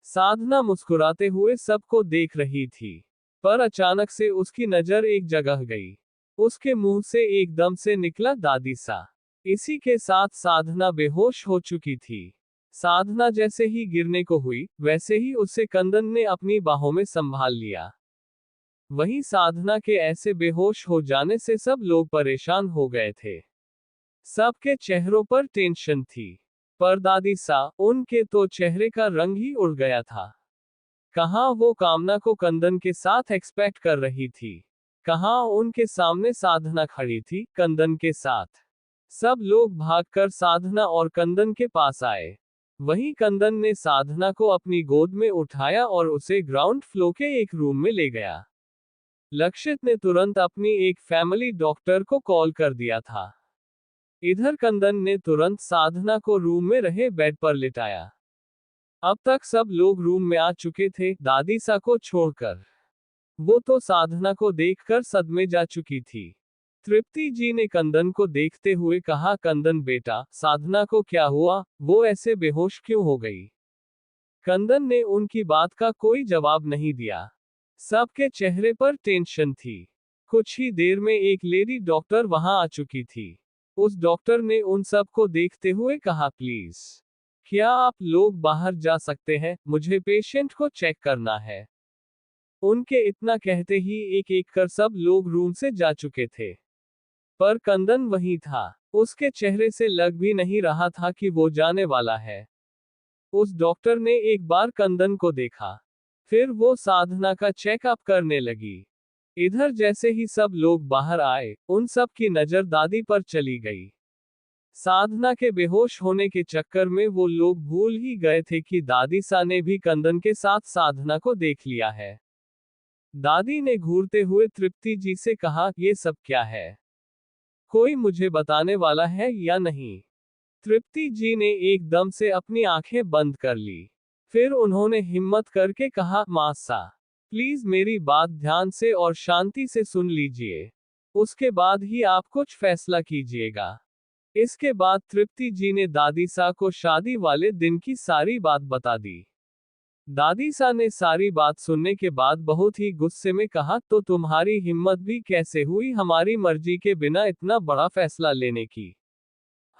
साधना मुस्कुराते हुए सबको देख रही थी, पर अचानक से उसकी नजर एक जगह गई। उसके मुंह से एकदम से निकला, दादी सा। इसी के साथ साधना बेहोश हो चुकी थी। साधना जैसे ही गिरने को हुई, वैसे ही उसे कंदन ने अपनी बाहों में संभाल लिया। वहीं साधना के ऐसे बेहोश हो जाने से सब लोग परेशान हो गए थे। सबके चेहरों पर टेंशन थी। पर दादी सा, उनके तो चेहरे का रंग ही उड़ गया था। कहाँ वो कामना को कंदन के साथ एक्सपेक्ट कर रही थी, कहाँ उनके सामने साधना खड़ी थी, कंदन के साथ। सब लोग भागकर साधना और कंदन के पास आए। वहीं कंदन ने साधना को अपनी गोद में उठाया और उसे ग्राउंड फ्लोर के एक रूम में ले गया। लक्षित ने तुरंत अपनी एक फैमिली डॉक्टर को कॉल कर दिया था। इधर कंदन ने तुरंत साधना को रूम में रहे बेड पर लिटाया। अब तक सब लोग रूम में आ चुके थे, दादी सा को छोड़कर। वो तो साधना को देखकर सदमे जा चुकी थी। तृप्ति जी ने कंदन को देखते हुए कहा, कंदन बेटा, साधना को क्या हुआ, वो ऐसे बेहोश क्यों हो गई? कंदन ने उनकी बात का कोई जवाब नहीं दिया। सबके चेहरे पर टेंशन थी। कुछ ही देर में एक लेडी डॉक्टर वहां आ चुकी थी। उस डॉक्टर ने उन सबको देखते हुए कहा, प्लीज, क्या आप लोग बाहर जा सकते हैं, मुझे पेशेंट को चेक करना है। उनके इतना कहते ही एक एक कर सब लोग रूम से जा चुके थे। पर कंदन वहीं था। उसके चेहरे से लग भी नहीं रहा था कि वो जाने वाला है। उस डॉक्टर ने एक बार कंदन को देखा, फिर वो साधना का चेकअप करने लगी। इधर जैसे ही सब लोग बाहर आए, उन सब की नजर दादी पर चली गई। साधना के बेहोश होने के चक्कर में वो लोग भूल ही गए थे कि दादी सा ने भी कंदन के साथ साधना को देख लिया है। दादी ने घूरते हुए तृप्ति जी से कहा, ये सब क्या है? कोई मुझे बताने वाला है या नहीं? तृप्ति जी ने एकदम से अपनी आंखें बंद कर ली। फिर उन्होंने हिम्मत करके कहा, मासा, प्लीज मेरी बात ध्यान से और शांति से सुन लीजिए। उसके बाद ही आप कुछ फैसला कीजिएगा। इसके बाद तृप्ति जी ने दादी सा को शादी वाले दिन की सारी बात बता दी। दादी सा ने सारी बात सुनने के बाद बहुत ही गुस्से में कहा, तो तुम्हारी हिम्मत भी कैसे हुई हमारी मर्जी के बिना इतना बड़ा फैसला लेने की?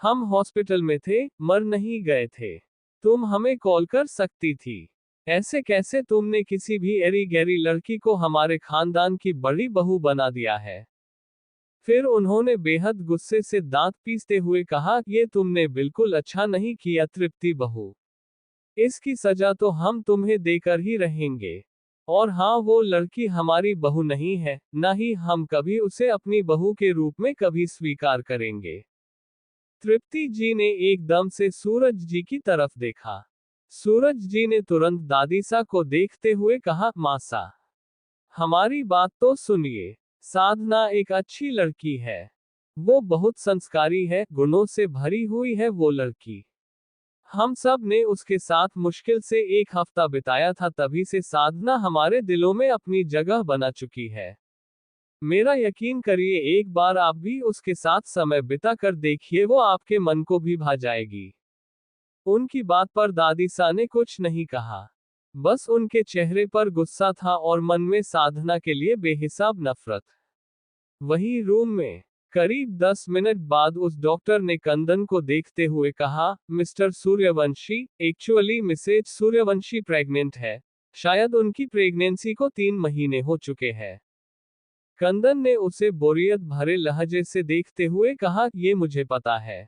हम हॉस्पिटल में थे, मर नहीं गए थे। तुम हमें कॉल कर सकती थी। ऐसे कैसे तुमने किसी भी एरी गैरी लड़की को हमारे खानदान की बड़ी बहू बना दिया है? फिर उन्होंने बेहद गुस्से से दांत पीसते हुए कहा, ये तुमने बिल्कुल अच्छा नहीं किया तृप्ति बहू। इसकी सजा तो हम तुम्हें देकर ही रहेंगे। और हाँ, वो लड़की हमारी बहू नहीं है, न ही हम कभी उसे अपनी बहू के रूप में कभी स्वीकार करेंगे। तृप्ति जी ने एकदम से सूरज जी की तरफ देखा। सूरज जी ने तुरंत दादीसा को देखते हुए कहा, मासा, हमारी बात तो सुनिए। साधना एक अच्छी लड़की है। वो बहुत संस्कारी है, गुणों से भरी हुई है वो लड़की। हम सब ने उसके साथ मुश्किल से 1 हफ्ता बिताया था, तभी से साधना हमारे दिलों में अपनी जगह बना चुकी है। मेरा यकीन करिए, एक बार आप भी उसके साथ समय बिता कर देखिए, वो आपके मन को भी भा जाएगी। उनकी बात पर दादी सा ने कुछ नहीं कहा। बस उनके चेहरे पर गुस्सा था और मन में साधना के लिए बेहिसाब नफरत। वही रूम में करीब 10 मिनट बाद उस डॉक्टर ने कंदन को देखते हुए कहा, mister Suryavanshi, actually Mrs Suryavanshi pregnant है। शायद उनकी प्रेगनेंसी को 3 महीने हो चुके हैं। कंदन ने उसे बोरियत भरे लहजे से देखते हुए कहा, ये मुझे पता है।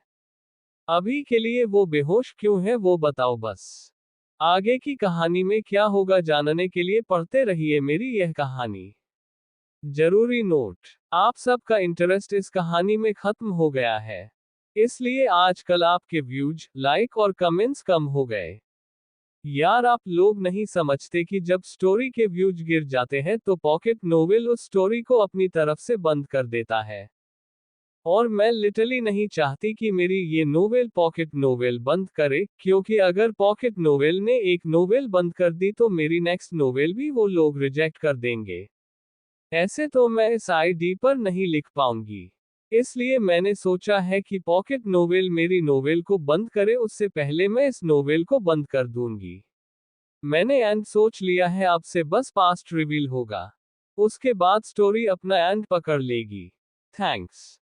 अभी के लिए वो बेहोश क्यों है वो बताओ बस। आगे की कहानी में क्या होगा जानने के लिए पढ़ते रहिए मेरी यह कहानी। जरूरी नोट, आप सबका इंटरेस्ट इस कहानी में खत्म हो गया है। इसलिए आजकल आपके व्यूज, लाइक और कमेंट्स कम हो गए। यार, आप लोग नहीं समझते कि जब स्टोरी के व्यूज गिर जाते हैं तो पॉकेट नोवेल उस स्टोरी को अपनी तरफ से बंद कर देता है। और मैं लिटरली नहीं चाहती कि मेरी ये नोवेल पॉकेट नोवेल बंद करे, क्योंकि अगर पॉकेट नोवेल ने एक नोवेल बंद कर दी तो मेरी नेक्स्ट नोवेल भी वो लोग रिजेक्ट कर देंगे। ऐसे तो मैं इस आईडी पर नहीं लिख पाऊंगी। इसलिए मैंने सोचा है कि पॉकेट नोवेल मेरी नोवेल को बंद करे उससे पहले मैं इस नोवेल को बंद कर दूंगी। मैंने एंड सोच लिया है, अब से बस पास्ट रिवील होगा। उसके बाद स्टोरी अपना एंड पकड़ लेगी। थैंक्स।